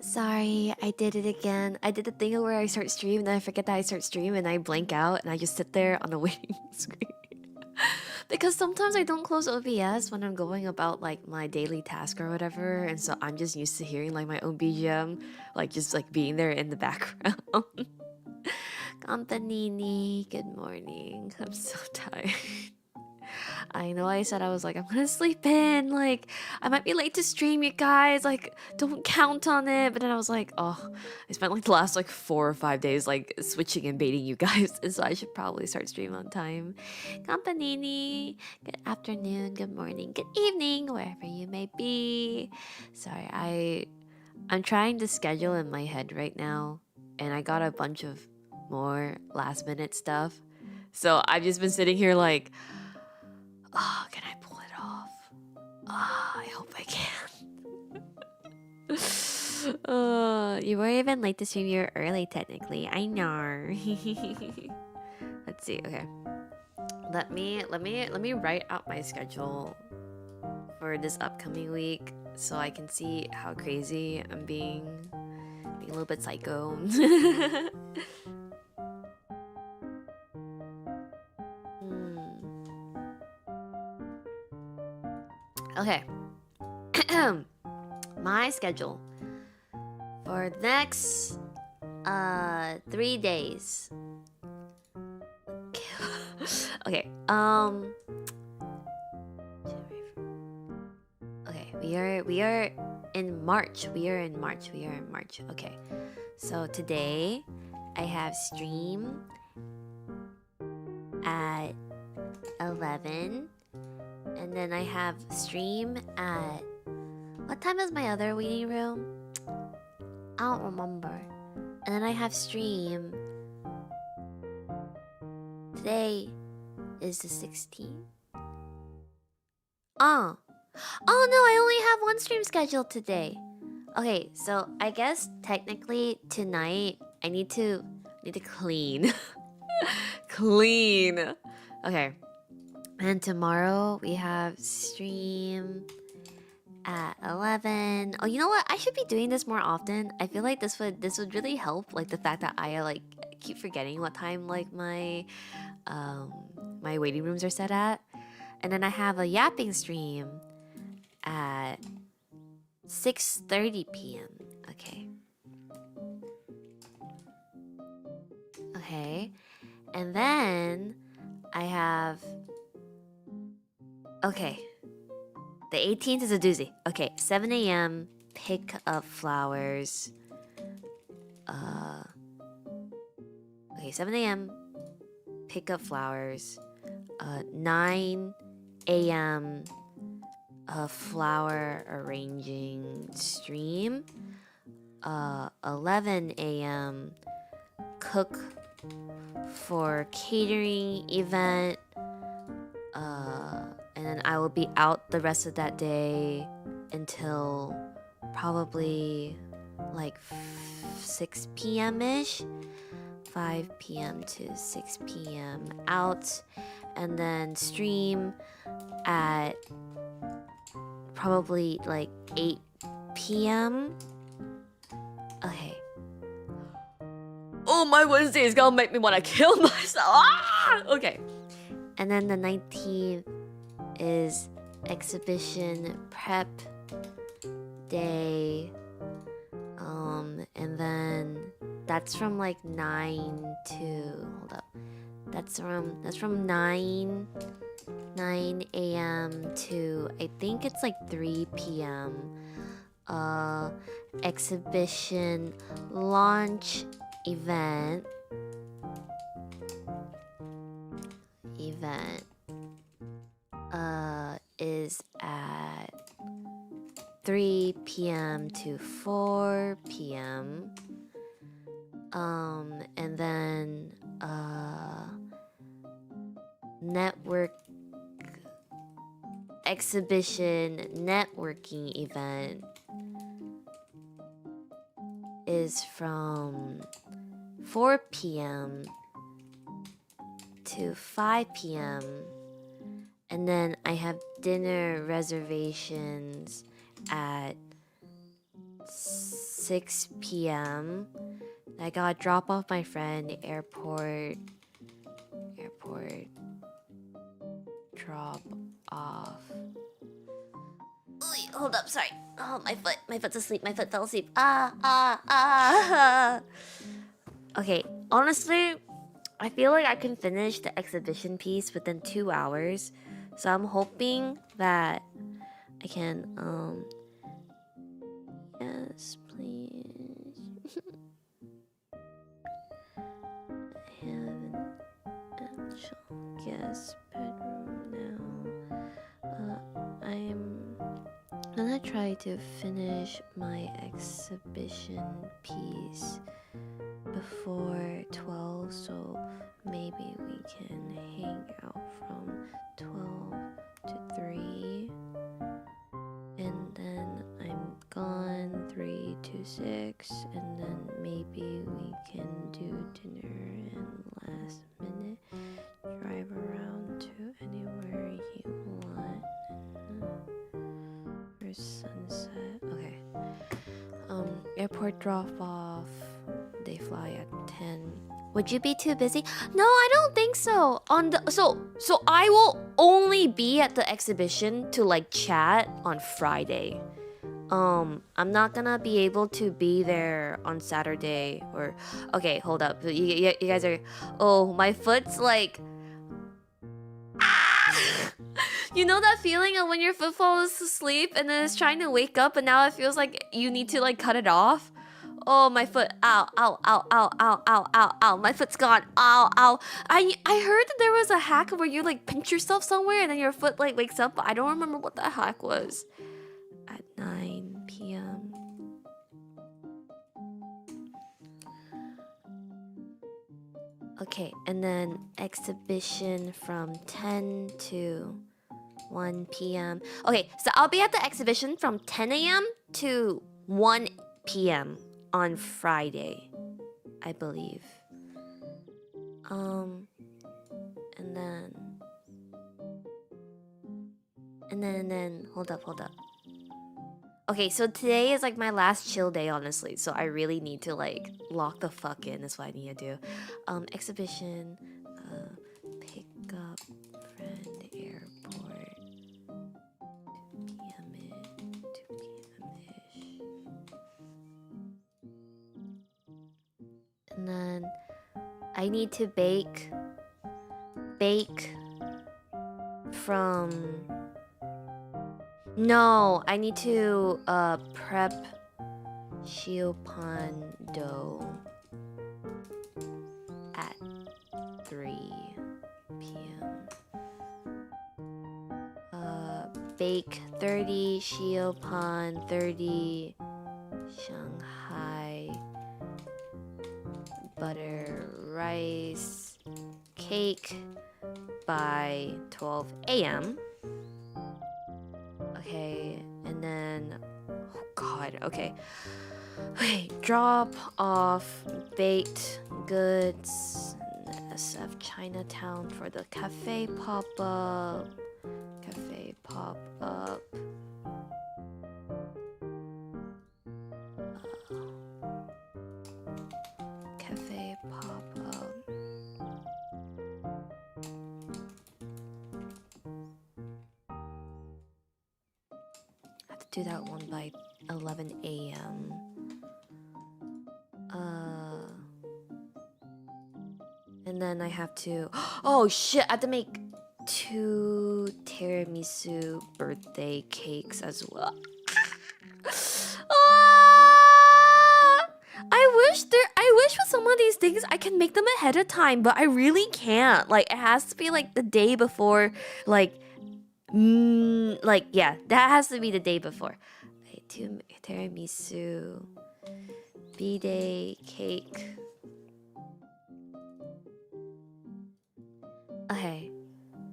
Sorry, I did it again. I did the thing where I start stream, and then I forget that I start stream, and I blank out, and I just sit there on the waiting screen. Because sometimes I don't close OBS when I'm going about like my daily task or whatever, and so I'm just used to hearing like my own BGM, like just like being there in the background. Campanini, good morning. I'm so tired. I know I said I was like, I'm gonna sleep in. Like, I might be late to stream, you guys. Like, don't count on it. But then I was like, oh, I spent like the last like 4 or 5 days like switching and baiting you guys. And so I should probably start stream on time. Campanini, good afternoon, good morning, good evening, wherever you may be. Sorry, I'm trying to schedule in my head right now. And I got a bunch of more last minute stuff. So I've just been sitting here like, oh, can I pull it off? Ah, I hope I can. You were even late to stream. You're early, technically. I know. Let's see. Okay, let me write out my schedule for this upcoming week so I can see how crazy I'm being a little bit psycho. Okay. My schedule for the next 3 days. Okay. Okay, we are in March. We are in March. Okay. So today I have stream at 11, and then I have stream at, what time is my other waiting room? I don't remember. And then I have stream. Today is the 16th. Oh no, I only have one stream scheduled today. Okay, so I guess technically tonight I need to clean. Clean. Okay. And tomorrow we have stream at 11. Oh, you know what? I should be doing this more often. I feel like this would really help. Like the fact that I like keep forgetting what time like my my waiting rooms are set at. And then I have a yapping stream at 6:30 p.m. Okay. Okay. And then I have, okay, the 18th is a doozy. Okay, 7 a.m. pick up flowers. Okay, 7 a.m. pick up flowers. 9 a.m. Flower arranging stream. 11 a.m. cook for catering event. And then I will be out the rest of that day until probably like 6 p.m. ish. 5 p.m. to 6 p.m. out, and then stream at probably like 8 p.m. Okay. Oh, my Wednesday is gonna make me want to kill myself. Ah! Okay. And then the 19th is exhibition prep day. And then that's from like 9 to, hold up. That's from 9 a.m. to, I think it's like 3 p.m. Exhibition launch event is at 3 p.m. to 4 p.m. And then network exhibition networking event is from 4 p.m. to 5 p.m. And then I have dinner reservations at 6 p.m. I gotta drop off my friend, airport, drop off. Wait, hold up, sorry. Oh, my foot's asleep, my foot fell asleep. Okay, honestly, I feel like I can finish the exhibition piece within 2 hours. So I'm hoping that I can, yes, please. I have an actual guest bedroom now. I'm gonna try to finish my exhibition piece before 12, so maybe we can hang out from 12 to 3. And then I'm gone 3 to 6, and then maybe we can do dinner and last minute drive around to anywhere you want for sunset. Okay. Airport drop off. They fly at 10. Would you be too busy? No, I don't think so. So I will only be at the exhibition to like chat on Friday. I'm not gonna be able to be there on Saturday or okay, hold up. You guys are oh, my foot's like you know that feeling of when your foot falls asleep and then it's trying to wake up and now it feels like you need to like cut it off? Oh, my foot. Ow, ow, ow, ow, ow, ow, ow, ow. My foot's gone. Ow, ow. I heard that there was a hack where you like pinch yourself somewhere and then your foot like wakes up, but I don't remember what the hack was. At 9 p.m. Okay, and then exhibition from 10 to 1 p.m. Okay, so I'll be at the exhibition from 10 a.m. to 1 p.m. on Friday, I believe. And then hold up. Okay, so today is like my last chill day, honestly. So I really need to like lock the fuck in. That's what I need to do. Exhibition, pick up friend, airport, 2 p.m.ish. And then I need to bake from... No, I need to prep shiopan dough at 3 p.m. Bake 30 shiopan, 30 Shanghai butter rice cake by 12 a.m. Okay, and then oh god, okay. Okay, drop off baked goods in SF Chinatown for the cafe pop-up. Cafe pop-up. I have to do that one by 11 a.m. And then I have to... Oh shit, I have to make 2 tiramisu birthday cakes as well. I wish with some of these things I can make them ahead of time, but I really can't. Like, it has to be like the day before, like yeah, that has to be the day before. Okay, 2 tiramisu B-day cake. Okay,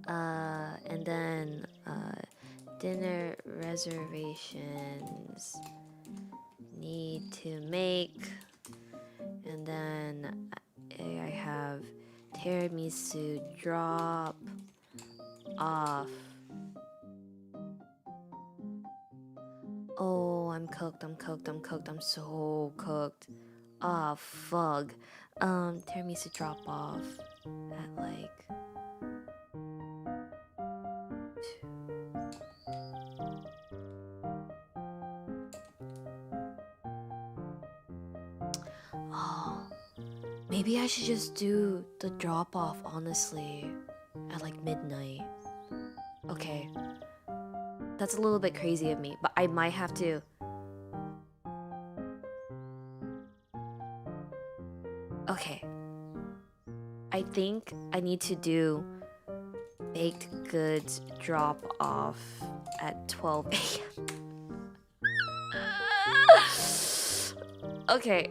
and then dinner reservations need to make, and then I have tiramisu drop off. Oh, I'm cooked. I'm so cooked. Ah, fuck. Tiramisu drop off at like... Oh, maybe I should just do the drop off, honestly, at like midnight. Okay. That's a little bit crazy of me, but I might have to. Okay. I think I need to do baked goods drop off at 12 a.m. Okay,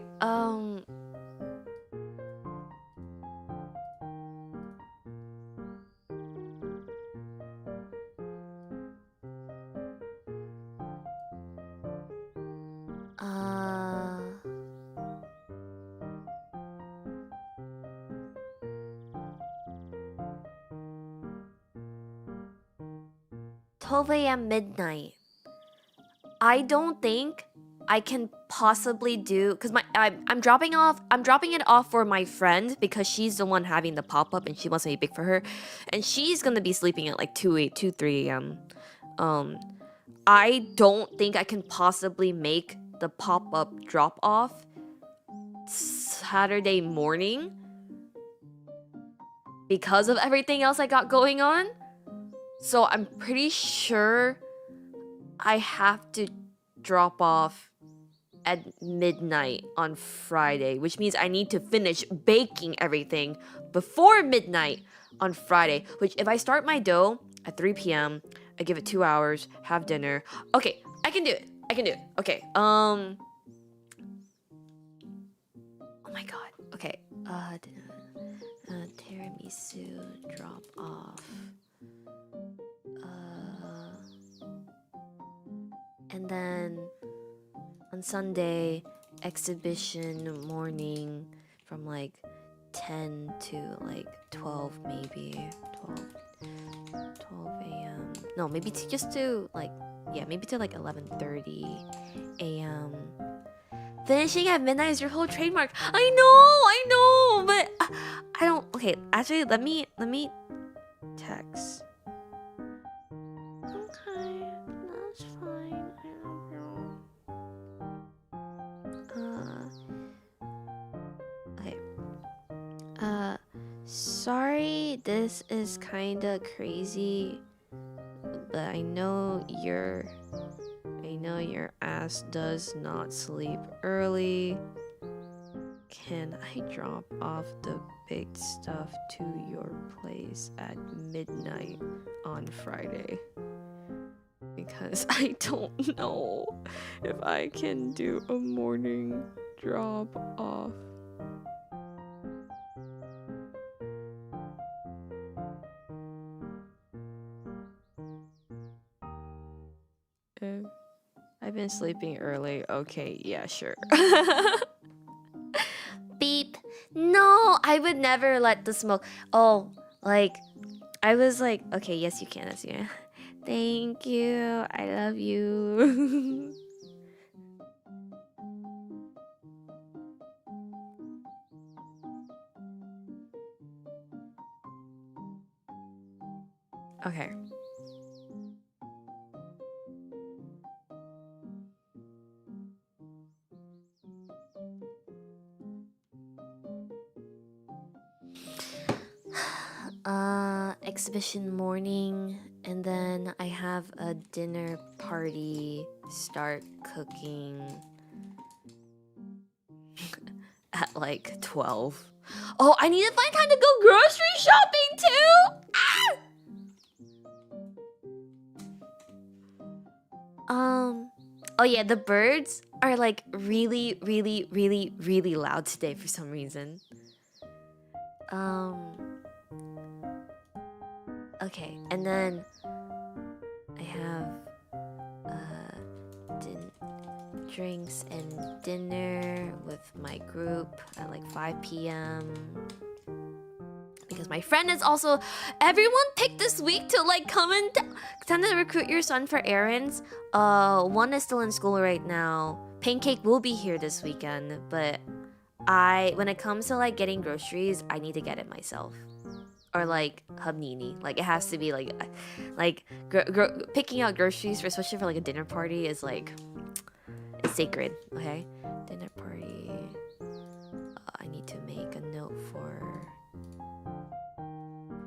12 a.m. midnight. I don't think I can possibly do, because I'm dropping it off for my friend because she's the one having the pop-up and she wants me to bake for her, and she's gonna be sleeping at like 3 a.m. I don't think I can possibly make the pop-up drop off Saturday morning because of everything else I got going on. So I'm pretty sure I have to drop off at midnight on Friday, which means I need to finish baking everything before midnight on Friday, which if I start my dough at 3 p.m., I give it 2 hours, have dinner. Okay, I can do it. Okay, oh my god. Okay, tiramisu drop off. And then on Sunday, exhibition morning from like 10 to like 12 maybe. 12 a.m. No, maybe to just to like, yeah, maybe to like 11:30 a.m. Finishing at midnight is your whole trademark. I know, but I don't. Okay, actually, let me text. Okay, that's fine. I love you. Okay. Sorry, this is kinda crazy, but I know your ass does not sleep early. Can I drop off the baked stuff to your place at midnight on Friday? Because I don't know if I can do a morning drop off. I've been sleeping early. Okay, yeah, sure. Beep. No, I would never let the smoke. Oh, like, I was like, okay, yes, you can. Yes, you can. Thank you. I love you. Okay. Exhibition morning, and then I have a dinner party, start cooking at like 12. Oh, I need to find time to go grocery shopping too! Oh yeah, the birds are like really loud today for some reason. Okay, and then I have drinks and dinner with my group at like 5 p.m. because My friend is also... Everyone picked this week to like come and... Time to recruit your son for errands. One is still in school right now. Pancake will be here this weekend, but when it comes to like getting groceries, I need to get it myself. Or like Hubnini. Like it has to be like picking out groceries for, especially for like a dinner party, is like, it's sacred. Okay, dinner party. I need to make a note for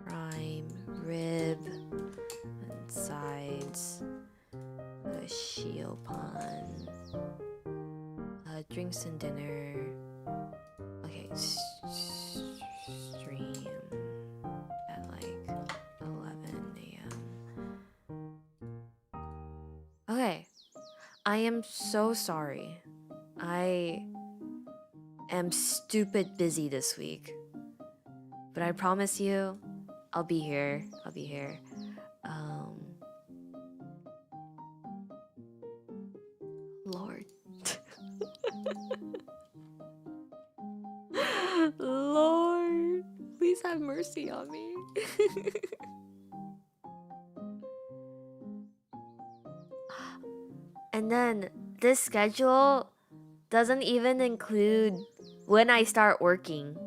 prime rib and sides. Shiopan. Drinks and dinner. Okay, stream at like 11 a.m. Okay, I am so sorry. I am stupid busy this week, but I promise you, I'll be here. I'll be here. Lord. Lord, please have mercy on me. And then this schedule doesn't even include when I start working.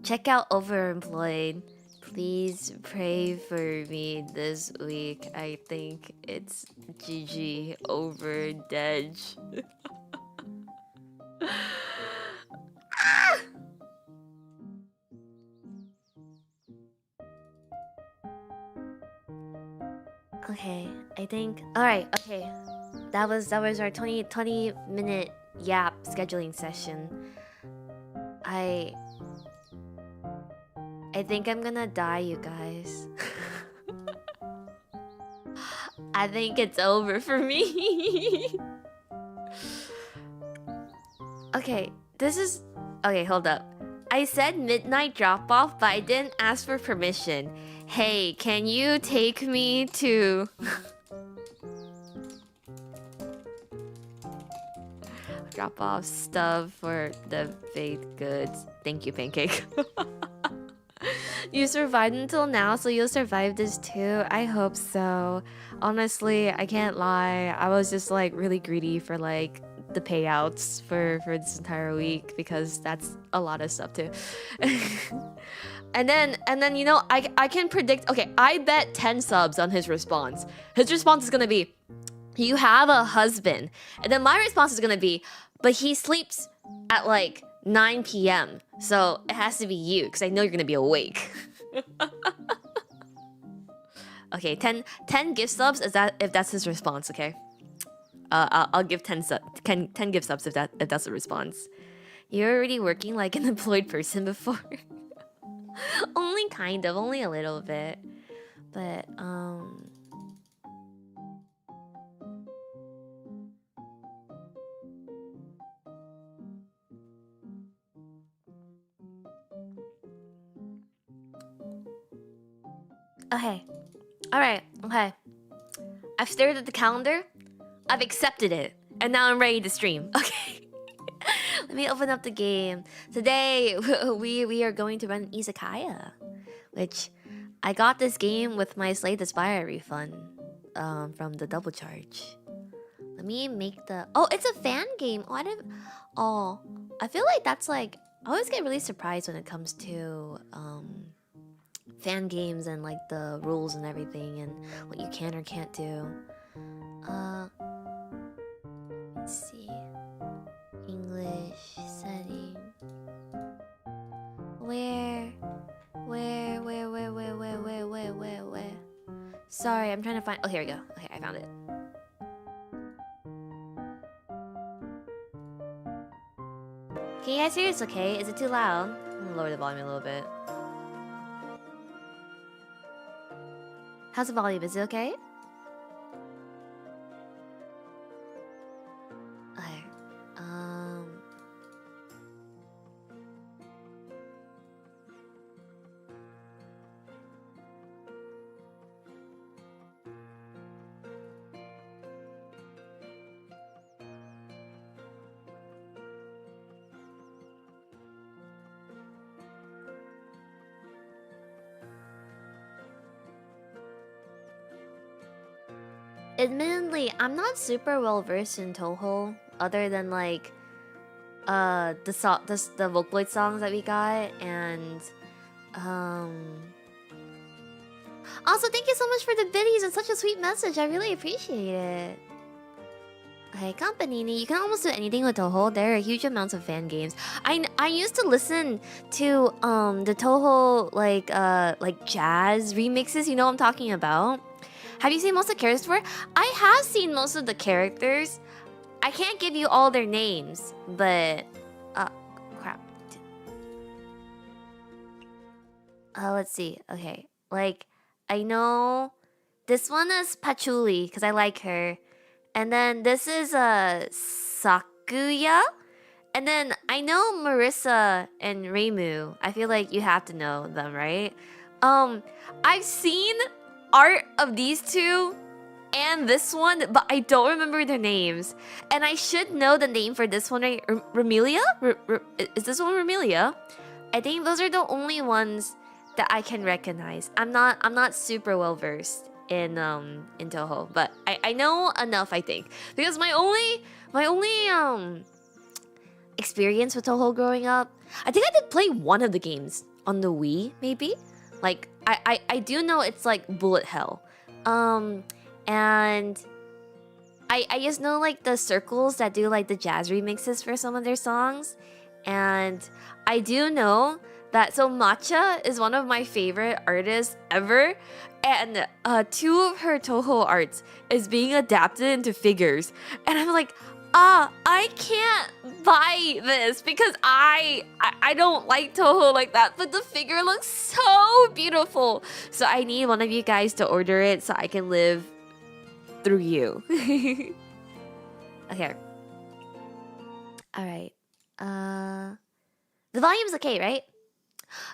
Check out overemployed. Please pray for me this week. I think it's GG over Dej. Okay, I think... Alright, okay. That was our 20 minute yap scheduling session. I think I'm gonna die, you guys. I think it's over for me. Okay, this is... Okay, hold up. I said midnight drop-off, but I didn't ask for permission. Hey, can you take me to... Drop off stuff for the baked goods. Thank you, Pancake. You survived until now, so you'll survive this too. I hope so. Honestly, I can't lie. I was just like really greedy for like the payouts for this entire week, because that's a lot of stuff too. and then you know, I can predict. Okay, I bet 10 subs on his response. His response is gonna be, "You have a husband," and then my response is gonna be, "But he sleeps at like 9 p.m. So it has to be you, because I know you're gonna be awake." Okay, 10 gift subs if that's his response. Okay, I'll give 10 gift subs if that's the response. You're already working like an employed person before. Only kind of, only a little bit, but okay. Alright, okay. I've stared at the calendar. I've accepted it. And now I'm ready to stream. Okay. Let me open up the game. Today, we are going to run Izakaya. Which, I got this game with my Slay the Spire refund. From the double charge. Let me make the... Oh, it's a fan game. Oh, I didn't... Oh, I feel like that's like... I always get really surprised when it comes to... fan games and like the rules and everything and what you can or can't do. Let's see. English setting. Where? Sorry, I'm trying to find... Oh, here we go. Okay, I found it. Can you guys hear this okay? Is it too loud? I'm gonna lower the volume a little bit. How's the volume? Is it okay? Okay. Admittedly, I'm not super well versed in Touhou, other than like the Vocaloid songs that we got, and um also thank you so much for the biddies and such a sweet message. I really appreciate it. Hey, Campanini, you can almost do anything with Touhou. There are huge amounts of fan games. I used to listen to the Touhou like jazz remixes. You know what I'm talking about? Have you seen most of the characters before? I have seen most of the characters. I can't give you all their names, but crap. Let's see. Okay, like I know this one is Patchouli because I like her. And then this is Sakuya. And then I know Marissa and Reimu. I feel like you have to know them, right? I've seen art of these two and this one, but I don't remember their names. And I should know the name for this one, right? Remelia? Is this one Remelia? I think those are the only ones that I can recognize. I'm not super well versed in Touhou, but I know enough, I think, because my only experience with Touhou growing up, I think I did play one of the games on the Wii, maybe. Like I do know it's like Bullet Hell, and I just know like the circles that do like the jazz remixes for some of their songs, and I do know that Matcha is one of my favorite artists ever, and two of her Touhou arts is being adapted into figures, and I'm like, I can't buy this because I don't like Touhou like that, but the figure looks so beautiful, so I need one of you guys to order it so I can live through you. Okay. All right. The volume's okay, right?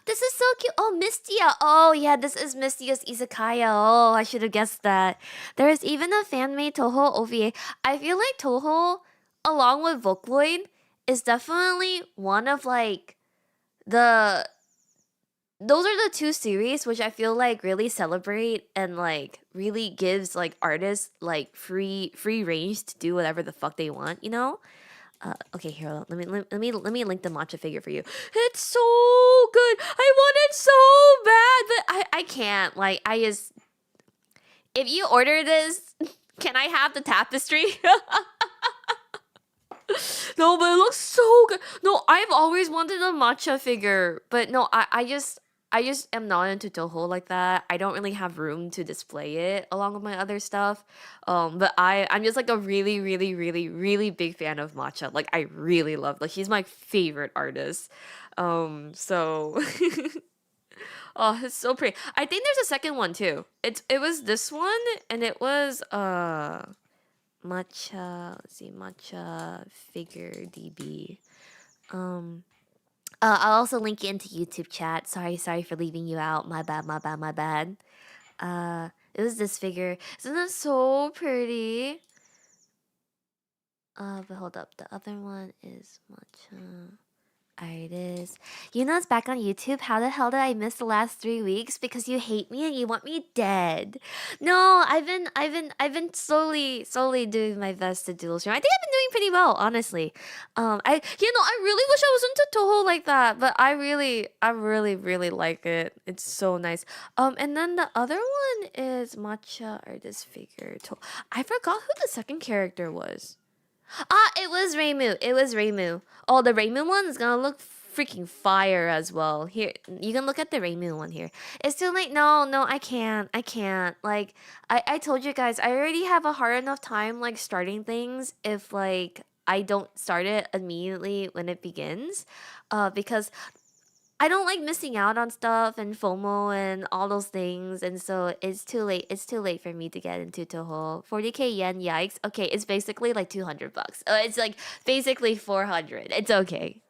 This is so cute. Oh, Mystia. Oh, yeah, this is Mystia's Izakaya. Oh, I should have guessed that. There is even a fan-made Touhou OVA. I feel like Touhou, along with Vocaloid, is definitely one of like the... Those are the two series which I feel like really celebrate and like really gives like artists like free range to do whatever the fuck they want, you know? Okay, here, let me link the matcha figure for you. It's so good. I want it so bad, but I can't. Like, I just... If you order this, can I have the tapestry? No, but it looks so good. No, I've always wanted a matcha figure, but no, I just am not into Touhou like that. I don't really have room to display it along with my other stuff. But I'm just like a really, really, really, really big fan of Matcha. Like I really love, like she's my favorite artist. So oh, it's so pretty. I think there's a second one too. It was this one and it was Matcha, let's see, Matcha figure DB. I'll also link it into YouTube chat. Sorry for leaving you out. My bad. It was this figure. Isn't that so pretty? But hold up. The other one is Matcha. There it is. You know it's back on YouTube. How the hell did I miss the last 3 weeks? Because you hate me and you want me dead. No, I've been slowly doing my best to dual stream. I think I've been doing pretty well, honestly. I really wish I was into Touhou like that, but I really like it. It's so nice. And then the other one is Matcha artist figure. I forgot who the second character was. It was Reimu. Oh, the Reimu one is gonna look freaking fire as well. Here, you can look at the Reimu one here. It's too late. No, I can't. Like, I told you guys, I already have a hard enough time, like, starting things if, like, I don't start it immediately when it begins. Because I don't like missing out on stuff and FOMO and all those things, and so it's too late. It's too late for me to get into Touhou. 40k yen, yikes. Okay, it's basically like $200. It's like basically 400. It's okay.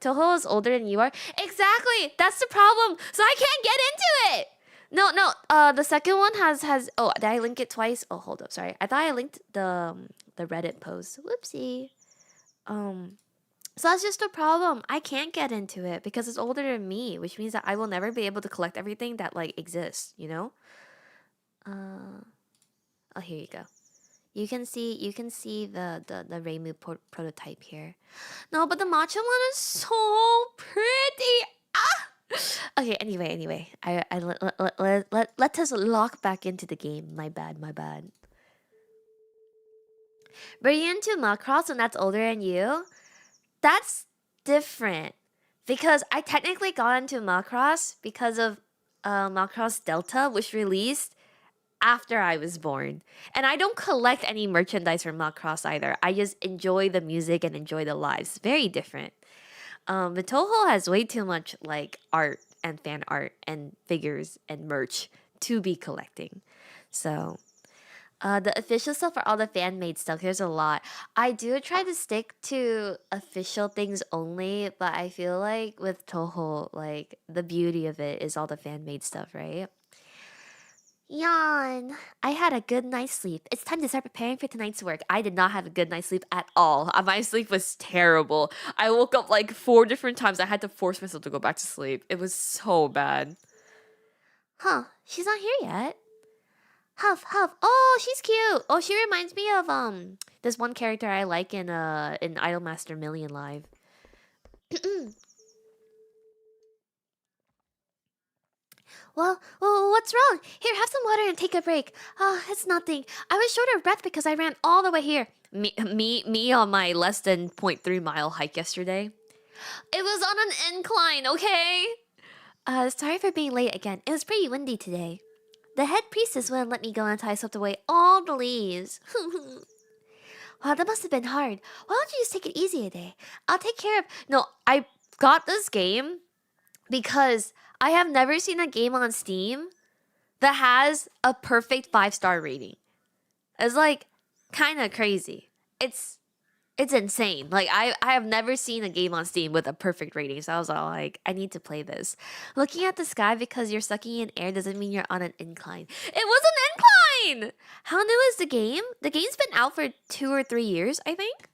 Touhou is older than you are. Exactly. That's the problem. So I can't get into it. No. The second one has. Oh, did I link it twice? Oh, hold up. Sorry. I thought I linked the Reddit post. Whoopsie. So that's just a problem. I can't get into it because it's older than me, which means that I will never be able to collect everything that like exists, you know? Oh, here you go. You can see the Reimu prototype here. No, but the matcha one is so pretty. Ah! Okay, anyway. Let us lock back into the game. My bad, my bad. Were you into Macross when that's older than you? That's different. Because I technically got into Macross because of Macross Delta, which released after I was born. And I don't collect any merchandise from Macross either. I just enjoy the music and enjoy the lives. Very different. But Touhou has way too much like art and fan art and figures and merch to be collecting. So the official stuff for all the fan made stuff, there's a lot. I do try to stick to official things only, but I feel like with Touhou, like the beauty of it is all the fan made stuff, right? Yawn. I had a good night's sleep. It's time to start preparing for tonight's work. I did not have a good night's sleep at all. My sleep was terrible. I woke up like 4 different times. I had to force myself to go back to sleep. It was so bad. Huh, she's not here yet. Huff, Huff. Oh, she's cute. Oh, she reminds me of this one character I like in Idolmaster Million Live. Well, what's wrong? Here, have some water and take a break. Oh, it's nothing. I was short of breath because I ran all the way here. Me on my less than 0.3 mile hike yesterday. It was on an incline, okay? Sorry for being late again. It was pretty windy today. The head priestess wouldn't let me go until I swept away all the leaves. Wow, that must have been hard. Why don't you just take it easy today? I'll take care of... No, I got this game because I have never seen a game on Steam that has a perfect 5-star rating. It's like kind of crazy. It's insane. Like I have never seen a game on Steam with a perfect rating. So I was all like, I need to play this. Looking at the sky because you're sucking in air doesn't mean you're on an incline. It was an incline. How new is the game? The game's been out for 2 or 3 years, I think.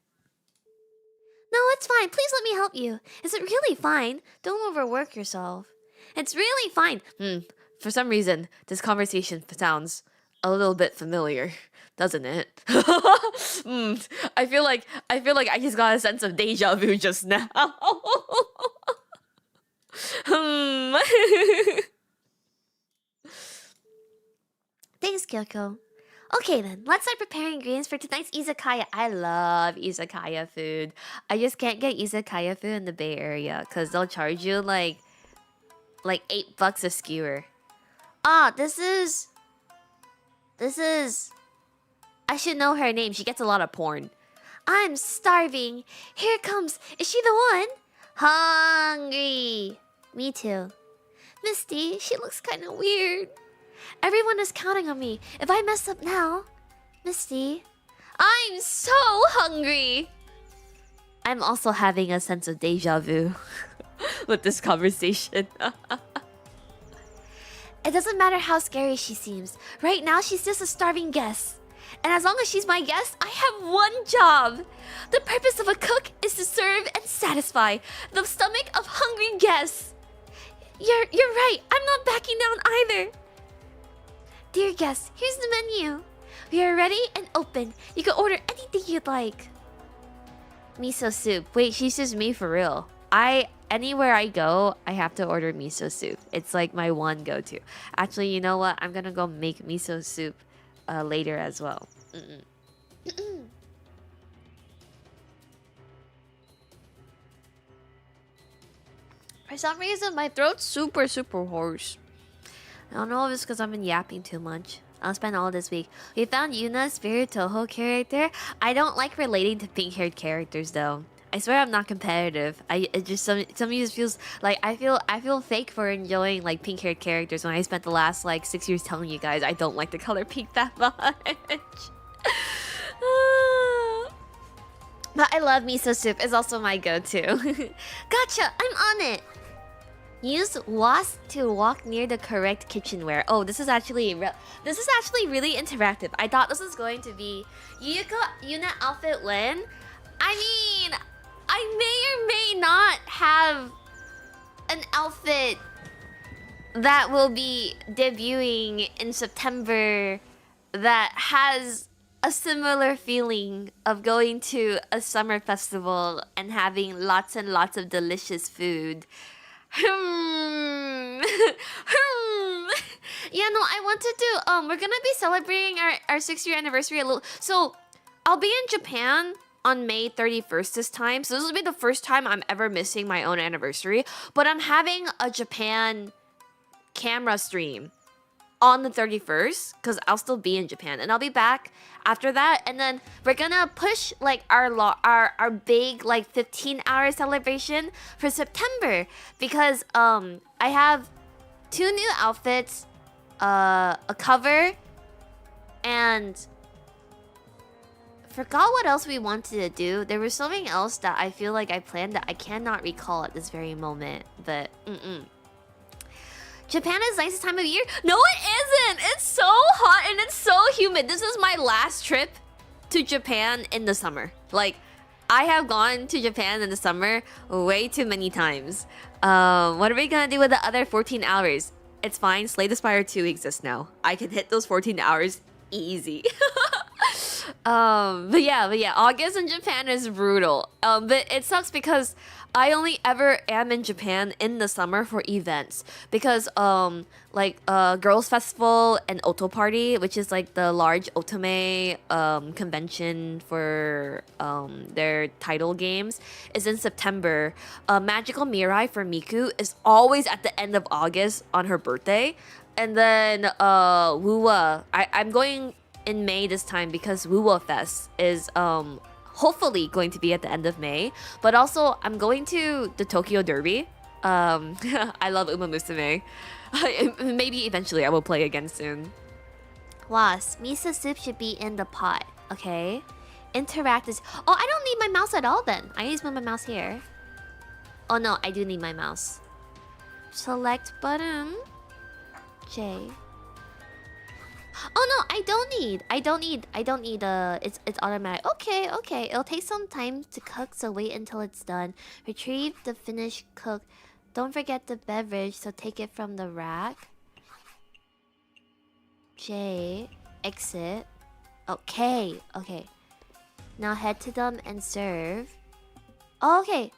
No, it's fine. Please let me help you. Is it really fine? Don't overwork yourself. It's really fine. For some reason, this conversation sounds a little bit familiar, doesn't it? I feel like I just got a sense of deja vu just now. Thanks, Kyoko. Okay then, let's start preparing ingredients for tonight's izakaya. I love izakaya food. I just can't get izakaya food in the Bay Area because they'll charge you like $8 a skewer. Ah, this is... I should know her name. She gets a lot of porn. I'm starving. Here it comes. Is she the one? Hungry. Me too. Misty, she looks kind of weird. Everyone is counting on me. If I mess up now... Misty... I'm so hungry! I'm also having a sense of deja vu with this conversation. It doesn't matter how scary she seems. Right now, she's just a starving guest. And as long as she's my guest, I have one job. The purpose of a cook is to serve and satisfy the stomach of hungry guests. You're right. I'm not backing down either. Dear guests, here's the menu. We are ready and open. You can order anything you'd like. Miso soup. Wait, she's just me for real. Anywhere I go, I have to order miso soup. It's like my one go-to. Actually, you know what? I'm gonna go make miso soup later as well. For some reason, my throat's super hoarse. I don't know if it's because I've been yapping too much. I'll spend all this week. We found Yuna's favorite Touhou character. I don't like relating to pink-haired characters though. I swear I'm not competitive. It just some just feels like I feel fake for enjoying like pink-haired characters when I spent the last like 6 years telling you guys I don't like the color pink that much. But I love miso soup. It's also my go-to. Gotcha! I'm on it! Use WASP to walk near the correct kitchenware. Oh, this is actually really interactive. I thought this was going to be Yuna outfit when. I mean, I may or may not have an outfit that will be debuting in September that has a similar feeling of going to a summer festival and having lots and lots of delicious food. Yeah, no, I wanted to we're gonna be celebrating our 6-year anniversary a little, so I'll be in Japan on May 31st this time. So this will be the first time I'm ever missing my own anniversary, but I'm having a Japan camera stream on the 31st because I'll still be in Japan, and I'll be back after that, and then we're gonna push like our big like 15-hour celebration for September because I have 2 new outfits, a cover, and forgot what else we wanted to do. There was something else that I feel like I planned that I cannot recall at this very moment, but Japan is nicest time of year? No, it isn't! It's so hot and it's so humid. This is my last trip to Japan in the summer. Like, I have gone to Japan in the summer way too many times. What are we gonna do with the other 14 hours? It's fine, Slay the Spire 2 exists now. I can hit those 14 hours easy. But yeah, August in Japan is brutal. But it sucks because I only ever am in Japan in the summer for events because Girls Festival and Oto Party, which is like the large otome convention for their title games, is in September. Magical Mirai for Miku is always at the end of August on her birthday, and then Wuwa, I'm going in May this time because Wuwa Fest is hopefully going to be at the end of May. But also, I'm going to the Tokyo Derby. I love Uma Musume. Maybe eventually I will play again soon. Was, miso soup should be in the pot, okay? Interact is... Oh, I don't need my mouse at all then. I use my mouse here. Oh no, I do need my mouse. Select button. J. Oh no, I don't need it's automatic. Okay. It'll take some time to cook, so wait until it's done. Retrieve the finished cook. Don't forget the beverage, so take it from the rack. J. Exit. Okay. Now head to them and serve. Okay,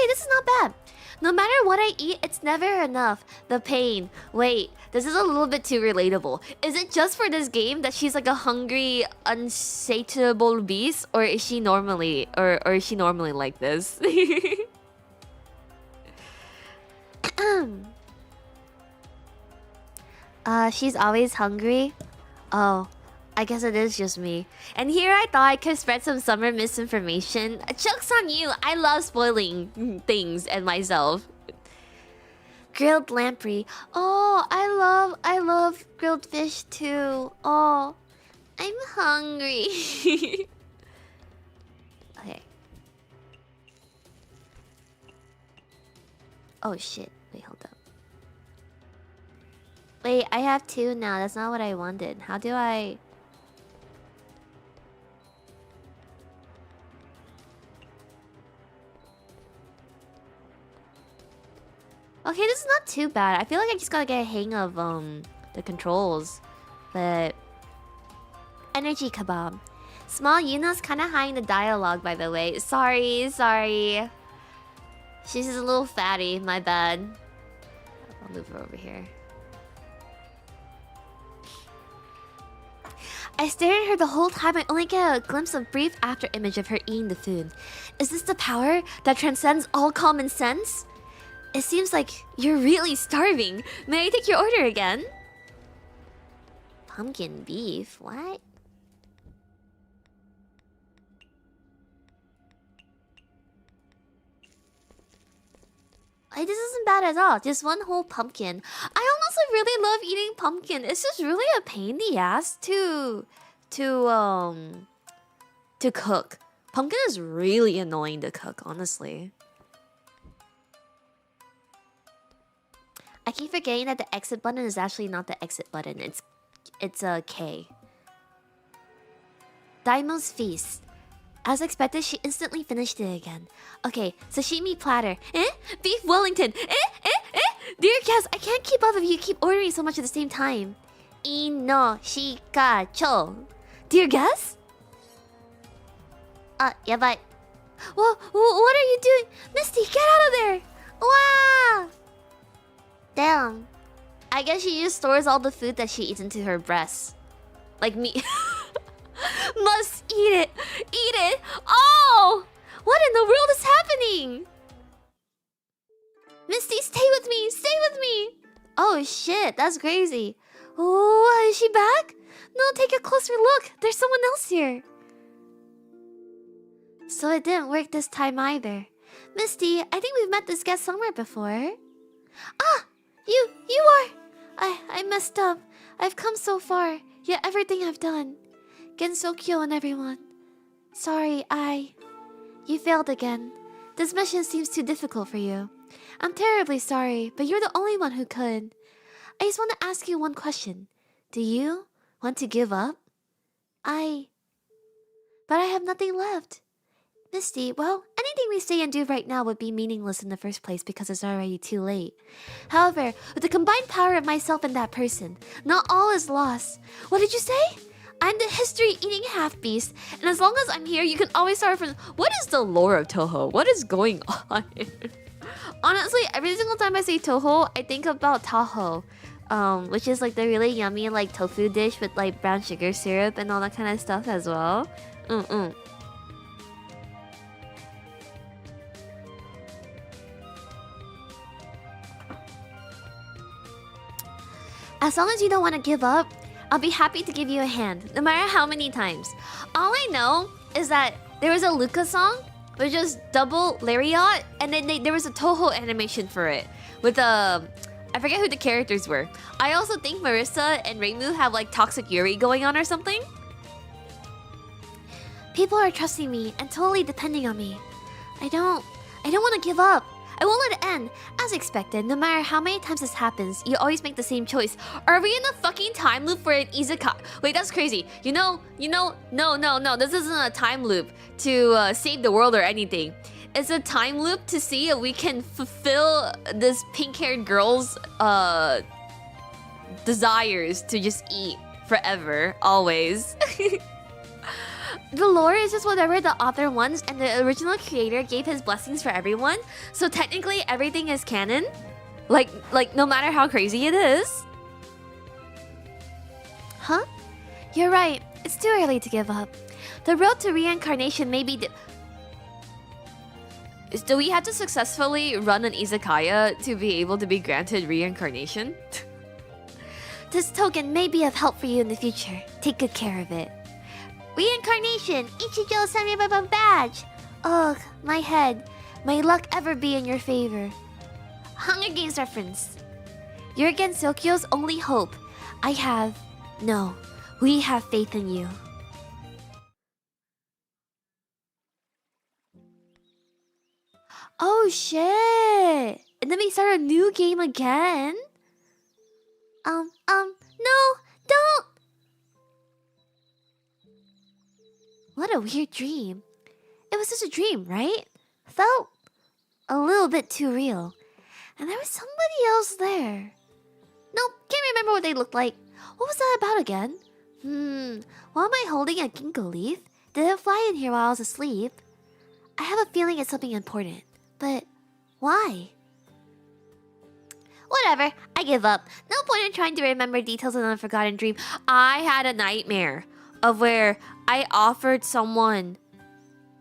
this is not bad. No matter what I eat, it's never enough. The pain. Wait, this is a little bit too relatable. Is it just for this game that she's like a hungry, unsatiable beast, or is she normally, or is she normally like this? She's always hungry. Oh, I guess it is just me. And here I thought I could spread some summer misinformation. Joke's on you! I love spoiling things and myself. Grilled lamprey. Oh, I love grilled fish too. Oh, I'm hungry. Okay. Oh shit. Wait, hold up. Wait, I have 2 now. That's not what I wanted. How do I... Okay, this is not too bad. I feel like I just gotta get a hang of the controls. But energy kebab. Small Yuna's kinda high in the dialogue, by the way. Sorry. She's just a little fatty, my bad. I'll move her over here. I stared at her the whole time. I only get a glimpse of brief after image of her eating the food. Is this the power that transcends all common sense? It seems like you're really starving. May I take your order again? Pumpkin beef? What? Like, this isn't bad at all. Just 1 whole pumpkin. I honestly really love eating pumpkin. It's just really a pain in the ass to cook. Pumpkin is really annoying to cook, honestly. I keep forgetting that the exit button is actually not the exit button. It's a K. Daimo's feast. As expected, she instantly finished it again. Okay, sashimi platter. Beef Wellington. Dear guest, I can't keep up if you keep ordering so much at the same time. Inoshikacho. Dear guest? yabai. Whoa, what are you doing? Misty, get out of there! Wow! Damn. I guess she just stores all the food that she eats into her breasts. Like me. Must eat it! Eat it! Oh! What in the world is happening? Misty, stay with me! Stay with me! Oh shit, that's crazy. Oh, is she back? No, take a closer look. There's someone else here. So it didn't work this time either. Misty, I think we've met this guest somewhere before. Ah! You are... I messed up. I've come so far, yet everything I've done. Gensokyo and everyone. Sorry, You failed again. This mission seems too difficult for you. I'm terribly sorry, but you're the only one who could. I just want to ask you one question. Do you want to give up? But I have nothing left. Misty, well, anything we say and do right now would be meaningless in the first place because it's already too late. However, with the combined power of myself and that person, not all is lost. What did you say? I'm the history-eating half-beast, and as long as I'm here, you can always start from... What is the lore of Touhou? What is going on? Honestly, every single time I say Touhou, I think about Touhou. Which is like the really yummy like tofu dish with like brown sugar syrup and all that kind of stuff as well. As long as you don't want to give up, I'll be happy to give you a hand, no matter how many times. All I know is that there was a Luca song, which was double lariat, and then there was a Touhou animation for it with I forget who the characters were. I also think Marissa and Reimu have like toxic Yuri going on or something. People are trusting me and totally depending on me. I don't want to give up. I won't let it end. As expected, no matter how many times this happens, you always make the same choice. Are we in a fucking time loop for an Izakaya? Wait, that's crazy. No. This isn't a time loop to save the world or anything. It's a time loop to see if we can fulfill this pink-haired girl's desires to just eat forever, always. The lore is just whatever the author wants, and the original creator gave his blessings for everyone. So technically, everything is canon. Like no matter how crazy it is. Huh? You're right. It's too early to give up. The road to reincarnation may be... Do we have to successfully run an izakaya to be able to be granted reincarnation? This token may be of help for you in the future. Take good care of it. Reincarnation! Ichijo sent me a badge! Ugh, my head. May luck ever be in your favor. Hunger Games reference. You're Gensokyo's only hope. We have faith in you. Oh shit! And then we start a new game again? No! Don't! What a weird dream. It was just a dream, right? Felt a little bit too real. And there was somebody else there. Nope, can't remember what they looked like. What was that about again? Why am I holding a ginkgo leaf? Did it fly in here while I was asleep? I have a feeling it's something important. But why? Whatever, I give up. No point in trying to remember details of an unforgotten dream. I had a nightmare of where I offered someone,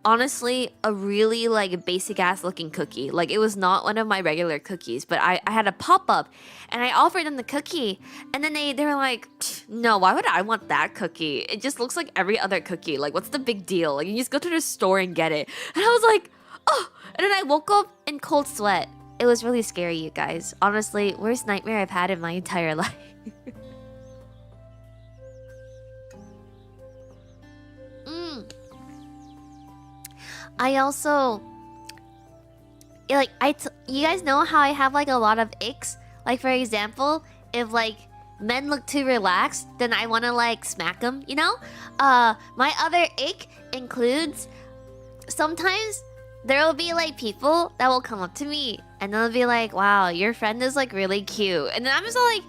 honestly, a really like basic ass looking cookie. Like it was not one of my regular cookies, but I had a pop-up and I offered them the cookie, and then they were like, no, why would I want that cookie? It just looks like every other cookie. Like what's the big deal? Like you just go to the store and get it. And I was like, oh, and then I woke up in cold sweat. It was really scary, you guys. Honestly, worst nightmare I've had in my entire life. I also... Like, you guys know how I have like a lot of icks? Like for example, if like men look too relaxed, then I want to like smack them, you know? My other ick includes... Sometimes there will be like people that will come up to me and they'll be like, wow, your friend is like really cute. And then I'm just like,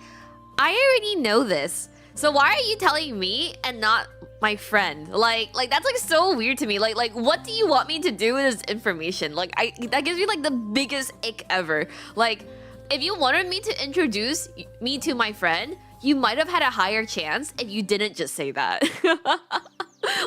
I already know this. So why are you telling me and not my friend. Like that's like so weird to me. Like what do you want me to do with this information? Like that gives me like the biggest ick ever. Like if you wanted me to introduce me to my friend, you might have had a higher chance if you didn't just say that.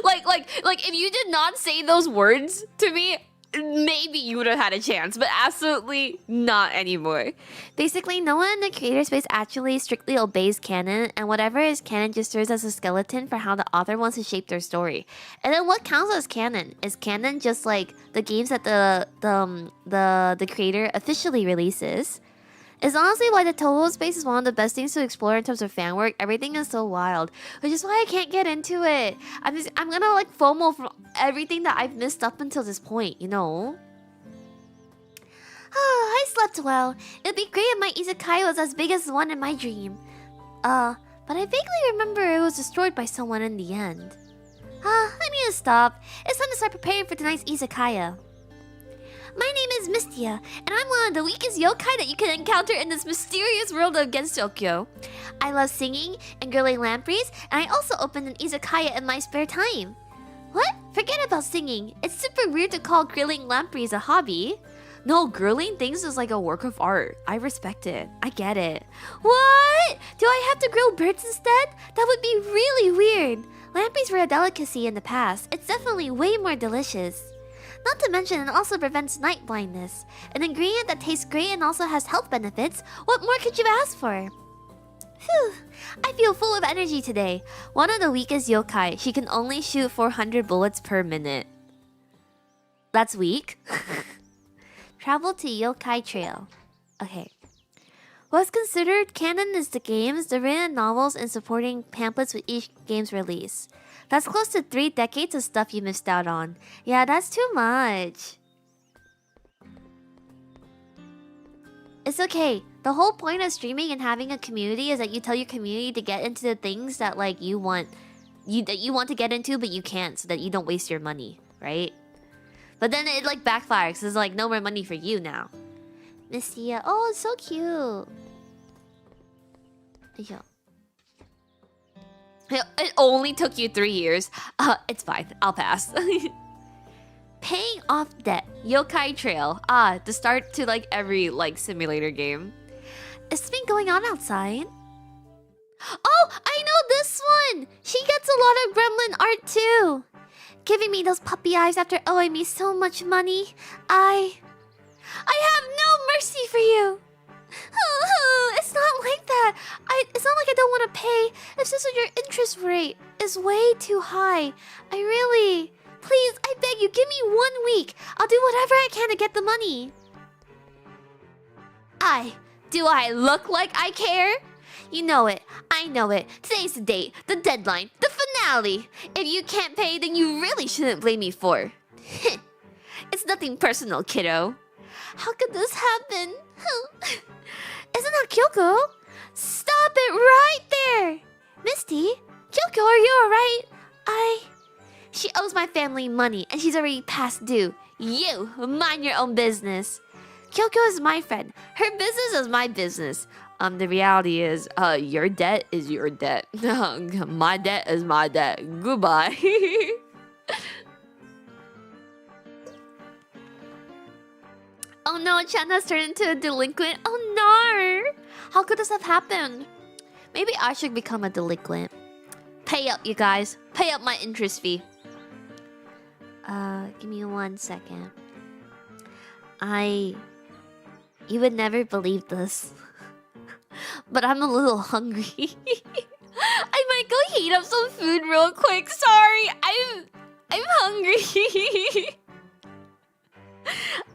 like if you did not say those words to me, maybe you would have had a chance, but absolutely not anymore. Basically, no one in the creator space actually strictly obeys canon, and whatever is canon just serves as a skeleton for how the author wants to shape their story. And then what counts as canon? Is canon just like the games that the creator officially releases? It's honestly why the Touhou space is one of the best things to explore in terms of fan work. Everything is so wild, which is why I can't get into it. I'm gonna like FOMO from everything that I've missed up until this point, you know? I slept well. It'd be great if my Izakaya was as big as the one in my dream. But I vaguely remember it was destroyed by someone in the end. I need to stop. It's time to start preparing for tonight's Izakaya. My name is Mystia, and I'm one of the weakest yokai that you can encounter in this mysterious world of Gensokyo. I love singing and grilling lampreys, and I also opened an izakaya in my spare time. What? Forget about singing. It's super weird to call grilling lampreys a hobby. No, grilling things is like a work of art. I respect it. I get it. What? Do I have to grill birds instead? That would be really weird. Lampreys were a delicacy in the past. It's definitely way more delicious. Not to mention, it also prevents night blindness. An ingredient that tastes great and also has health benefits. What more could you ask for? Phew. I feel full of energy today. One of the weakest yokai. She can only shoot 400 bullets per minute. That's weak. Travel to Yokai Trail. Okay. What's considered canon is the games, the written novels, and supporting pamphlets with each game's release. That's close to 3 decades of stuff you missed out on. Yeah, that's too much. It's okay. The whole point of streaming and having a community is that you tell your community to get into the things that like you want to get into but you can't, so that you don't waste your money, right? But then it like backfires because it's like no more money for you now. Mystia. Oh, it's so cute. Yeah. It only took you 3 years. It's fine. I'll pass. Paying off debt. Yokai Trail. The start to like every like simulator game. It's been going on outside. Oh, I know this one! She gets a lot of gremlin art too. Giving me those puppy eyes after owing me so much money. I have no mercy for you. It's not like that. It's not like I don't want to pay. It's just that your interest rate is way too high. Please, I beg you, give me 1 week. I'll do whatever I can to get the money. Do I look like I care? You know it. I know it. Today's the date, the deadline, the finale. If you can't pay, then you really shouldn't blame me for. It's nothing personal, kiddo. How could this happen? Isn't that Kyoko? Stop it right there! Misty? Kyoko, are you alright? She owes my family money, and she's already past due. You, mind your own business. Kyoko is my friend. Her business is my business. The reality is, your debt is your debt. My debt is my debt. Goodbye. Oh no, Chen has turned into a delinquent. Oh no! How could this have happened? Maybe I should become a delinquent. Pay up, you guys. Pay up my interest fee. Give me 1 second. You would never believe this. But I'm a little hungry. I might go heat up some food real quick. Sorry, I'm hungry.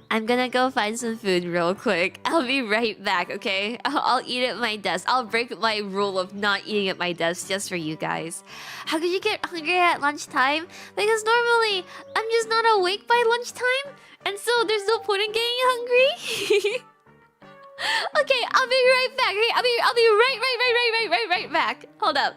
I'm gonna go find some food real quick. I'll be right back, okay? I'll eat at my desk. I'll break my rule of not eating at my desk just for you guys. How could you get hungry at lunchtime? Because normally, I'm just not awake by lunchtime. And so there's no point in getting hungry. Okay, I'll be right back. Okay, I'll be right back. Hold up.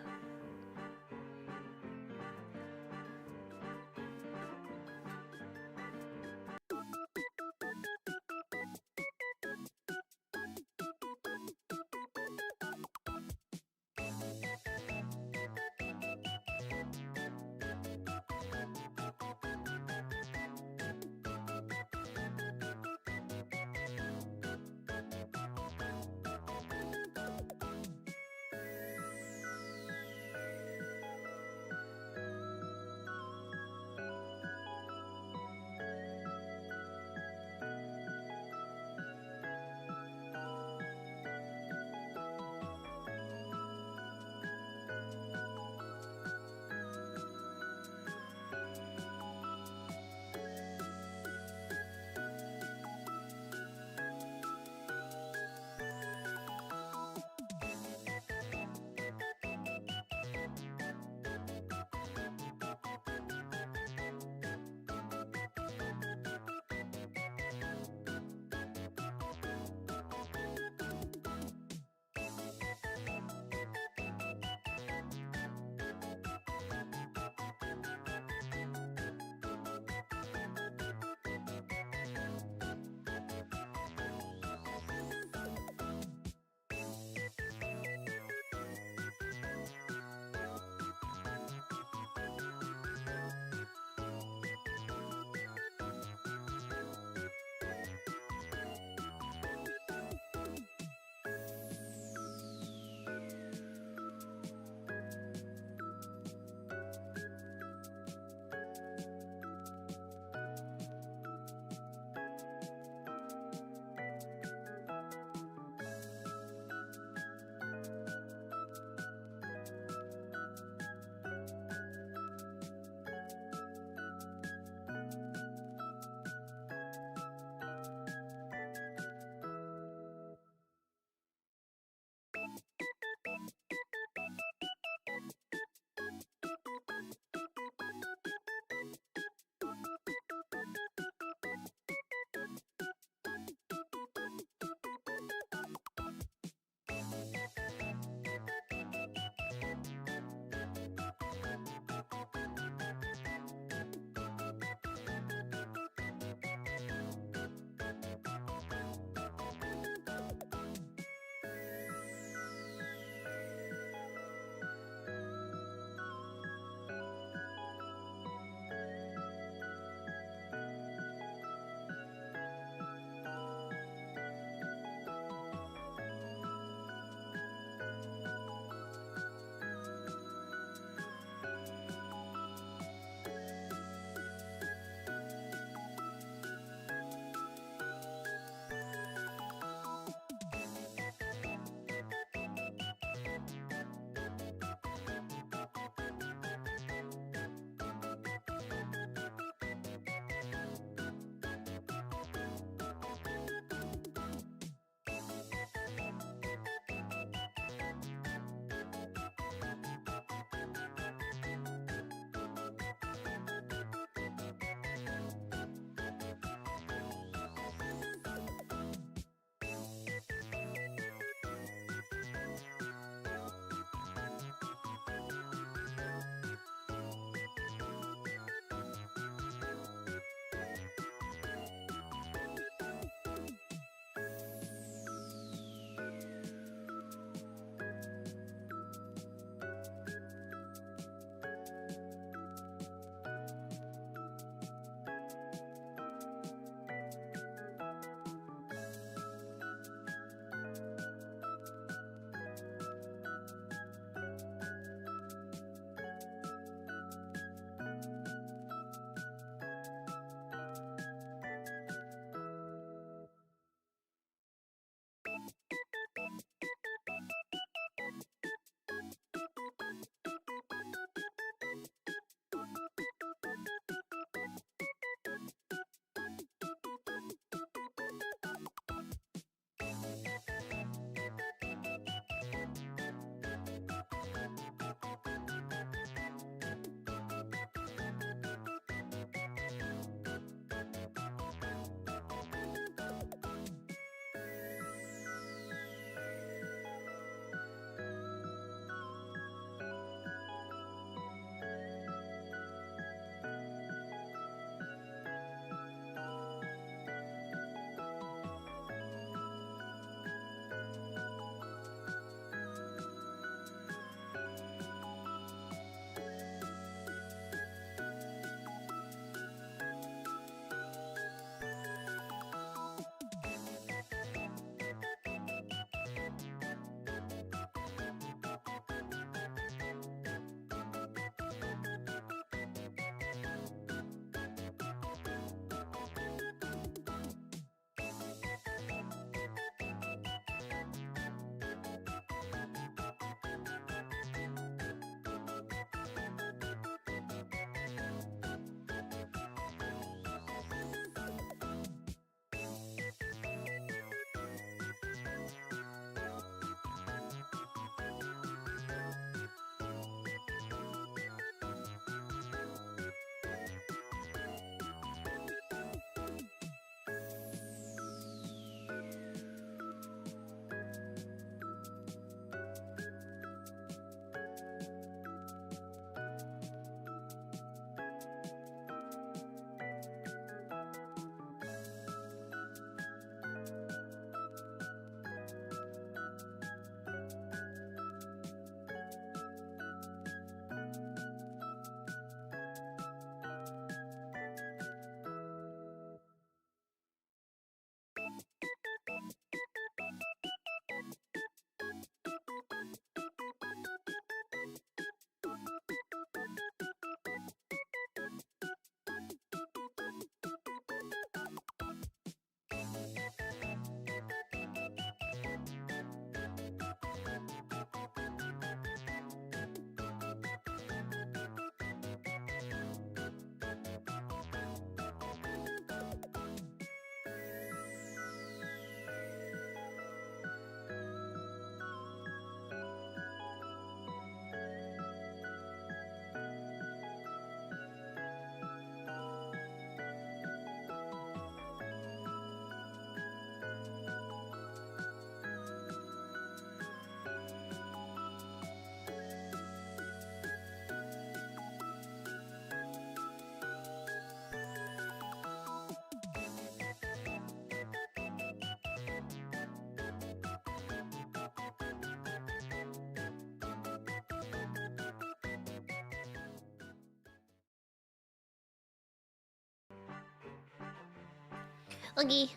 Okay,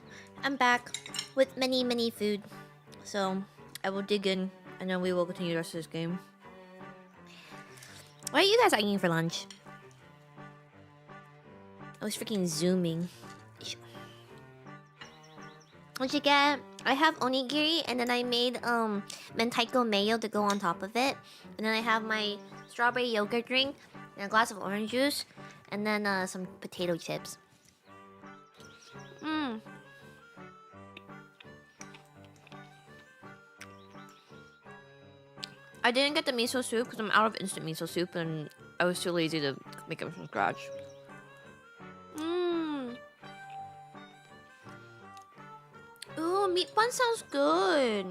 I'm back with many food. So I will dig in and then we will continue the rest of this game. What are you guys eating for lunch? I was freaking zooming. What'd you get? I have onigiri and then I made mentaiko mayo to go on top of it. And then I have my strawberry yogurt drink and a glass of orange juice and then some potato chips. Mmm. I didn't get the miso soup because I'm out of instant miso soup and I was too lazy to make it from scratch. Mmm. Ooh, meat bun sounds good.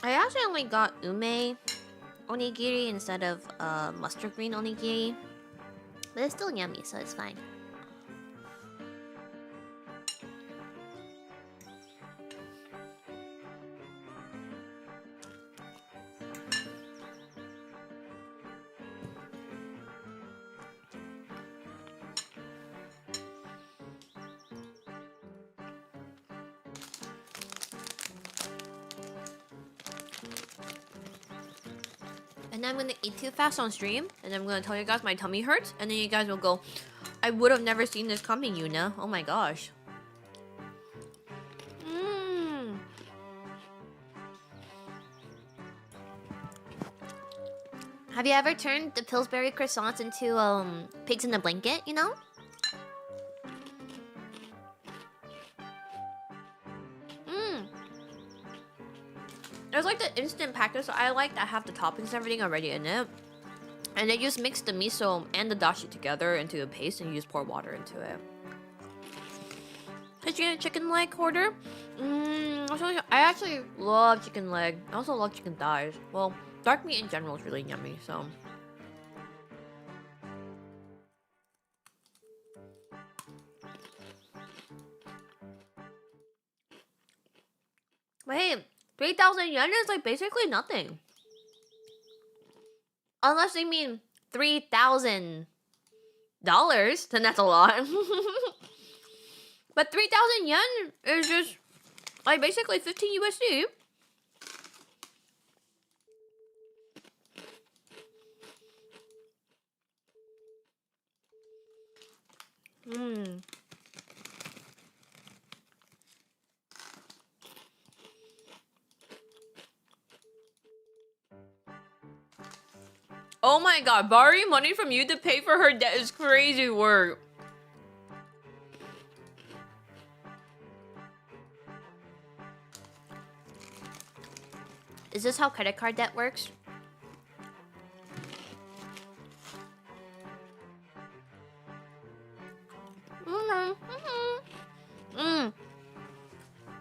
I actually only got ume onigiri instead of mustard green onigiri. But it's still yummy, so it's fine. And then I'm gonna eat too fast on stream, and I'm gonna tell you guys my tummy hurts, and then you guys will go, I would have never seen this coming, Yuna. Oh my gosh. Mmm. Have you ever turned the Pillsbury croissants into pigs in a blanket, you know? Mmm. There's like the instant packets I like that have the toppings and everything already in it. And they just mix the miso and the dashi together into a paste and you just pour water into it. Did you get a chicken leg, Hoarder? I actually love chicken leg. I also love chicken thighs. Well, dark meat in general is really yummy, so... But hey, 3,000 yen is like basically nothing. Unless they mean $3,000, then that's a lot. But 3,000 yen is just like basically 15 USD. Mmm. Oh my god, borrowing money from you to pay for her debt is crazy work. Is this how credit card debt works?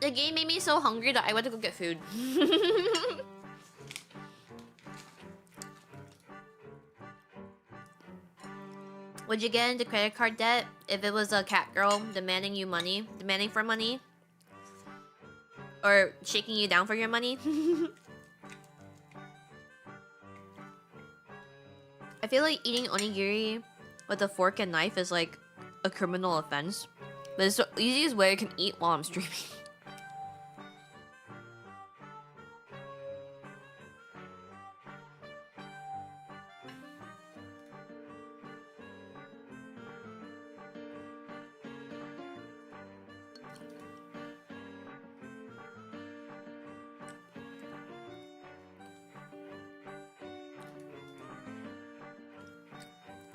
The game made me so hungry that I went to go get food. Would you get into credit card debt if it was a cat girl demanding you money? Demanding for money? Or shaking you down for your money? I feel like eating onigiri with a fork and knife is like a criminal offense. But it's the easiest way I can eat while I'm streaming.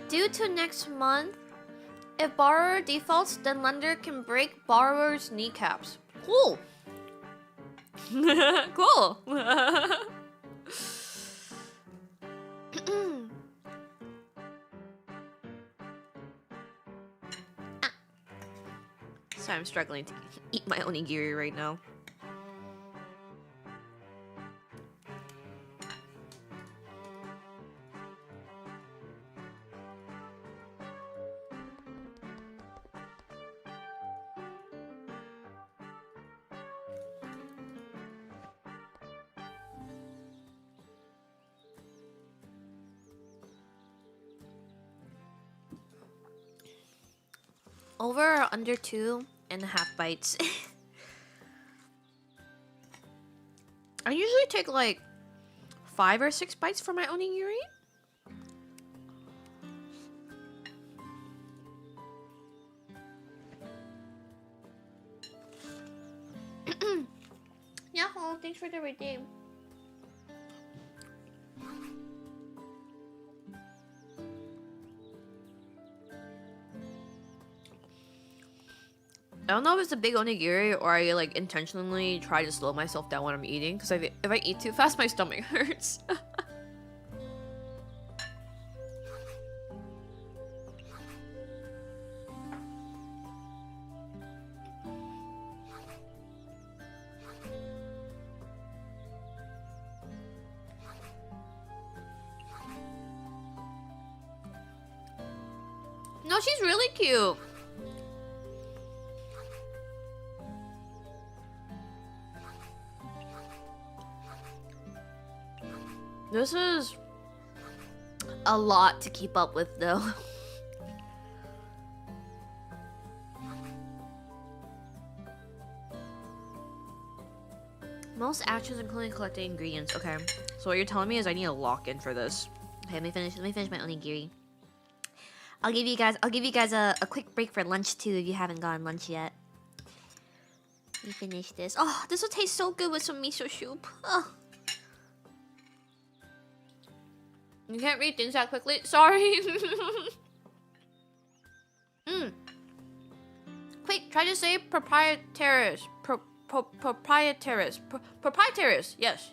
Due to next month, if borrower defaults, then lender can break borrower's kneecaps. Cool. Cool. Sorry, I'm struggling to eat my onigiri right now. Over or under 2.5 bites. I usually take like 5 or 6 bites for my onigiri. Yahoo! Thanks for the redeem. I don't know if it's a big onigiri or I like intentionally try to slow myself down when I'm eating, because if I eat too fast, my stomach hurts. No, she's really cute. This is a lot to keep up with, though. Most actions including collecting ingredients. Okay, so what you're telling me is I need a lock-in for this. Okay, let me finish my onigiri. I'll give you guys a quick break for lunch too if you haven't gotten lunch yet. Let me finish this. Oh, this will taste so good with some miso soup. Oh. You can't read things that quickly. Sorry. Quick, try to say proprietarist. Proprietarist. Proprietarist. Yes.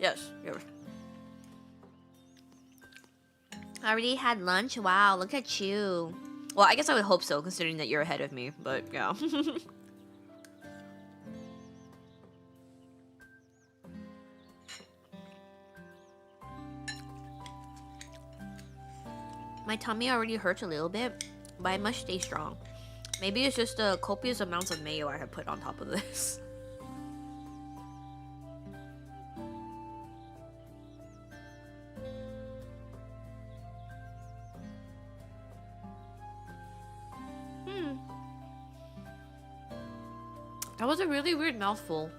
I already had lunch. Wow, look at you. Well, I guess I would hope so, considering that you're ahead of me. But yeah. My tummy already hurts a little bit, but I must stay strong. Maybe it's just the copious amounts of mayo I have put on top of this. That was a really weird mouthful.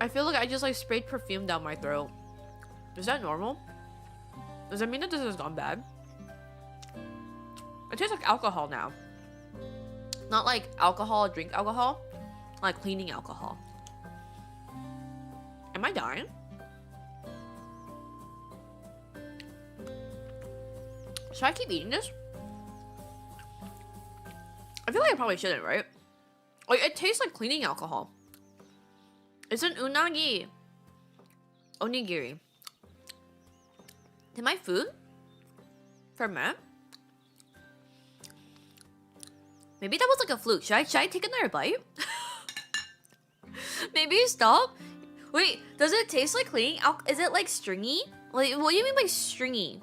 I feel like I just like sprayed perfume down my throat. Is that normal? Does that mean that this has gone bad? It tastes like alcohol now. Not like alcohol, drink alcohol. Like cleaning alcohol. Am I dying? Should I keep eating this? I feel like I probably shouldn't, right? Like, it tastes like cleaning alcohol. It's an unagi. Onigiri. Did my food ferment? Maybe that was like a fluke. Should I take another bite? Maybe stop. Wait, does it taste like cleaning alcohol? Is it like stringy? Like, what do you mean by stringy?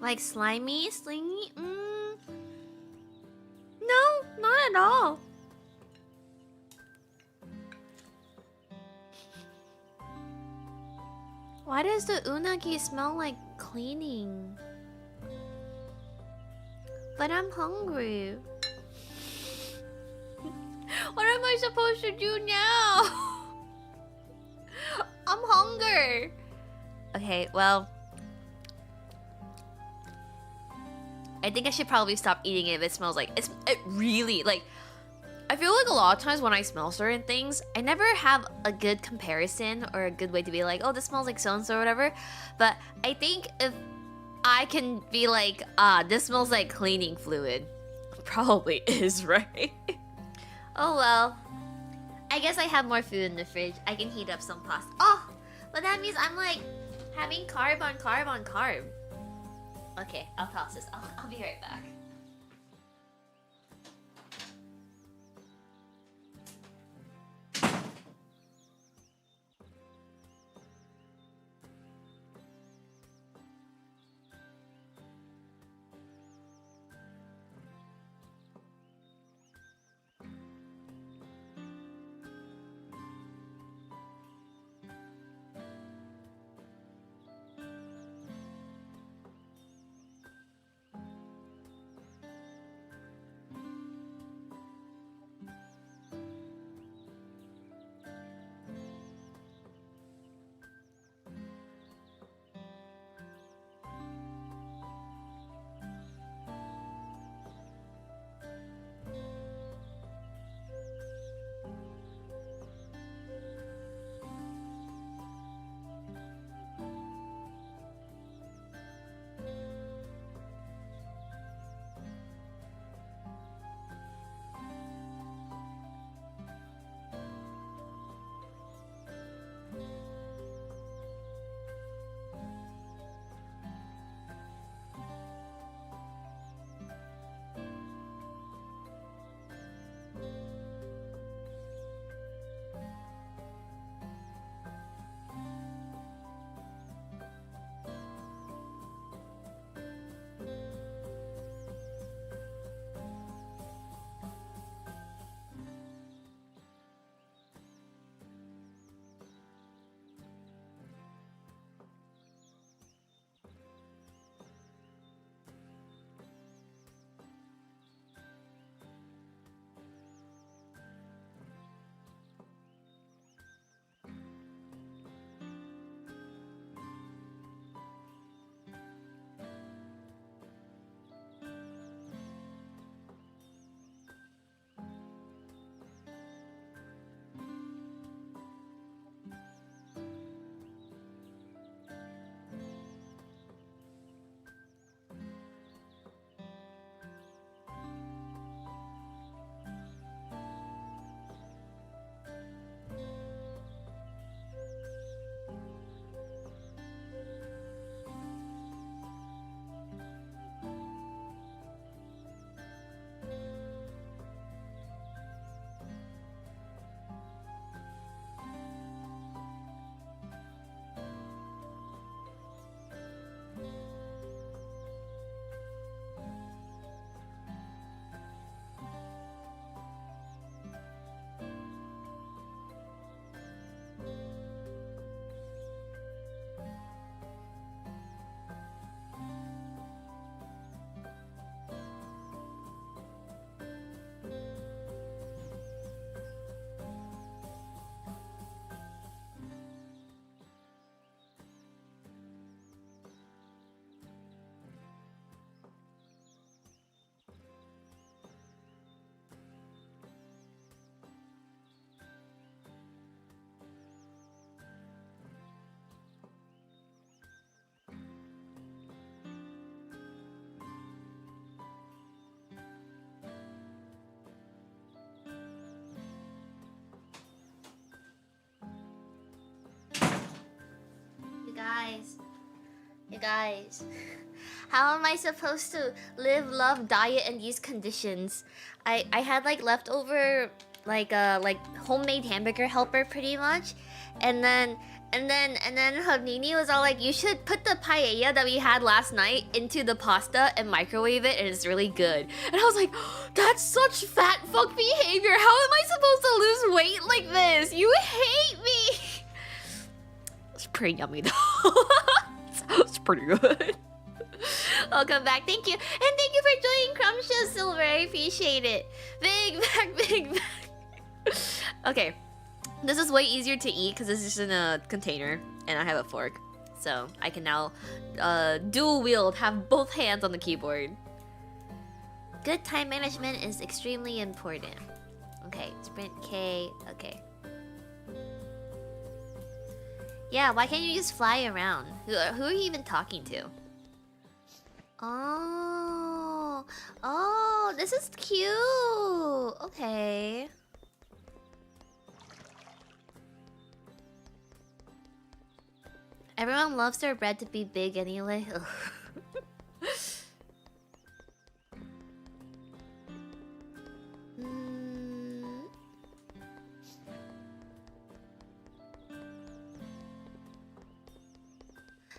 Like slimy, slingy? No, not at all. Why does the unagi smell like cleaning? But I'm hungry. What am I supposed to do now? I'm hungry. Okay, well, I think I should probably stop eating it if it smells like it really like. I feel like a lot of times when I smell certain things, I never have a good comparison or a good way to be like, oh, this smells like so-and-so or whatever. But I think if I can be like, this smells like cleaning fluid. Probably is, right? Oh well. I guess I have more food in the fridge. I can heat up some pasta. Oh, but that means I'm like having carb on carb on carb. Okay, I'll toss this. I'll be right back. You guys. How am I supposed to live, love, diet in these conditions? I had like leftover like homemade hamburger helper pretty much, and then Habnini was all like, you should put the paella that we had last night into the pasta and microwave it, and it's really good. And I was like, that's such fat fuck behavior. How am I supposed to lose weight like this? You hate me. It's pretty yummy though. It's pretty good. Welcome back. Thank you. And thank you for joining Crumptious Silver. I appreciate it. Big back, big back. Okay. This is way easier to eat because this is in a container and I have a fork. So I can now dual wield, have both hands on the keyboard. Good time management is extremely important. Okay, sprint K. Okay. Yeah, why can't you just fly around? Who are you even talking to? Oh, this is cute. Okay. Everyone loves their bread to be big anyway.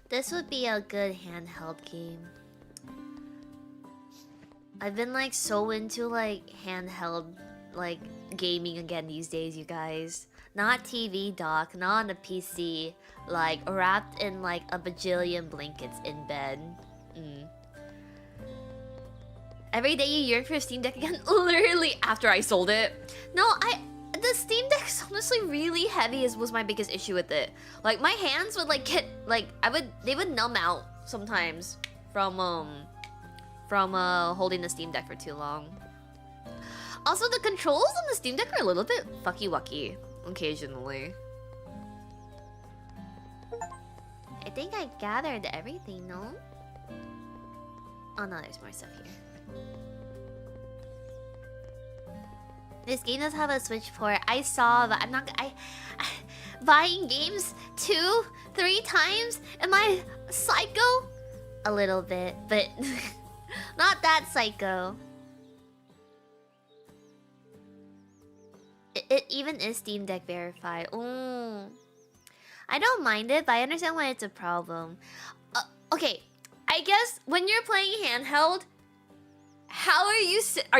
This would be a good handheld game. I've been like so into like handheld like gaming again these days, you guys. Not TV dock, not on a PC, like wrapped in like a bajillion blankets in bed. Every day you yearn for a Steam Deck again, literally after I sold it. No, the Steam Deck is honestly really heavy was my biggest issue with it. Like my hands would like get like they would numb out sometimes from holding the Steam Deck for too long. Also, the controls on the Steam Deck are a little bit fucky-wucky occasionally. I think I gathered everything, no? Oh no, there's more stuff here. This game does have a Switch port. I saw, but I'm not. Buying games 2-3 times. Am I psycho? A little bit, but not that psycho. It even is Steam Deck verified. Ooh. I don't mind it, but I understand why it's a problem. Okay, I guess when you're playing handheld, how are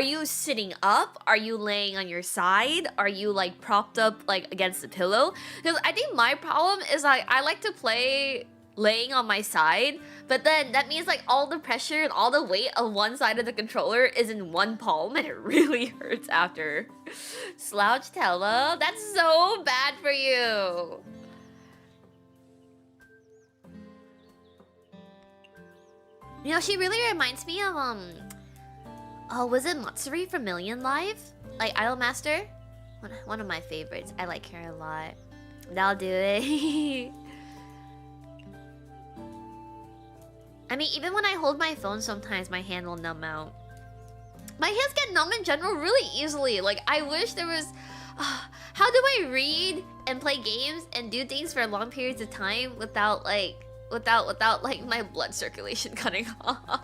you sitting up? Are you laying on your side? Are you like propped up like against the pillow? Because I think my problem is like I like to play laying on my side, but then that means like all the pressure and all the weight of one side of the controller is in one palm and it really hurts after. Slouch Tella, that's so bad for you. You know, she really reminds me of oh, was it Matsuri from Million Live? Like Idolmaster? One of my favorites. I like her a lot. That'll do it. I mean, even when I hold my phone, sometimes my hand will numb out. My hands get numb in general really easily. Like, I wish there was... how do I read and play games and do things for long periods of time without like my blood circulation cutting off?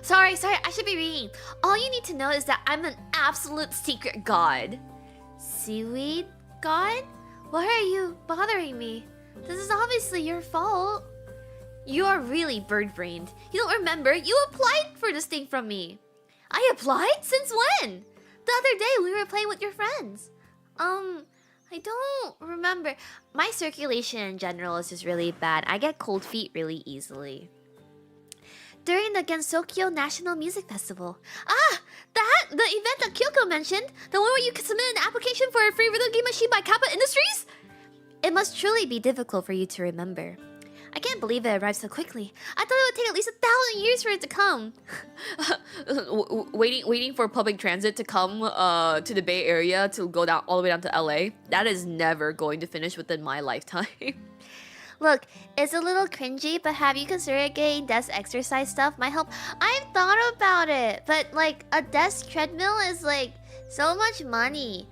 Sorry, I should be reading. All you need to know is that I'm an absolute secret god. Seaweed god? Why are you bothering me? This is obviously your fault. You are really bird-brained. You don't remember? You applied for this thing from me. I applied? Since when? The other day we were playing with your friends. I don't remember. My circulation in general is just really bad. I get cold feet really easily. During the Gensokyo National Music Festival. Ah! The event that Kyoko mentioned? The one where you can submit an application for a free rhythm game machine by Kappa Industries? It must truly be difficult for you to remember. I can't believe it arrived so quickly. I thought it would take at least 1,000 years for it to come. waiting for public transit to come to the Bay Area to go down all the way down to LA. That is never going to finish within my lifetime. Look, it's a little cringy, but have you considered getting desk exercise stuff? Might help. I've thought about it, but like a desk treadmill is like so much money.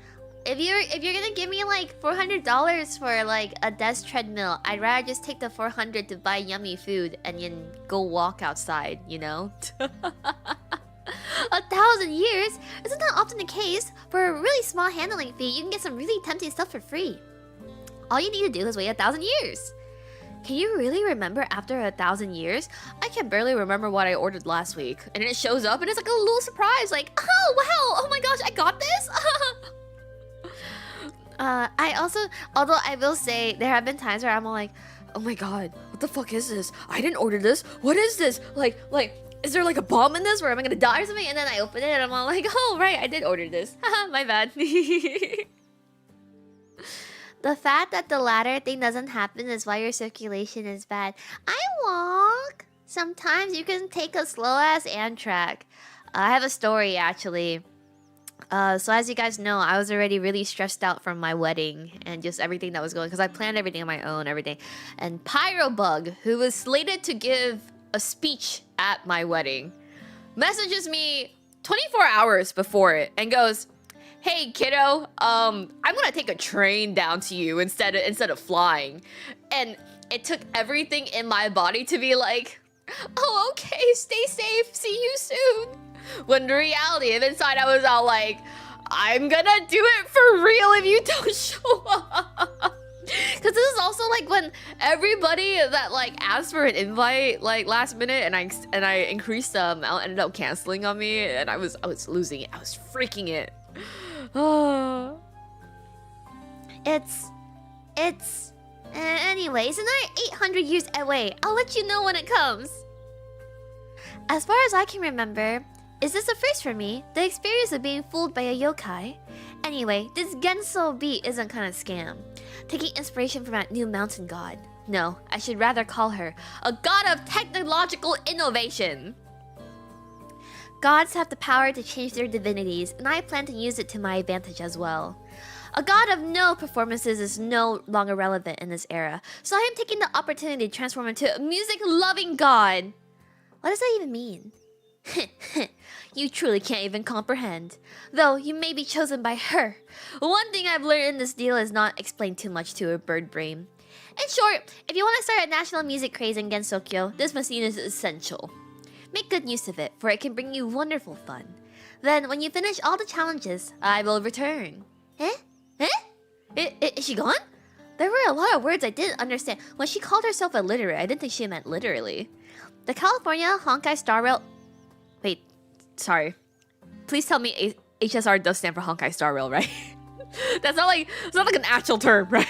if you're gonna give me like $400 for like a desk treadmill, I'd rather just take the 400 to buy yummy food and then go walk outside, you know? 1,000 years? Isn't that often the case? For a really small handling fee, you can get some really tempting stuff for free. All you need to do is wait 1,000 years. Can you really remember after 1,000 years? I can barely remember what I ordered last week. And then it shows up and it's like a little surprise. Like, oh wow, oh my gosh, I got this? I also, although I will say, there have been times where I'm all like, oh my god, what the fuck is this? I didn't order this. What is this? Like, is there like a bomb in this where am I gonna die or something? And then I open it and I'm all like, oh right, I did order this. Haha, my bad. The fact that the latter thing doesn't happen is why your circulation is bad. I walk. Sometimes you can take a slow-ass Amtrak. I have a story, actually. So as you guys know, I was already really stressed out from my wedding and just everything that was going, because I planned everything on my own, everything. And Pyrobug, who was slated to give a speech at my wedding, messages me 24 hours before it and goes, hey kiddo, I'm gonna take a train down to you instead of flying. And it took everything in my body to be like, oh okay, stay safe, see you soon. When the reality of inside I was all like, I'm gonna do it for real if you don't show up. Cause this is also like when everybody that like asked for an invite like last minute and I increased the amount ended up canceling on me, and I was losing it. I was freaking it. Anyway, it's another 800 years away. I'll let you know when it comes. As far as I can remember, is this a first for me? The experience of being fooled by a yokai? Anyway, this Genso beat isn't kind of scam. Taking inspiration from that new mountain god. No, I should rather call her a god of technological innovation. Gods have the power to change their divinities, and I plan to use it to my advantage as well. A god of no performances is no longer relevant in this era, so I am taking the opportunity to transform into a music-loving god. What does that even mean? You truly can't even comprehend. Though you may be chosen by her. One thing I've learned in this deal is not explain too much to a bird brain. In short, if you want to start a national music craze in Gensokyo, this machine is essential. Make good use of it, for it can bring you wonderful fun. Then, when you finish all the challenges, I will return. Eh? Is she gone? There were a lot of words I didn't understand. When she called herself illiterate, I didn't think she meant literally. The California Honkai Star Rail... Wait, sorry. Please tell me HSR does stand for Honkai Star Rail, right? It's not like an actual term, right?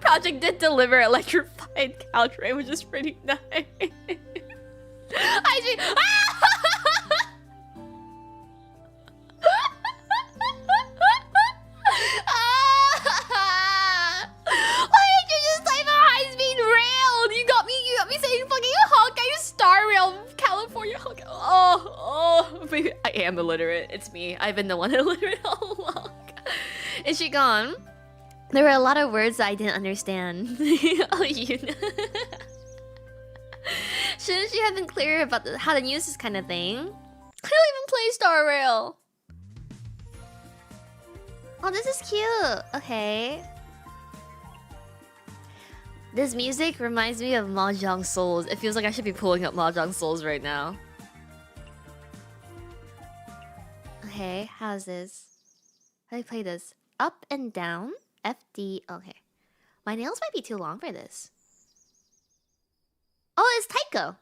Project did deliver electrified Caltrain, which is pretty nice. I see. Why did you just type a high-speed rail? You got me saying fucking Honkai Star Rail, California Honkai. Oh, maybe I am illiterate. It's me. I've been the one illiterate all along. Is she gone? There were a lot of words that I didn't understand. Oh, you know. Shouldn't she have been clearer about how to use this kind of thing? I don't even play Star Rail. Oh, this is cute. Okay. This music reminds me of Mahjong Souls. It feels like I should be pulling up Mahjong Souls right now. Okay, how's this? How do I play this? Up and down? FD. Okay. My nails might be too long for this. Oh, it's Taiko.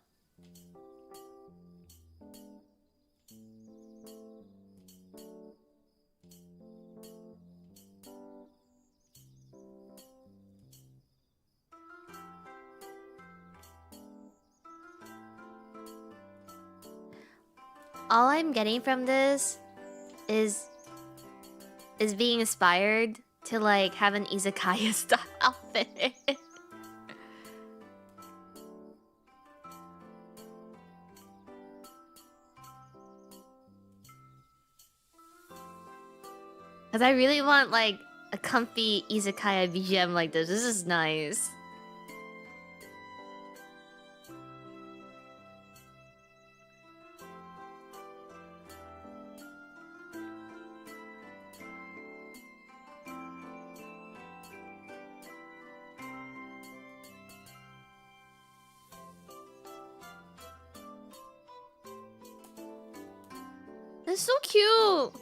All I'm getting from this is being inspired to like have an Izakaya style outfit. Cause I really want like a comfy Izakaya BGM like this. This is nice. It's so cute.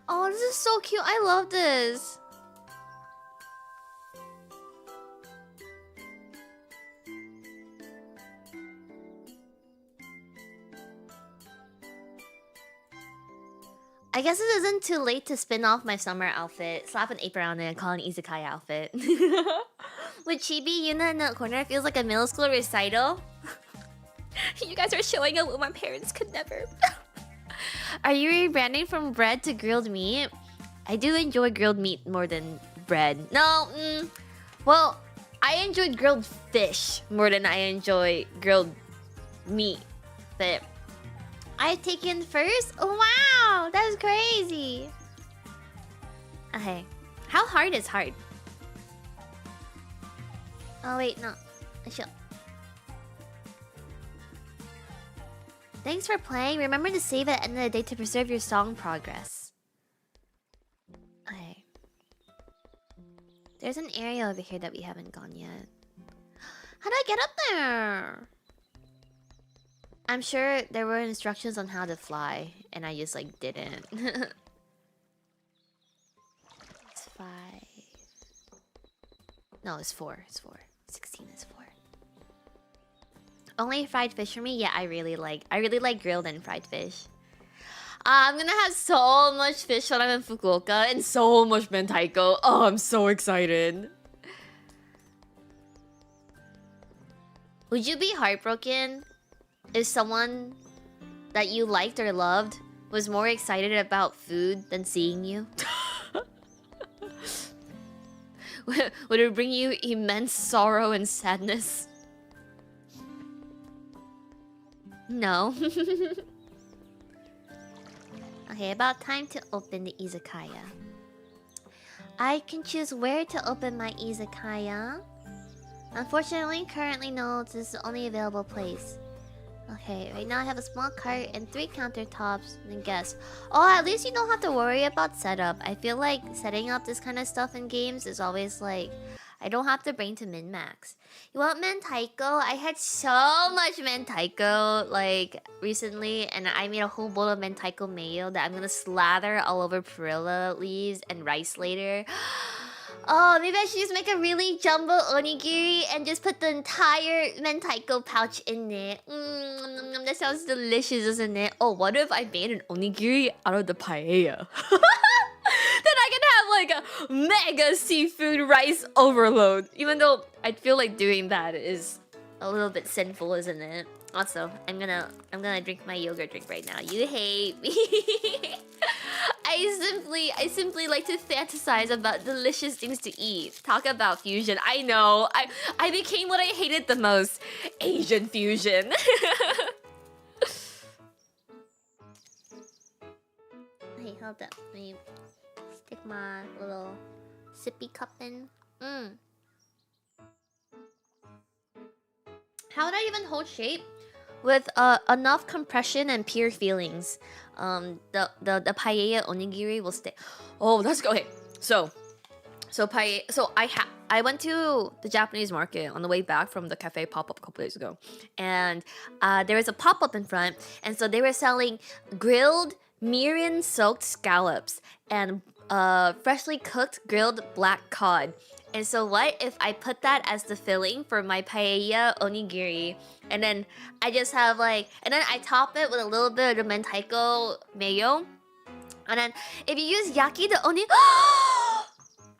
Oh, this is so cute. I love this. I guess it isn't too late to spin off my summer outfit, slap an apron on it, and call it an Izakaya outfit. With Chibi, Yuna in the corner, it feels like a middle school recital. You guys are showing up what my parents could never. Are you rebranding from bread to grilled meat? I do enjoy grilled meat more than bread. No, well, I enjoy grilled fish more than I enjoy grilled meat. But I've taken first? Oh, wow, that's crazy. Okay, how hard is hard? Oh, wait, no. I should. Thanks for playing. Remember to save at the end of the day to preserve your song progress. Okay. There's an area over here that we haven't gone yet. How do I get up there? I'm sure there were instructions on how to fly, and I just like didn't. It's 5. No, it's 4. It's 4. 16 is 4. Only fried fish for me? Yeah, I really like grilled and fried fish. I'm gonna have so much fish when I'm in Fukuoka and so much mentaiko. Oh, I'm so excited. Would you be heartbroken if someone that you liked or loved was more excited about food than seeing you? Would it bring you immense sorrow and sadness? No. Okay, about time to open the izakaya. I can choose where to open my izakaya. Unfortunately, currently no, this is the only available place. Okay, right now I have a small cart and 3 countertops and guests. Oh, at least you don't have to worry about setup. I feel like setting up this kind of stuff in games is always like, I don't have to bring to min-max. You want mentaiko? I had so much mentaiko like recently, and I made a whole bowl of mentaiko mayo that I'm gonna slather all over perilla leaves and rice later. Oh, maybe I should just make a really jumbo onigiri and just put the entire mentaiko pouch in it. That sounds delicious, doesn't it? Oh, what if I made an onigiri out of the paella? Then I can have like a mega seafood rice overload. Even though I feel like doing that is a little bit sinful, isn't it? Also, I'm gonna drink my yogurt drink right now. You hate me. I simply like to fantasize about delicious things to eat. Talk about fusion. I know. I became what I hated the most. Asian fusion. Hey, hold up. Let me stick my little sippy cup in. How would I even hold shape? With enough compression and pure feelings. The paella onigiri will stay. Oh, that's go. Okay, so paella. So I went to the Japanese market on the way back from the cafe pop-up a couple days ago, and there was a pop-up in front, and so they were selling grilled mirin soaked scallops and freshly cooked grilled black cod. And so what if I put that as the filling for my paella onigiri, and then I just have like, and then I top it with a little bit of the mentaiko mayo, and then if you use yaki the oni,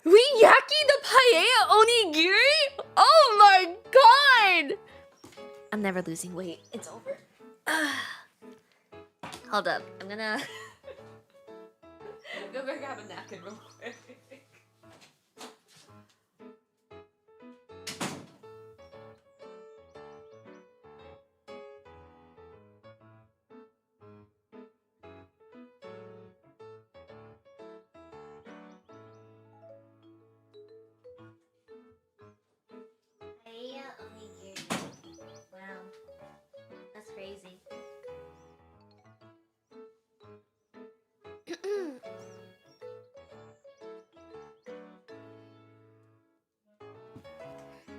we yaki the paella onigiri. Oh my god! I'm never losing weight. It's over. Hold up, I'm gonna go grab a napkin real quick.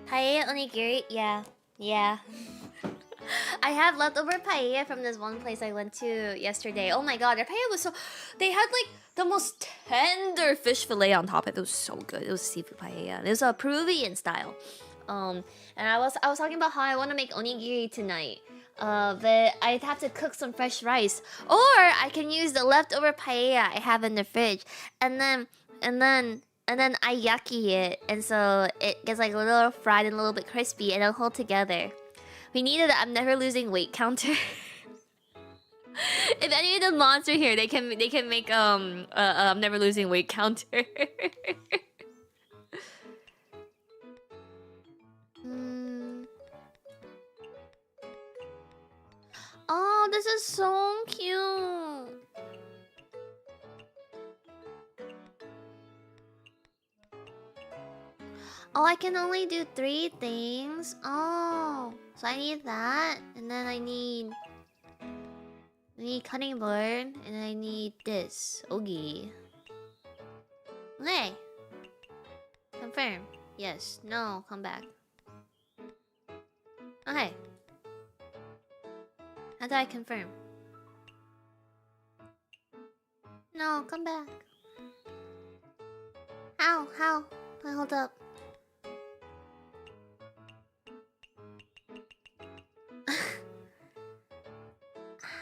Paella onigiri? Yeah. Yeah. I have leftover paella from this one place I went to yesterday. Oh my god, their paella was so... They had like the most tender fish fillet on top. It was so good. It was seafood paella. It was a Peruvian style. And I was talking about how I want to make onigiri tonight. But I'd have to cook some fresh rice, or I can use the leftover paella I have in the fridge, and then I yaki it, and so it gets like a little fried and a little bit crispy, and it'll hold together. We needed a I'm never losing weight counter. If any of the mods are here, they can make I'm never losing weight counter. Hmm. Oh, this is so cute. Oh, I can only do 3 things. Oh, so I need that, and then I need cutting board, and I need this ogi. Okay. Confirm. Yes. No. Come back. Okay. How do I confirm? No. Come back. How? How? Hold up.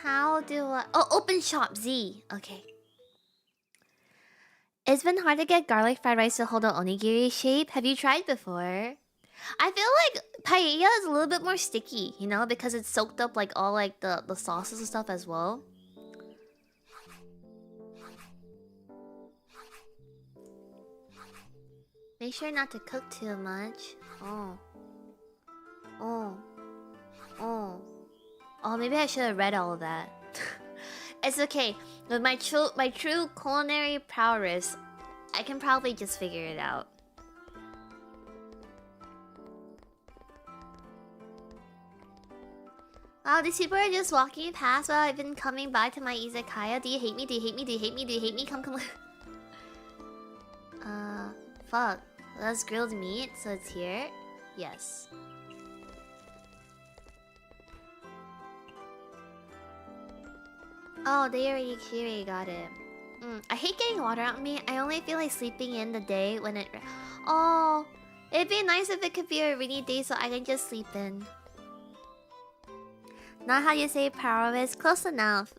How do I... Oh, open shop Z. Okay. It's been hard to get garlic fried rice to hold an onigiri shape. Have you tried before? I feel like paella is a little bit more sticky, you know, because it's soaked up like all like the sauces and stuff as well. Make sure not to cook too much. Oh. Oh. Oh. Oh, maybe I should have read all of that. It's okay. With my true culinary prowess, I can probably just figure it out. Wow, these people are just walking past while I've been coming by to my izakaya. Do you hate me? Do you hate me? Do you hate me? Do you hate me? Come. Fuck. That's grilled meat, so it's here? Yes. Oh, they already got it. I hate getting water on me. I only feel like sleeping in the day when it... Oh, it'd be nice if it could be a rainy day so I can just sleep in. Not how you say prowess. Close enough.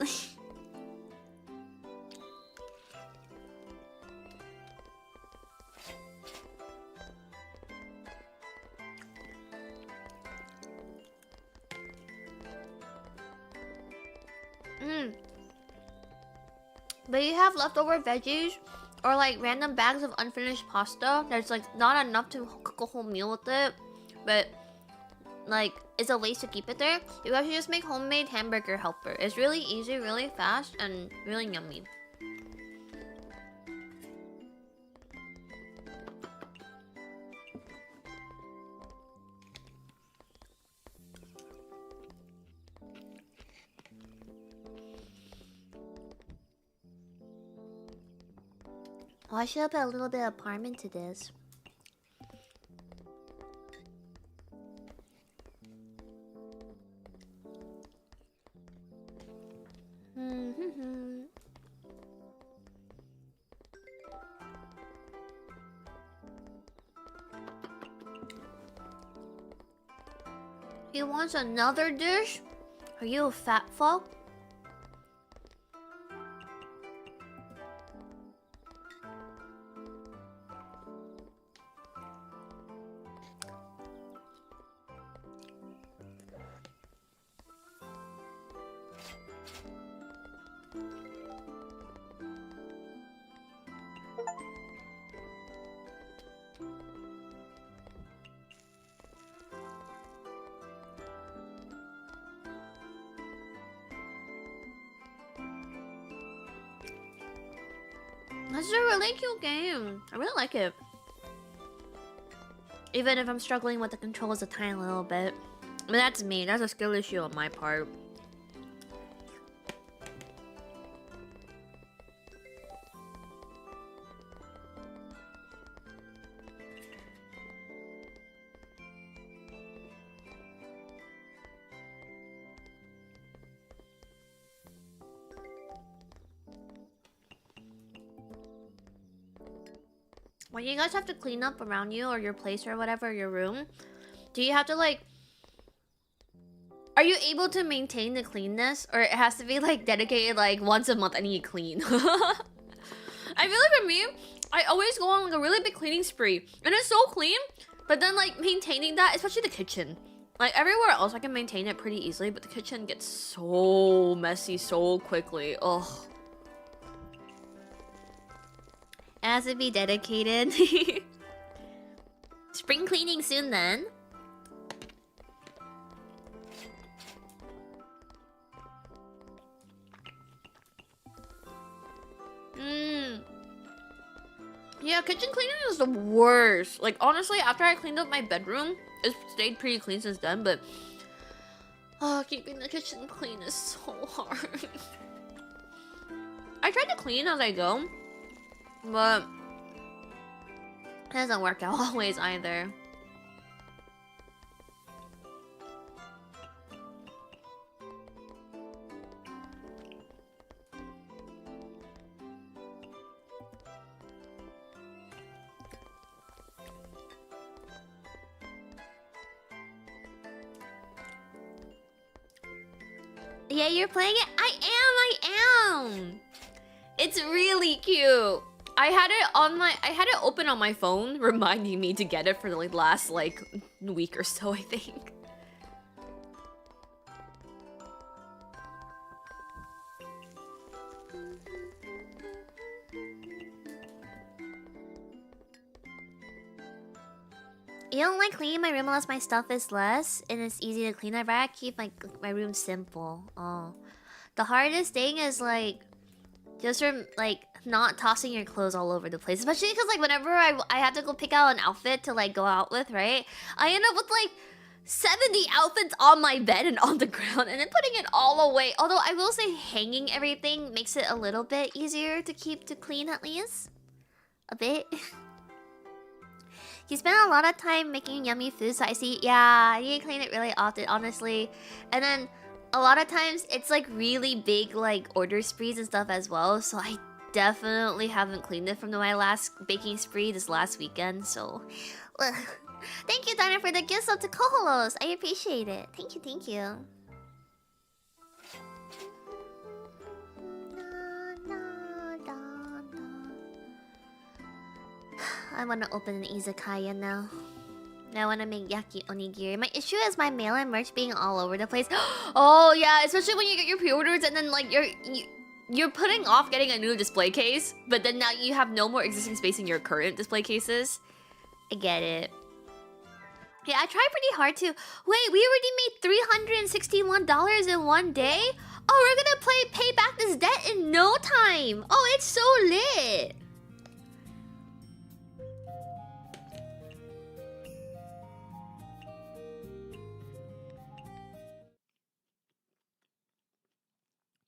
But you have leftover veggies or like random bags of unfinished pasta. There's like not enough to cook a whole meal with it, but like it's a waste to keep it there. You guys should just make homemade hamburger helper. It's really easy, really fast, and really yummy. Oh, I should have put a little bit of parm into this. He wants another dish? Are you a fat fuck? This is a really cute game. I really like it. Even if I'm struggling with the controls a tiny little bit. I mean, that's me. That's a skill issue on my part. when you guys have to clean up around you or your place or whatever, your room, do you have to like... Are you able to maintain the cleanness? Or it has to be like dedicated like once a month I need to clean? I feel like for me, I always go on like a really big cleaning spree. And it's so clean, but then like maintaining that, especially the kitchen. Like everywhere else I can maintain it pretty easily, but the kitchen gets so messy so quickly. Ugh. It has to be dedicated. Spring cleaning soon then. Yeah, kitchen cleaning is the worst. Like honestly, after I cleaned up my bedroom, it's stayed pretty clean since then, but keeping the kitchen clean is so hard. I try to clean as I go, but it doesn't work out always either. Yeah, you're playing it? I am! It's really cute. I had it open on my phone, reminding me to get it for the last week or so, I think. You don't like cleaning my room unless my stuff is less and it's easy to clean. I'd rather keep my room simple. Oh, the hardest thing is just not tossing your clothes all over the place, especially because whenever I have to go pick out an outfit to go out with, right? I end up with 70 outfits on my bed and on the ground, and then putting it all away. Although I will say hanging everything makes it a little bit easier to keep to clean, at least a bit. You spend a lot of time making yummy food, so I see. Yeah, I need to clean it really often, honestly. And then a lot of times it's really big order sprees and stuff as well. So I definitely haven't cleaned it from my last baking spree this last weekend. So, thank you, Diner, for the gift sub to Koholos. I appreciate it. Thank you, thank you. I want to open an Izakaya now. I want to make yaki onigiri. My issue is my mail-in merch being all over the place. Oh yeah, especially when you get your pre-orders and then you're putting off getting a new display case, but then now you have no more existing space in your current display cases. I get it. Yeah, I tried pretty hard to. Wait, we already made $361 in one day? Oh, we're gonna pay back this debt in no time. Oh, it's so lit.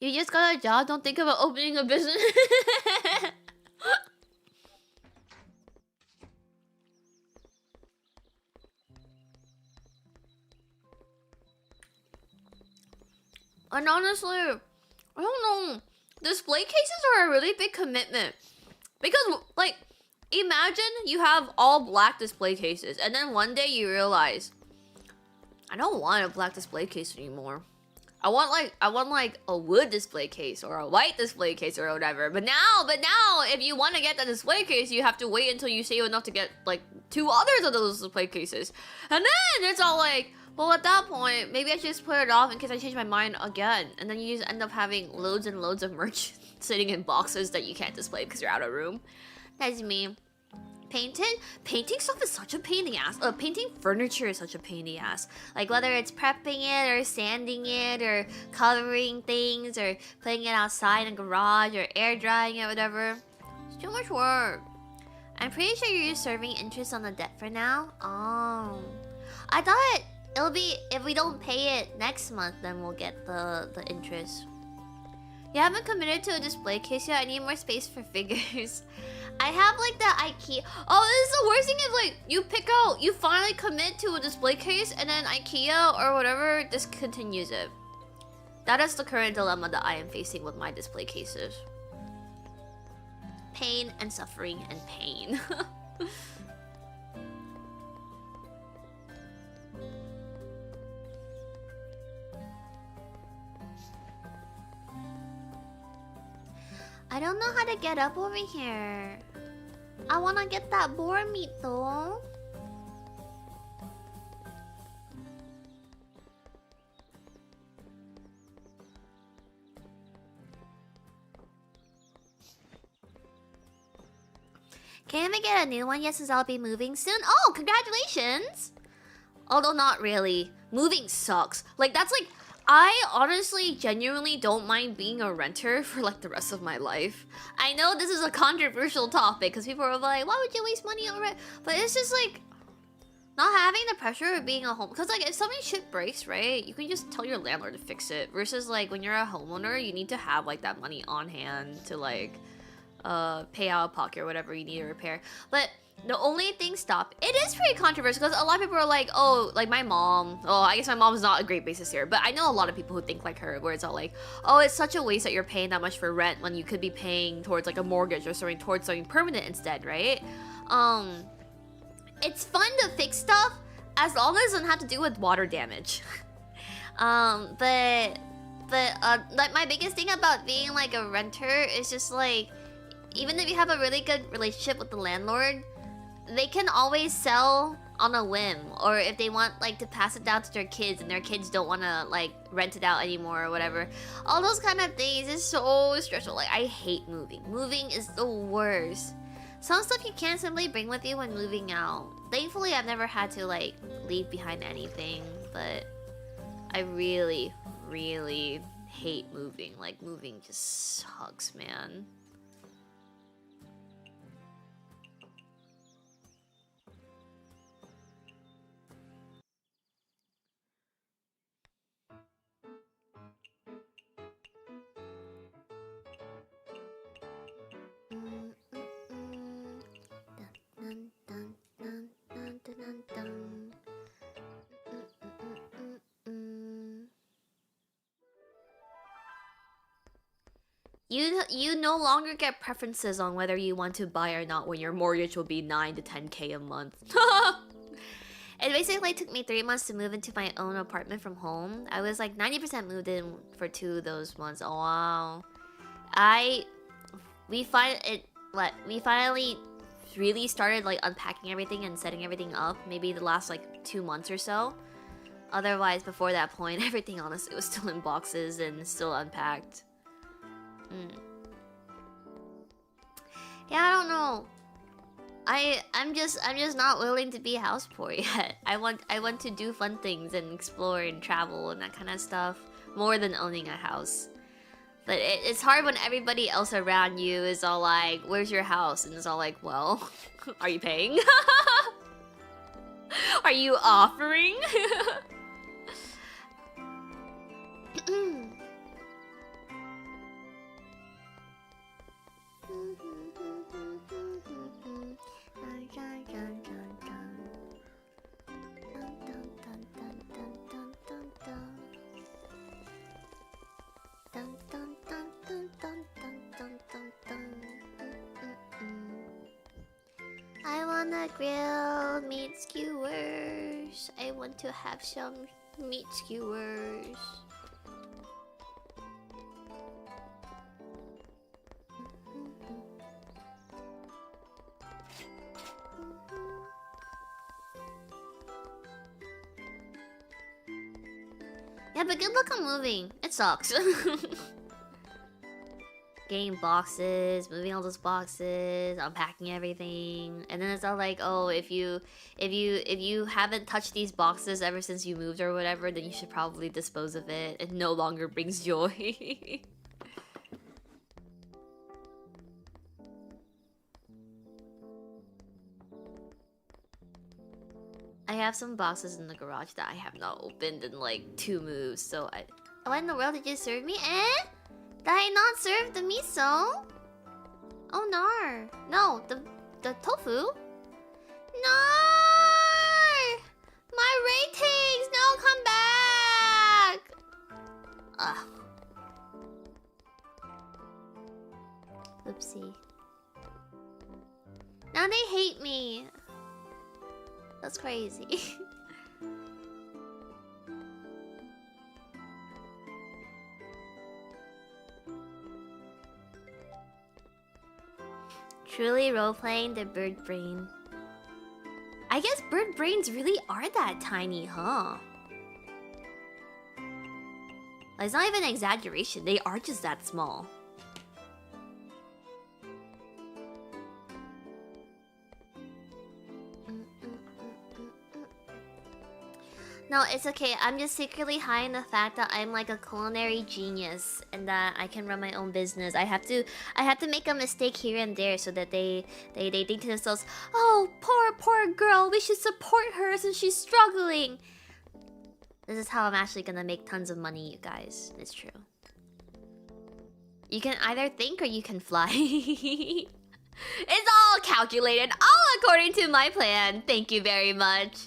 You just got a job, don't think about opening a business. And honestly, I don't know. Display cases are a really big commitment. Because, imagine you have all black display cases, and then one day you realize, I don't want a black display case anymore. I want a wood display case or a white display case or whatever. But now, if you want to get the display case, you have to wait until you save enough to get 2 others of those display cases. And then it's all well, at that point, maybe I should just put it off in case I change my mind again. And then you just end up having loads and loads of merch sitting in boxes that you can't display because you're out of room. That's me. Painting stuff is such a pain in the ass. Painting furniture is such a pain in the ass. Whether it's prepping it or sanding it or covering things or putting it outside in a garage or air drying it, whatever. It's too much work. I'm pretty sure you're just serving interest on the debt for now. Oh, I thought it'll be if we don't pay it next month, then we'll get the interest. You haven't committed to a display case yet. I need more space for figures. I have the IKEA. Oh, this is the worst thing is you finally commit to a display case and then IKEA or whatever discontinues it. That is the current dilemma that I am facing with my display cases. Pain and suffering and pain. I don't know how to get up over here. I wanna get that boar meat though. Can we get a new one yet since I'll be moving soon? Oh, congratulations! Although not really. Moving sucks. Like, that's like... I honestly, genuinely don't mind being a renter for like the rest of my life. I know this is a controversial topic because people are like, why would you waste money on rent? But it's just like... not having the pressure of being a home... Because like, if something shit breaks, right? You can just tell your landlord to fix it. Versus like, when you're a homeowner, you need to have like that money on hand to like... pay out of pocket or whatever you need to repair. But the only thing it is pretty controversial because a lot of people are like, oh, like my mom, oh, I guess my mom's not a great basis here, but I know a lot of people who think like her, where it's all like, oh, it's such a waste that you're paying that much for rent when you could be paying towards like a mortgage or something towards something permanent instead, right? It's fun to fix stuff as long as it doesn't have to do with water damage. But like my biggest thing about being like a renter is just like, even if you have a really good relationship with the landlord, they can always sell on a whim, or if they want like to pass it down to their kids and their kids don't want to like rent it out anymore or whatever. All those kind of things is so stressful. Like, I hate moving. Moving is the worst. Some stuff you can't simply bring with you when moving out. Thankfully, I've never had to like leave behind anything, but I really, really hate moving. Like, moving just sucks, man. You no longer get preferences on whether you want to buy or not when your mortgage will be 9 to 10k a month. It basically took me 3 months to move into my own apartment from home. I was like 90% moved in for 2 of those months. Oh wow. We finally really started like unpacking everything and setting everything up maybe the last like 2 months or so. Otherwise, before that point, everything honestly was still in boxes and still unpacked. Yeah, I don't know. I'm just not willing to be house poor yet. I want to do fun things and explore and travel and that kind of stuff more than owning a house. But it's hard when everybody else around you is all like, "Where's your house?" And it's all like, "Well, are you paying? Are you offering?" I wanna grill meat skewers. I want to have some meat skewers. Yeah, but good luck on moving. It sucks. Getting boxes, moving all those boxes, unpacking everything, and then it's all like, oh, if you haven't touched these boxes ever since you moved or whatever, then you should probably dispose of it. It no longer brings joy. I have some boxes in the garage that I have not opened in like 2 moves, so what in the world did you serve me? Eh? Did I not serve the miso? Oh no. No, the tofu? No! My ratings! No, come back! Ugh. Oopsie. Now they hate me. That's crazy. Truly roleplaying the bird brain. I guess bird brains really are that tiny, huh? Like, it's not even an exaggeration, they are just that small. No, it's okay. I'm just secretly high in the fact that I'm like a culinary genius and that I can run my own business. I have to make a mistake here and there so that they think to themselves, "Oh, poor girl. We should support her since she's struggling." This is how I'm actually gonna make tons of money, you guys. It's true. You can either think or you can fly. It's all calculated, all according to my plan. Thank you very much.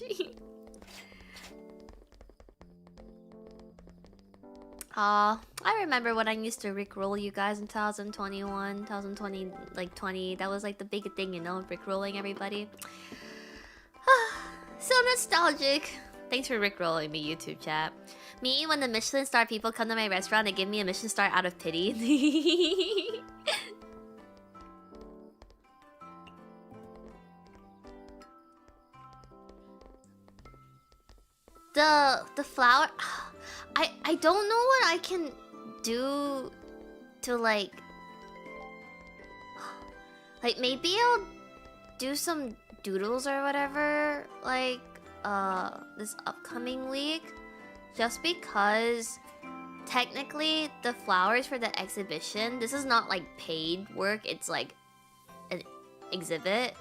I remember when I used to rickroll you guys in 2021, 2020, like 20. That was like the big thing, you know, rickrolling everybody. So nostalgic. Thanks for rickrolling me, YouTube chat. Me, when the Michelin star people come to my restaurant, they give me a Michelin star out of pity. The flower... I don't know what I can do to like maybe I'll do some doodles or whatever like this upcoming week, just because technically the flowers for the exhibition, this is not like paid work, it's like an exhibit.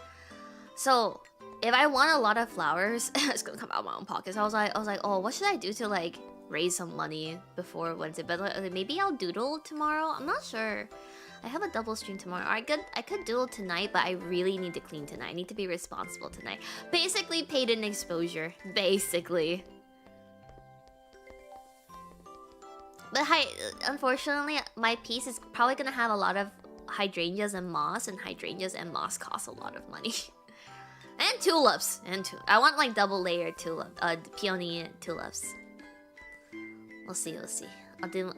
So if I want a lot of flowers, it's gonna come out of my own pockets. I was like, oh, what should I do to like raise some money before Wednesday? But like, maybe I'll doodle tomorrow. I'm not sure. I have a double stream tomorrow. I could doodle tonight, but I really need to clean tonight. I need to be responsible tonight. Basically, paid in exposure. Basically. But unfortunately, my piece is probably gonna have a lot of hydrangeas and moss, and hydrangeas and moss cost a lot of money. And tulips. I want like double layered peony tulips. We'll see.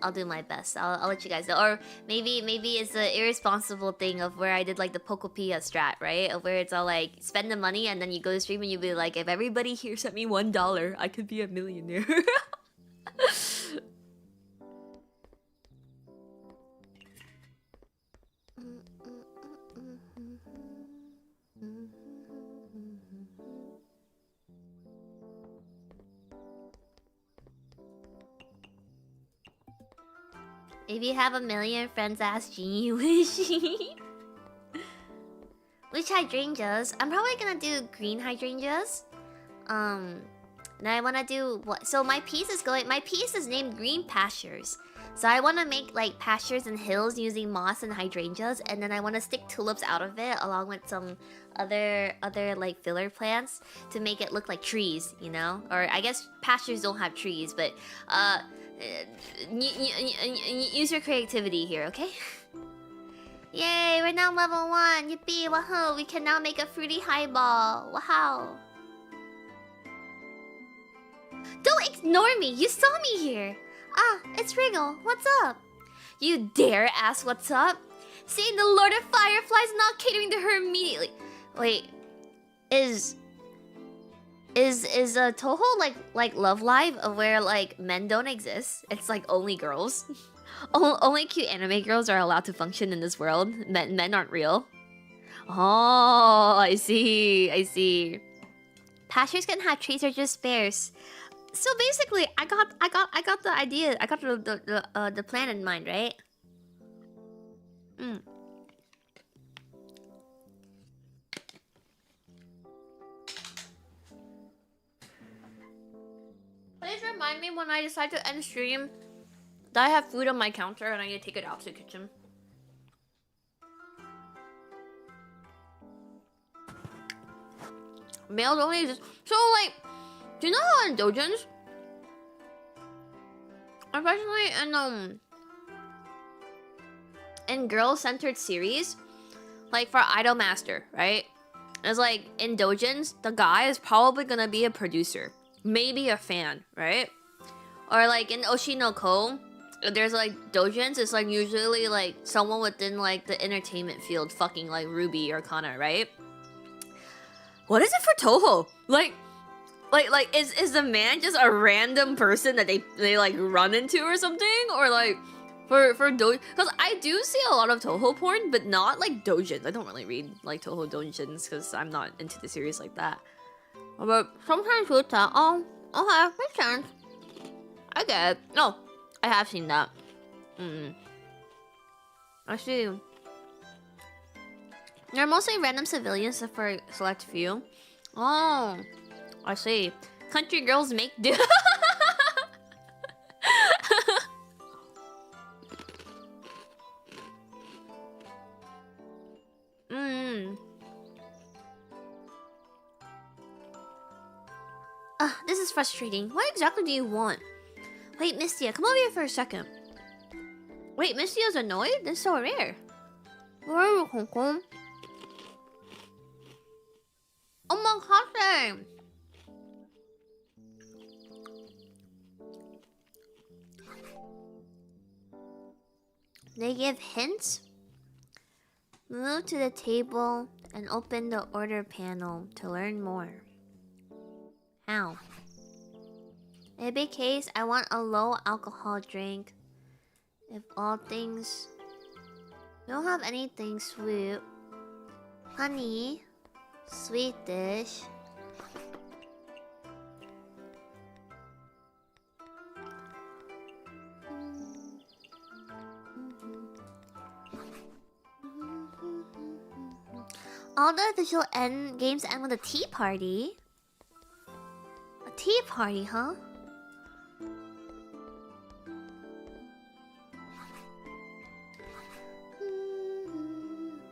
I'll do my best. I'll let you guys know. Or maybe it's the irresponsible thing of where I did like the Pokopia strat, right? Of where it's all like spend the money and then you go to stream and you'll be like, if everybody here sent me $1, I could be a millionaire. If you have a million friends, ask Genie wish. Which hydrangeas? I'm probably gonna do green hydrangeas. Then I wanna do what? So my piece is named Green Pastures. So I wanna make like pastures and hills using moss and hydrangeas, and then I wanna stick tulips out of it along with some other like filler plants to make it look like trees, you know? Or I guess pastures don't have trees, but use your creativity here, okay? Yay, we're now level 1. Yippee, wahoo, we can now make a fruity highball. Wow. Don't ignore me, you saw me here. Ah, it's Wriggle, what's up? You dare ask what's up? Seeing the Lord of Fireflies not catering to her immediately. Wait, is Touhou like Love Live, where like men don't exist? It's like only girls. Only cute anime girls are allowed to function in this world. Men aren't real. Oh, I see. Pastures can have trees or just spares. So basically, I got the idea. I got the plan in mind, right? Please remind me when I decide to end stream that I have food on my counter and I need to take it out to the kitchen. Males only exist. So like, do you know how in dojins, especially in girl-centered series, like for Idol Master, right? It's like in doujins, the guy is probably gonna be a producer, maybe a fan, right? Or like in Oshinoko, there's like doujins. It's like usually like someone within like the entertainment field, fucking like Ruby or Kana, right? What is it for Touhou? Like is the man just a random person that they like run into or something, or like for doujin? Because I do see a lot of Touhou porn, but not like doujins. I don't really read like Touhou doujins because I'm not into the series like that. But sometimes with that, oh, okay, makes sense. I get it. No, I have seen that. I see. They're mostly random civilians for a select few. Oh, I see. Country girls make do. This is frustrating. What exactly do you want? Wait, Mystia, come over here for a second. Wait, Mystia's annoyed? That's so rare. Where are you, Hong Kong? Omakase! They give hints? Move to the table and open the order panel to learn more. How? In a big case, I want a low alcohol drink. If all things... We don't have anything sweet. Honey. Sweet dish. All the official games end with a tea party. A tea party, huh?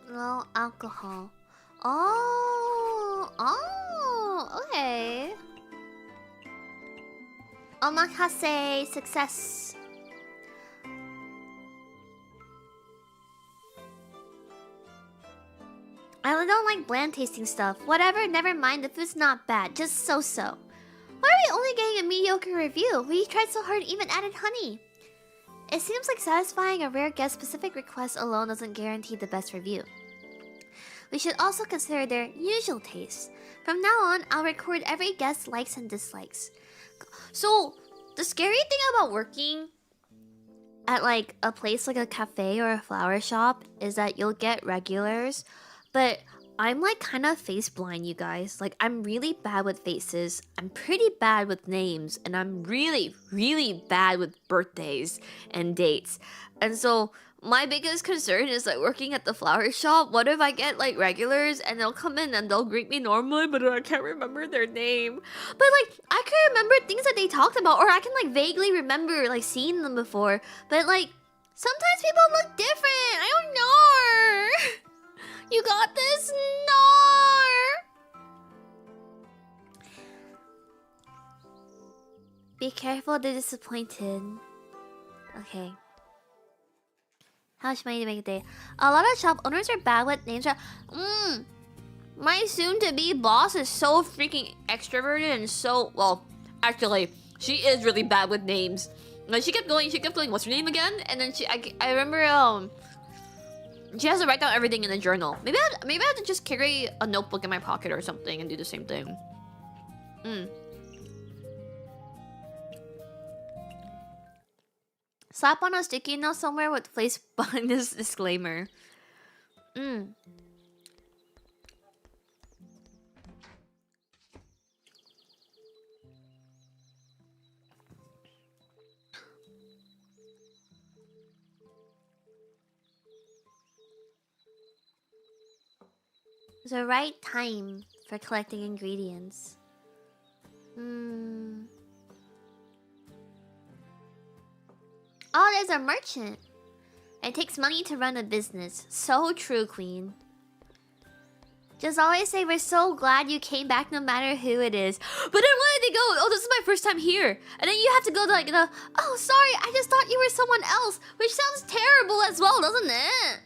Low alcohol. Oh, okay. Omakase, success. I don't like bland tasting stuff. Whatever, never mind. The food's not bad, just so-so. Why are we only getting a mediocre review? We tried so hard, even added honey. It seems like satisfying a rare guest-specific request alone doesn't guarantee the best review. We should also consider their usual tastes. From now on, I'll record every guest's likes and dislikes. So, the scary thing about working at like a place like a cafe or a flower shop is that you'll get regulars, but I'm like kind of face blind, you guys. Like, I'm really bad with faces, I'm pretty bad with names, and I'm really, really bad with birthdays and dates. And so my biggest concern is like working at the flower shop. What if I get like regulars and they'll come in and they'll greet me normally, but I can't remember their name? But like, I can remember things that they talked about, or I can like vaguely remember like seeing them before. But like, sometimes people look different. I don't know. You got this? No. Be careful, they're disappointed. Okay. How much money to make a day? A lot of shop owners are bad with names. My soon-to-be boss is so freaking extroverted and so... Well, actually, she is really bad with names. Like, she kept going, what's her name again? And then I remember, she has to write down everything in a journal. Maybe I have to just carry a notebook in my pocket or something and do the same thing. Slap on a sticky note somewhere with place behind this disclaimer. It's the right time for collecting ingredients. Oh, there's a merchant. It takes money to run a business. So true, Queen. Just always say we're so glad you came back no matter who it is. But then where did they go? Oh, this is my first time here. And then you have to go to like the... Oh, sorry, I just thought you were someone else. Which sounds terrible as well, doesn't it?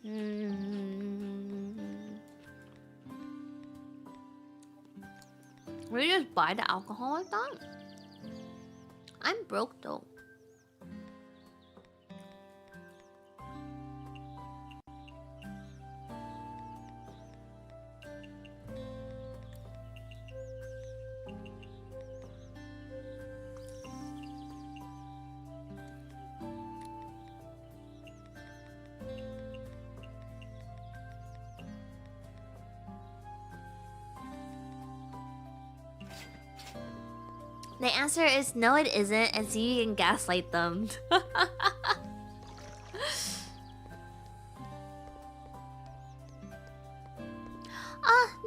Will you just buy the alcohol like that? I'm broke though. The answer is no, it isn't, and so you can gaslight them.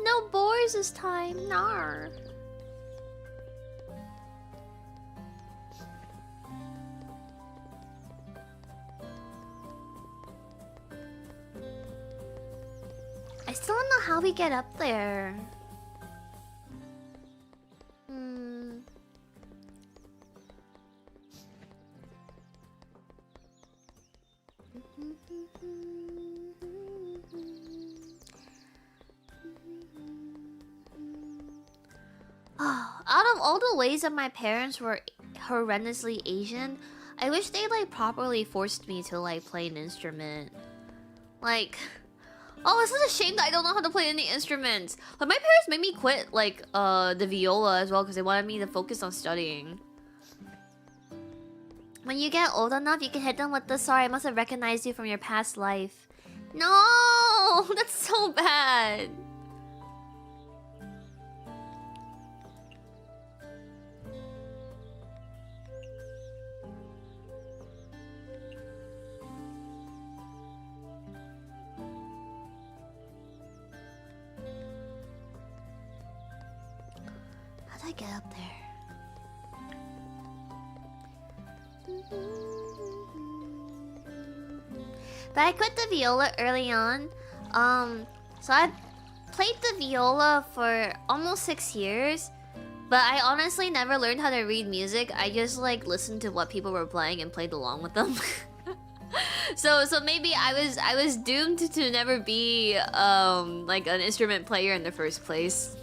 No boars this time, nar. I still don't know how we get up there. Out of all the ways that my parents were horrendously Asian, I wish they like properly forced me to like play an instrument. Like, oh, it's such a shame that I don't know how to play any instruments. Like, my parents made me quit like the viola as well because they wanted me to focus on studying. When you get old enough, you can hit them with the "sorry, I must have recognized you from your past life." No, that's so bad. How do I get up there? But I quit the viola early on. So I played the viola for almost 6 years. But I honestly never learned how to read music. I just like listened to what people were playing and played along with them. So maybe I was doomed to never be like an instrument player in the first place.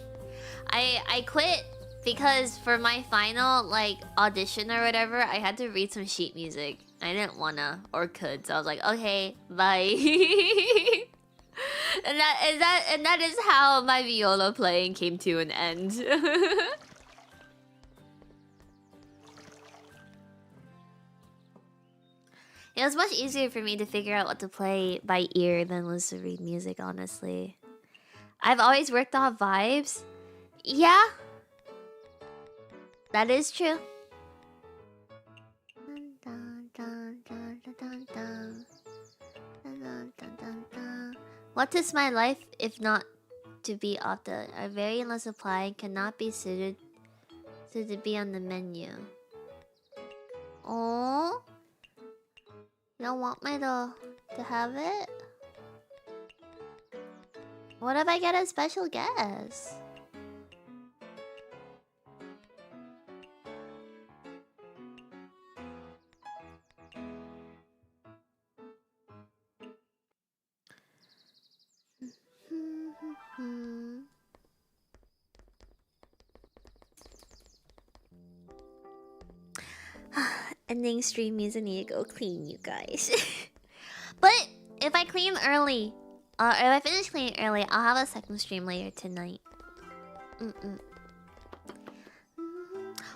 I quit because for my final like audition or whatever, I had to read some sheet music. I didn't wanna or could, so I was like, okay, bye. and that is how my viola playing came to an end. It was much easier for me to figure out what to play by ear than was to read music, honestly. I've always worked off vibes. Yeah. That is true. What is my life if not to be off the a very endless supply and cannot be suited to be on the menu? Oh, you don't want me to have it? What if I get a special guest? Ending stream means I need to go clean, you guys. But if I clean early, or if I finish cleaning early, I'll have a second stream later tonight.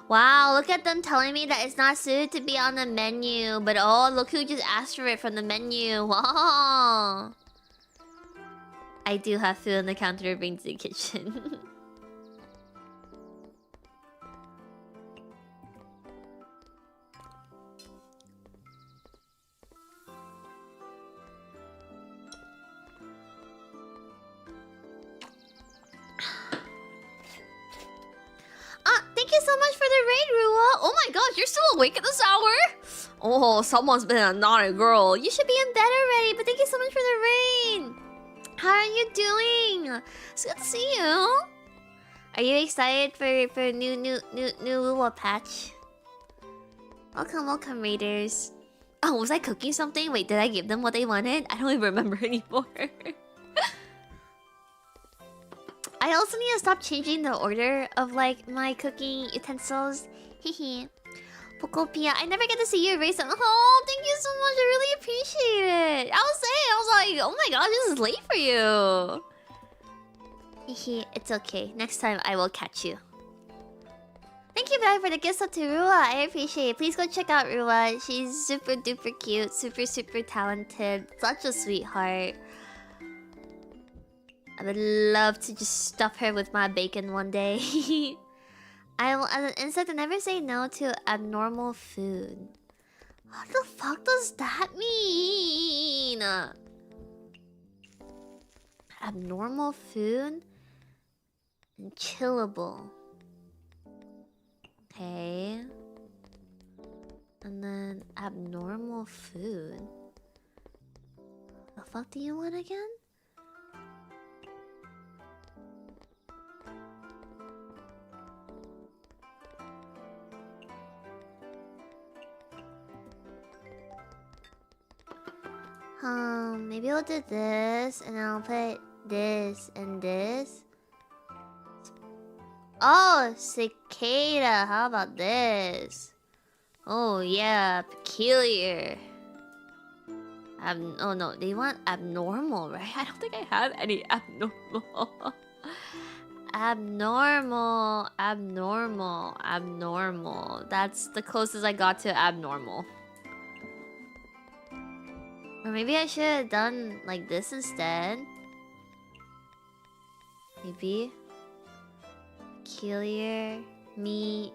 Wow, look at them telling me that it's not suited to be on the menu. But oh, look who just asked for it from the menu. Wow. I do have food on the counter to bring to the kitchen. Thank you so much for the raid, Rua. Oh my gosh, you're still awake at this hour? Oh, someone's been a naughty girl. You should be in bed already, but thank you so much for the raid. How are you doing? It's good to see you. Are you excited for new Rua patch? Welcome, raiders. Oh, was I cooking something? Wait, did I give them what they wanted? I don't even remember anymore. I also need to stop changing the order of like my cooking utensils. Hehe. Pokopia, I never get to see you erase them. Oh, thank you so much. I really appreciate it. I was saying, I was like, oh my gosh, this is late for you. Hehe, it's okay. Next time I will catch you. Thank you, Barry, for the gift sub to Rua. I appreciate it. Please go check out Rua. She's super duper cute, super talented, such a sweetheart. I would love to just stuff her with my bacon one day. I will, as an insect, I never say no to abnormal food. What the fuck does that mean? Abnormal food and chillable. Okay. And then abnormal food. The fuck do you want again? Maybe I'll do this, and I'll put this and this. Oh, cicada. How about this? Oh yeah, peculiar. Oh no, they want abnormal, right? I don't think I have any abnormal. Abnormal. That's the closest I got to abnormal. Or maybe I should have done like this instead. Maybe. Peculiar, meat,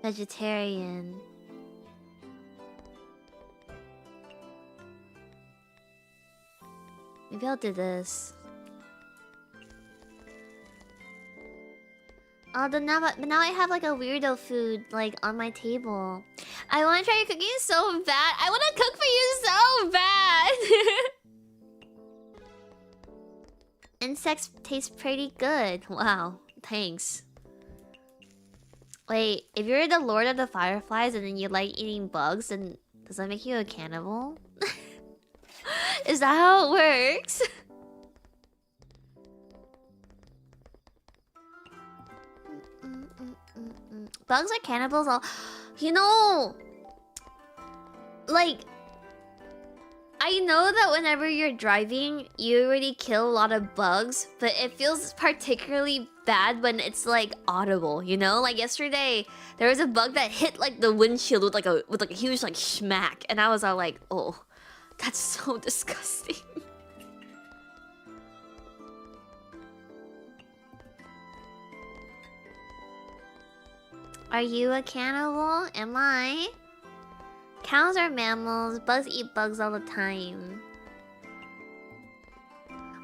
vegetarian. Maybe I'll do this. Oh, but now I have like a weirdo food like on my table. I want to try your cooking so bad. I want to cook for you so bad. Insects taste pretty good. Wow, thanks. Wait, if you're the Lord of the Fireflies and then you like eating bugs, then does that make you a cannibal? Is that how it works? Bugs are cannibals. You know, like, I know that whenever you're driving, you already kill a lot of bugs, but it feels particularly bad when it's like audible. You know, like yesterday, there was a bug that hit like the windshield with like a huge like smack, and I was all like, oh, that's so disgusting. Are you a cannibal? Am I? Cows are mammals. Bugs eat bugs all the time.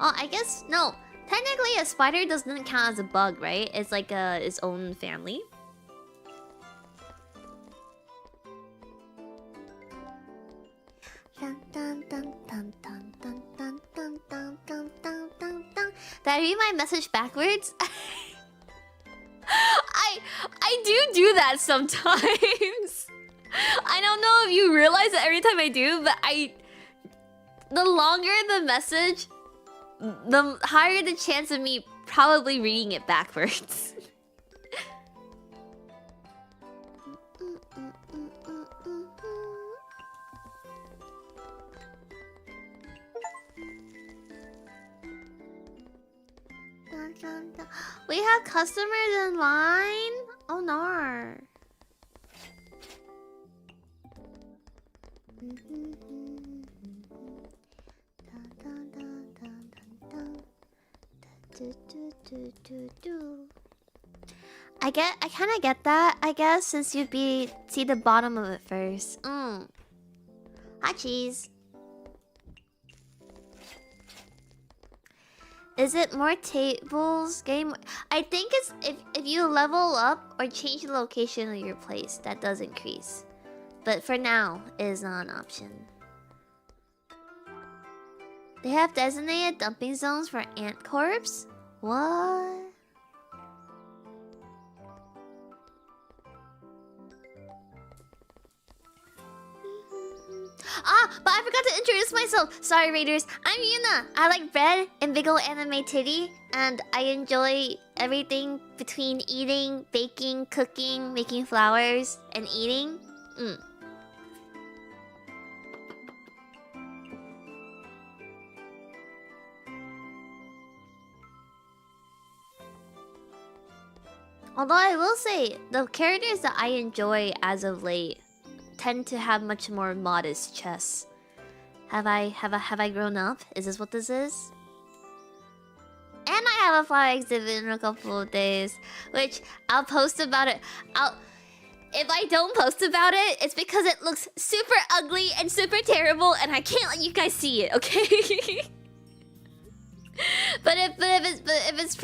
Oh, I guess no. Technically, a spider doesn't count as a bug, right? It's like its own family. Dun, dun, dun, dun, dun, dun, dun, dun, dun, dun, dun, dun, dun. Did I read my message backwards? I do that sometimes. I don't know if you realize it every time I do, but the longer the message, the higher the chance of me probably reading it backwards. We have customers in line? Oh no. I kind of get that, I guess, since you'd see the bottom of it first. Hot cheese. Is it more tables game? I think it's if you level up or change the location of your place, that does increase. But for now, it is not an option. They have designated dumping zones for ant corps? What? But I forgot to introduce myself. Sorry, Raiders. I'm Yuna. I like bread and big ol' anime titty, and I enjoy everything between eating, baking, cooking, making flowers, and eating. Although I will say, the characters that I enjoy as of late tend to have much more modest chests. Have I grown up? Is this what this is? And I have a flower exhibit in a couple of days, which I'll post about it. If I don't post about it, it's because it looks super ugly and super terrible, and I can't let you guys see it, okay? But if it's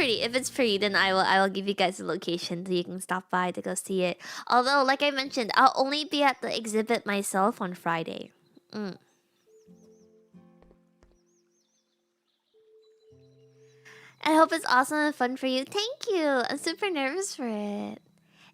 pretty, then I will give you guys a location so you can stop by to go see it. Although, like I mentioned, I'll only be at the exhibit myself on Friday. I hope it's awesome and fun for you. Thank you. I'm super nervous for it.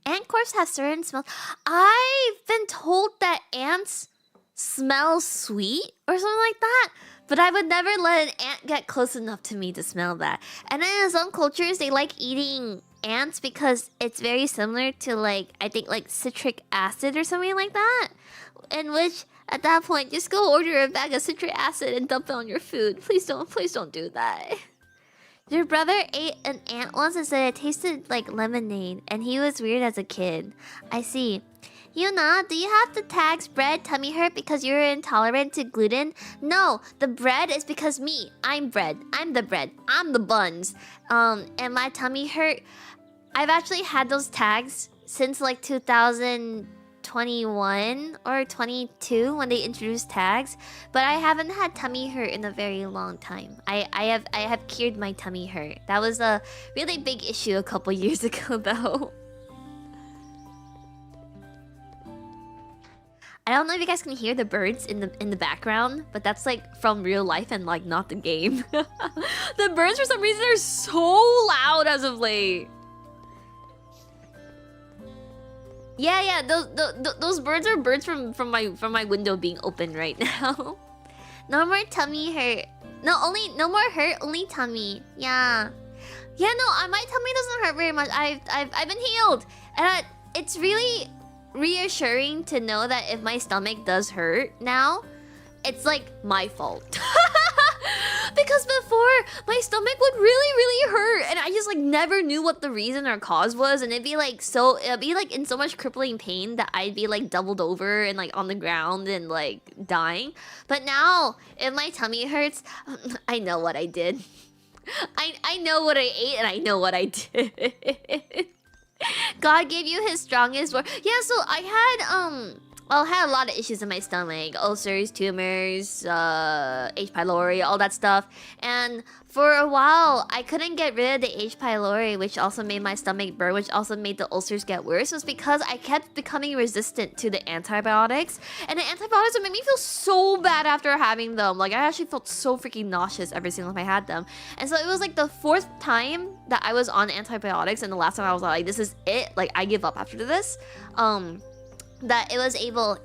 Ant corpse have certain smells. I've been told that ants smell sweet or something like that. But I would never let an ant get close enough to me to smell that. And then in some cultures, they like eating ants because it's very similar to, like, I think, like, citric acid or something like that. In which, at that point, just go order a bag of citric acid and dump it on your food. Please don't do that. Your brother ate an ant once and said it tasted like lemonade, and he was weird as a kid. I see. Yuna, do you have the tags bread tummy hurt because you're intolerant to gluten? No, the bread is because me. I'm bread. I'm the bread. I'm the buns. And my tummy hurt. I've actually had those tags since like 2021 or 22 when they introduced tags, but I haven't had tummy hurt in a very long time. I have cured my tummy hurt. That was a really big issue a couple years ago though. I don't know if you guys can hear the birds in the background, but that's like from real life and like not the game. The birds for some reason are so loud as of late. Yeah, those birds are birds from my window being open right now. No more tummy hurt. No more hurt, only tummy. Yeah. Yeah, no, my tummy doesn't hurt very much. I've been healed. And it's really reassuring to know that if my stomach does hurt now, it's like my fault. Because before, my stomach would really hurt, and I just like never knew what the reason or cause was, and it'd be like in so much crippling pain that I'd be like doubled over and like on the ground and like dying. But now, if my tummy hurts, I know what I did. I know what I ate and I know what I did. God gave you his strongest word. Yeah, so I had a lot of issues in my stomach. Ulcers, tumors, H. pylori, all that stuff. And for a while, I couldn't get rid of the H. pylori, which also made my stomach burn, which also made the ulcers get worse. It was because I kept becoming resistant to the antibiotics. And the antibiotics would make me feel so bad after having them. Like, I actually felt so freaking nauseous every single time I had them. And so it was like the 4th time that I was on antibiotics, and the last time I was like, this is it. Like, I give up after this. That it was able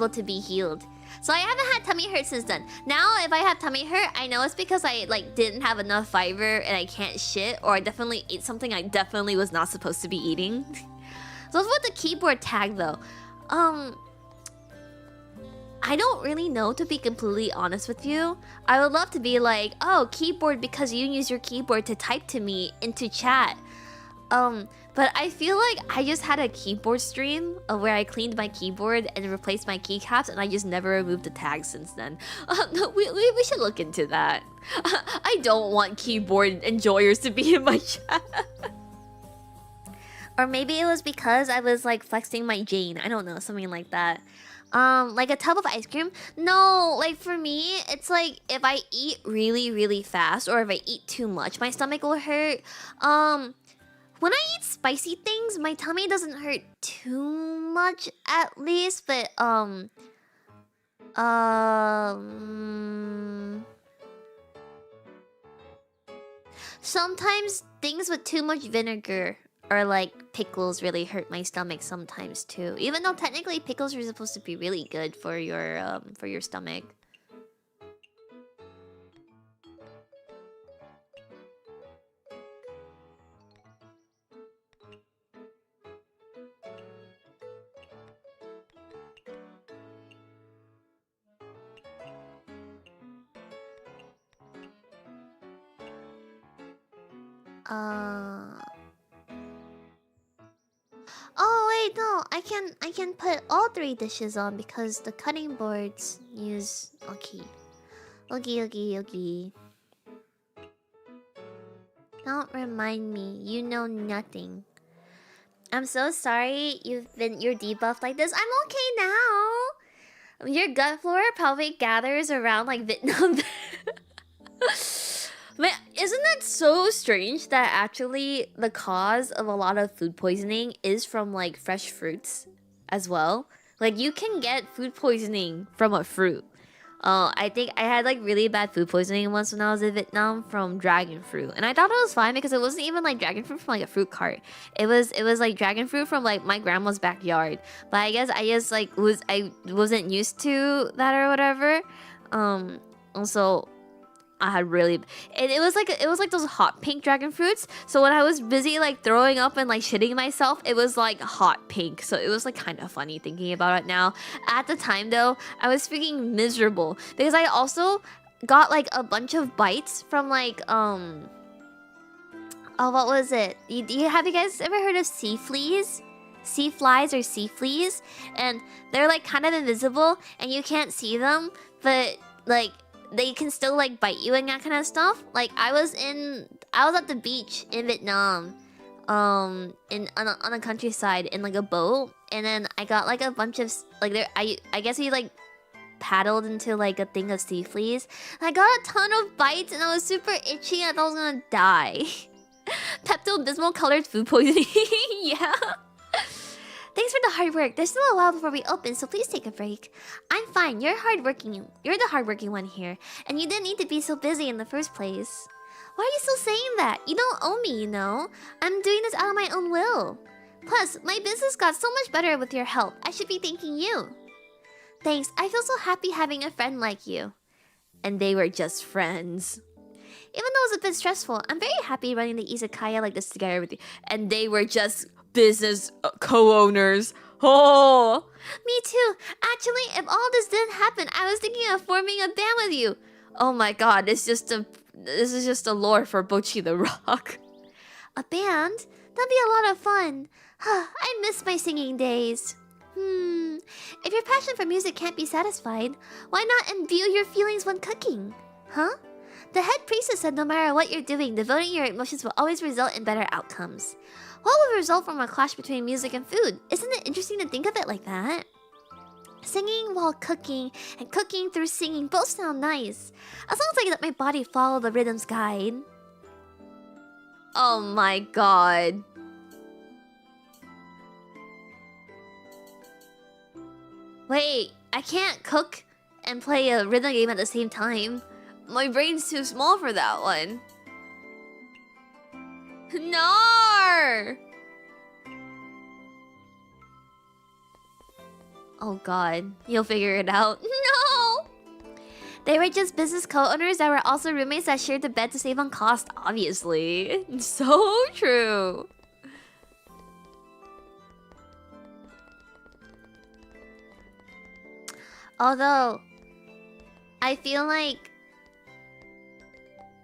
to be healed. So I haven't had tummy hurt since then. Now if I have tummy hurt, I know it's because I like didn't have enough fiber and I can't shit, or I definitely ate something I definitely was not supposed to be eating. So with the keyboard tag though, I don't really know, to be completely honest with you. I would love to be like, oh, keyboard because you use your keyboard to type to me into chat. But I feel like I just had a keyboard stream where I cleaned my keyboard and replaced my keycaps, and I just never removed the tags since then. We should look into that. I don't want keyboard enjoyers to be in my chat. Or maybe it was because I was like flexing my Jane. I don't know, something like that. Like a tub of ice cream? No, like for me, it's like if I eat really fast or if I eat too much, my stomach will hurt. When I eat spicy things, my tummy doesn't hurt too much, at least, but sometimes things with too much vinegar or like pickles really hurt my stomach sometimes too. Even though technically pickles are supposed to be really good for your stomach. Oh wait, no, I can put all 3 dishes on because the cutting boards use okay. Okay. Don't remind me. You know nothing. I'm so sorry you're debuffed like this. I'm okay now. Your gut flora probably gathers around like Vietnam. Man, isn't that so strange that actually the cause of a lot of food poisoning is from like fresh fruits as well? Like you can get food poisoning from a fruit. I think I had like really bad food poisoning once when I was in Vietnam from dragon fruit, and I thought it was fine because it wasn't even like dragon fruit from like a fruit cart. It was like dragon fruit from like my grandma's backyard. But I guess I just like I wasn't used to that or whatever. Also, I had really it was like those hot pink dragon fruits. So when I was busy like throwing up and like shitting myself, it was like hot pink. So it was like kind of funny thinking about it now. At the time though, I was freaking miserable because I also got like a bunch of bites from like oh, what was it? Have you guys ever heard of sea fleas? Sea flies or sea fleas? And they're like kind of invisible and you can't see them, but like they can still like bite you and that kind of stuff. Like I was at the beach in Vietnam, on a countryside in like a boat, and then I got like a bunch of like I guess we like paddled into like a thing of sea fleas. I got a ton of bites and I was super itchy and I thought I was gonna die. Pepto-Bismol colored food poisoning. Yeah. Thanks for the hard work. There's still a while before we open, so please take a break. I'm fine. You're hardworking. You're the hardworking one here, and you didn't need to be so busy in the first place. Why are you still saying that? You don't owe me, you know. I'm doing this out of my own will. Plus, my business got so much better with your help. I should be thanking you. Thanks. I feel so happy having a friend like you. And they were just friends. Even though it was a bit stressful, I'm very happy running the Izakaya like this together with you. And they were just business co-owners. Oh, me too. Actually, if all this didn't happen, I was thinking of forming a band with you. Oh my god, this is just a lore for Bochi the Rock. A band? That'd be a lot of fun. I miss my singing days. If your passion for music can't be satisfied, why not imbue your feelings when cooking? Huh? The head priestess said no matter what you're doing, devoting your emotions will always result in better outcomes. What would result from a clash between music and food? Isn't it interesting to think of it like that? Singing while cooking and cooking through singing both sound nice. As long as I let my body follow the rhythm's guide. Oh my god. Wait, I can't cook and play a rhythm game at the same time. My brain's too small for that one. No! Oh god, you'll figure it out. No! They were just business co-owners that were also roommates that shared the bed to save on cost, obviously. So true. Although, I feel like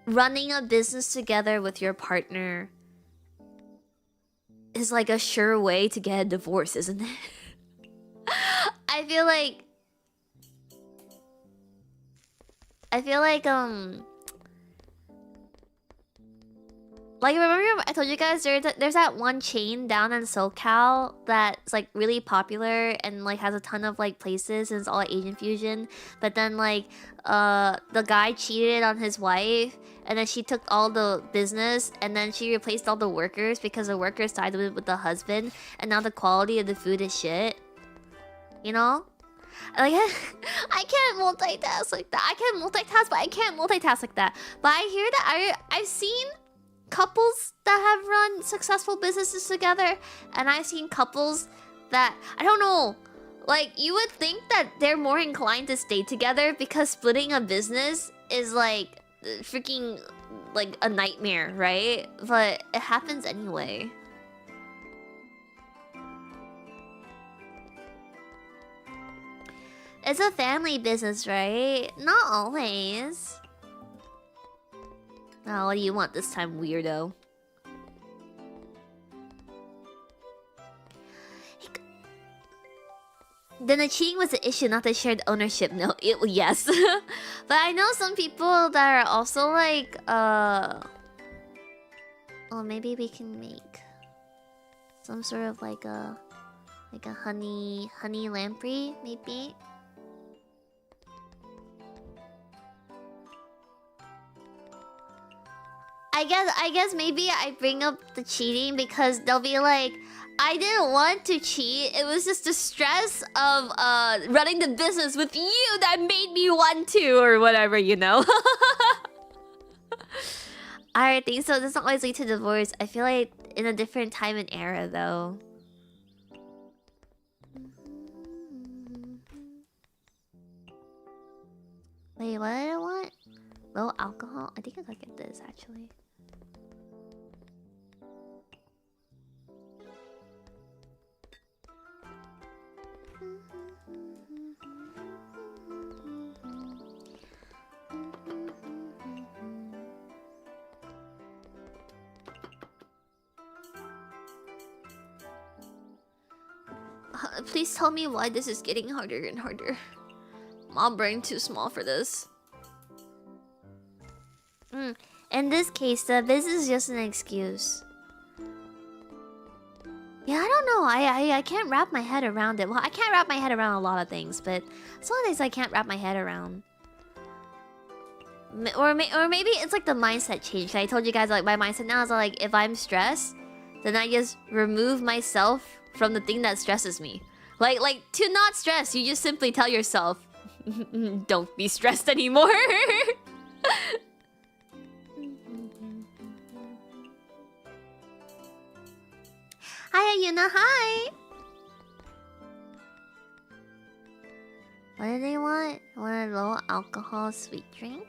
running a business together with your partner is like a sure way to get a divorce, isn't it? I feel like remember I told you guys there's that one chain down in SoCal that's like really popular and like has a ton of like places and it's all Asian fusion, but then like the guy cheated on his wife and then she took all the business and then she replaced all the workers because the workers sided with the husband and now the quality of the food is shit. You know? Like I can't multitask like that. I can multitask, but I can't multitask like that. But I hear that I've seen couples that have run successful businesses together, and I've seen couples that, I don't know, like, you would think that they're more inclined to stay together because splitting a business is like freaking like a nightmare, right? But it happens anyway. It's a family business, right? Not always. Oh, what do you want this time, weirdo? Then the cheating was the issue, not the shared ownership. No, yes. But I know some people that are also like, oh, maybe we can make some sort of like a honey lamprey, maybe. I guess maybe I bring up the cheating because they'll be like, I didn't want to cheat. It was just the stress of running the business with you that made me want to, or whatever, you know. I think so. It doesn't always lead to divorce. I feel like in a different time and era, though. Wait, what did I want? Low alcohol? I think I could get this, actually. Please tell me why this is getting harder and harder. My brain too small for this. In this case, this is just an excuse. Yeah, I don't know. I can't wrap my head around it. Well, I can't wrap my head around a lot of things, but some of things I can't wrap my head around. Or maybe it's like the mindset change. I told you guys like my mindset now is like if I'm stressed, then I just remove myself from the thing that stresses me. Like to not stress, you just simply tell yourself, don't be stressed anymore. Hi, Ayuna. Hi. What do they want? Want a low alcohol sweet drink?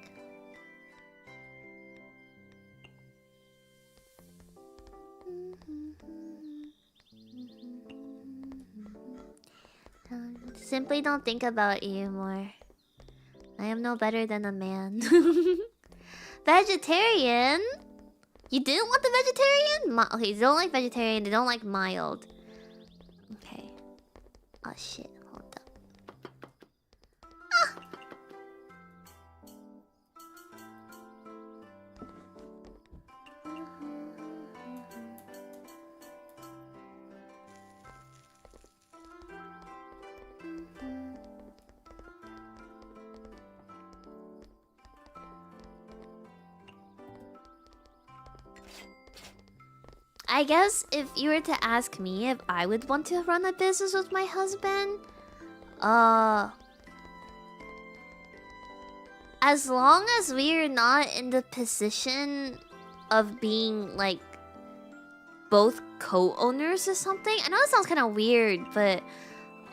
Simply don't think about you more. I am no better than a man. Vegetarian? You didn't want the vegetarian? Okay, they don't like vegetarian, they don't like mild. Okay. Oh shit, hold up. Ah! I guess if you were to ask me if I would want to run a business with my husband, as long as we're not in the position of being like both co-owners or something. I know it sounds kind of weird, but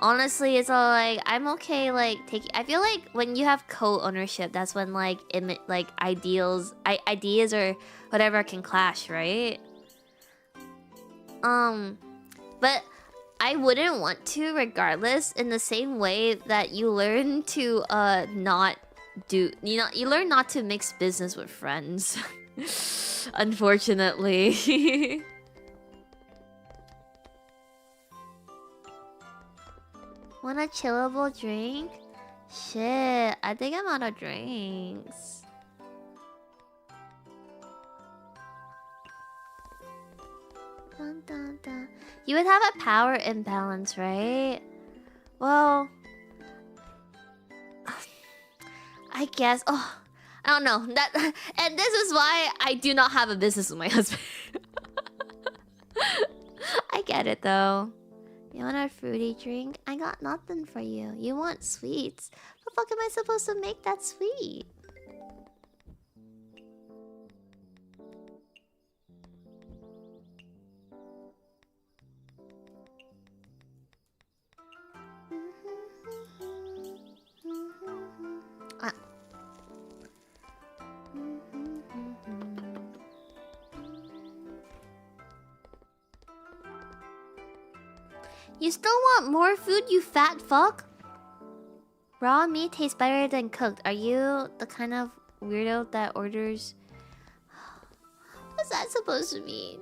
honestly, it's all like I'm okay. Like taking. I feel like when you have co-ownership, that's when like ideas or whatever can clash, right? But I wouldn't want to regardless, in the same way that you learn to you learn not to mix business with friends. Unfortunately. Want a chillable drink? Shit, I think I'm out of drinks. Dun, dun, dun. You would have a power imbalance, right? Well, I guess. Oh, I don't know that, and this is why I do not have a business with my husband. I get it though. You want a fruity drink? I got nothing for you. You want sweets? What the fuck am I supposed to make that sweet? You still want more food, you fat fuck? Raw meat tastes better than cooked. Are you the kind of weirdo that orders... What's that supposed to mean?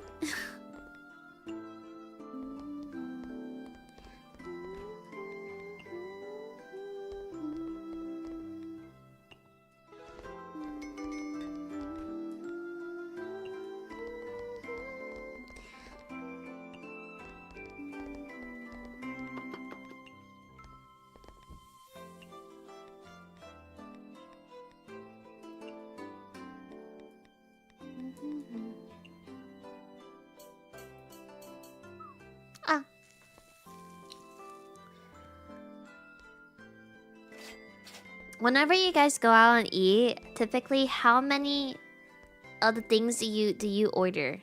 Ah. Whenever you guys go out and eat, typically how many of the things do you order?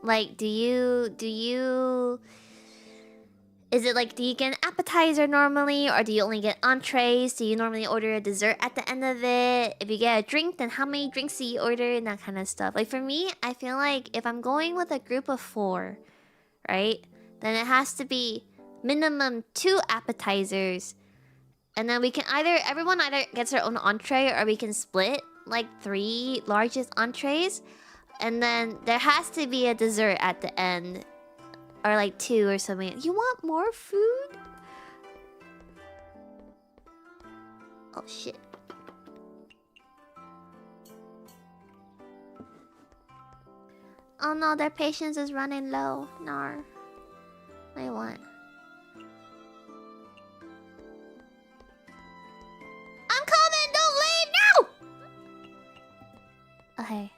Like, do you is it like, do you get an appetizer normally, or do you only get entrees? Do you normally order a dessert at the end of it? If you get a drink, then how many drinks do you order, and that kind of stuff. Like for me, I feel like if I'm going with a group of 4, right, then it has to be minimum 2 appetizers, and then we can everyone either gets their own entree, or we can split like 3 largest entrees, and then there has to be a dessert at the end. Or like 2 or something. You want more food? Oh shit. Oh no, their patience is running low. Nar. I want. I'm coming! Don't leave! No! Okay.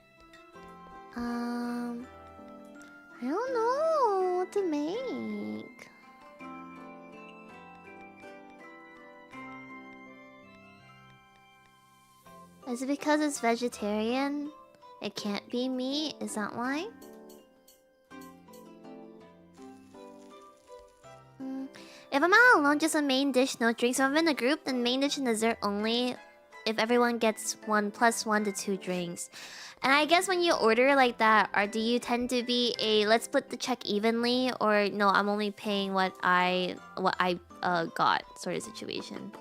I don't know what to make. Is it because it's vegetarian? It can't be meat? Is that why? If I'm out alone, just a main dish, no drinks. If I'm in a group, then main dish and dessert only. If everyone gets 1 + 1 to 2 drinks. And I guess when you order like that, or do you tend to be a let's split the check evenly, or no, I'm only paying what I got sort of situation?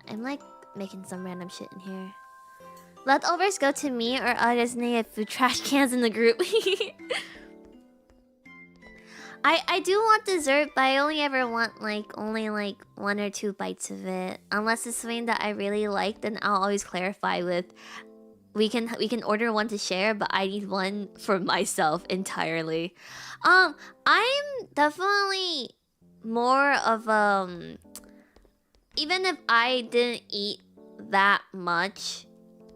I'm like making some random shit in here. Leftovers go to me, or I designate food trash cans in the group. I do want dessert, but I only ever want only 1 or 2 bites of it. Unless it's something that I really like, then I'll always clarify with we can order 1 to share, but I need 1 for myself entirely. I'm definitely more of even if I didn't eat that much,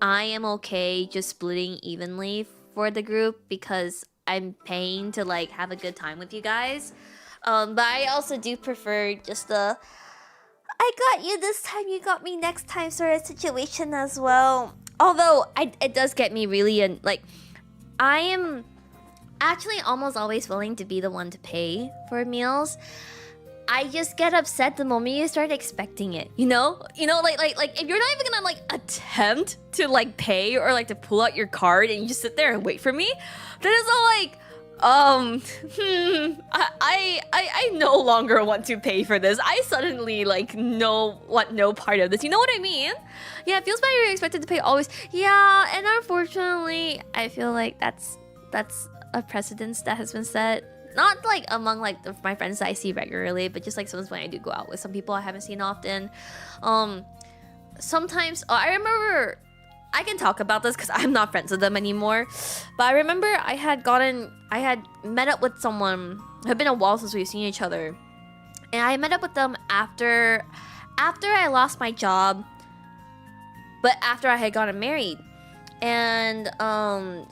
I am okay just splitting evenly for the group because I'm paying to like have a good time with you guys. But I also do prefer just the I got you this time, you got me next time sort of situation as well. Although it does get me really like I am actually almost always willing to be the one to pay for meals. I just get upset the moment you start expecting it, you know? You know, like if you're not even gonna like attempt to like pay or like to pull out your card and you just sit there and wait for me, then it's all like, I no longer want to pay for this. I suddenly like want no part of this. You know what I mean? Yeah, it feels bad you're expected to pay always. Yeah, and unfortunately, I feel like that's a precedence that has been set. Not like among like my friends that I see regularly, but just like sometimes when I do go out with some people I haven't seen often. Sometimes I remember I can talk about this because I'm not friends with them anymore. But I remember I had met up with someone. It had been a while since we've seen each other, and I met up with them after I lost my job, but after I had gotten married. And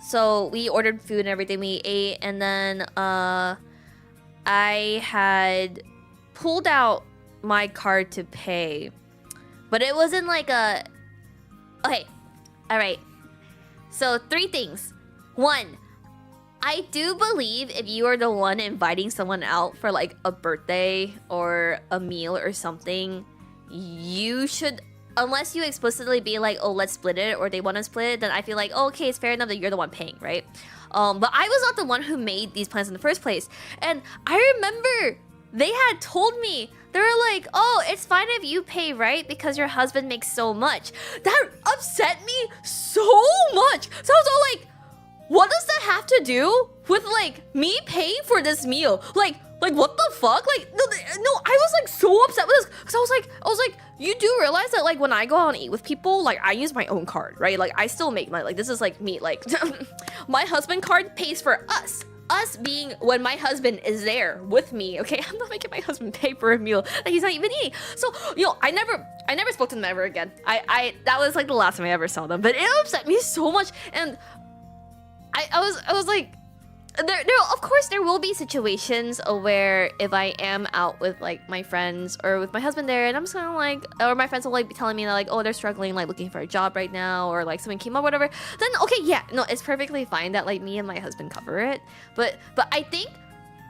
so we ordered food and everything, we ate, and then I had pulled out my card to pay, but it wasn't like a okay. All right, so 3 things. 1, I do believe if you are the one inviting someone out for like a birthday or a meal or something, you should unless you explicitly be like, oh, let's split it, or they want to split it, then I feel like, oh, okay, it's fair enough that you're the one paying, right? But I was not the one who made these plans in the first place. And I remember they had told me, they were like, oh, it's fine if you pay, right? Because your husband makes so much. That upset me so much. So I was all like, what does that have to do with like me paying for this meal? Like what the fuck? Like no, I was like so upset with this because I was like, you do realize that like when I go out and eat with people, like I use my own card, right? Like I still make money. Like this is like me, like my husband card pays for us. Us being when my husband is there with me, okay? I'm not making my husband pay for a meal that he's not even eating. So, I never spoke to them ever again. I that was like the last time I ever saw them. But it upset me so much, and I was like, there of course there will be situations where if I am out with like my friends or with my husband there, and I'm just kind of like, or my friends will like be telling me that like, oh, they're struggling like looking for a job right now, or like something came up, whatever. Then okay, yeah, no, it's perfectly fine that like me and my husband cover it. But I think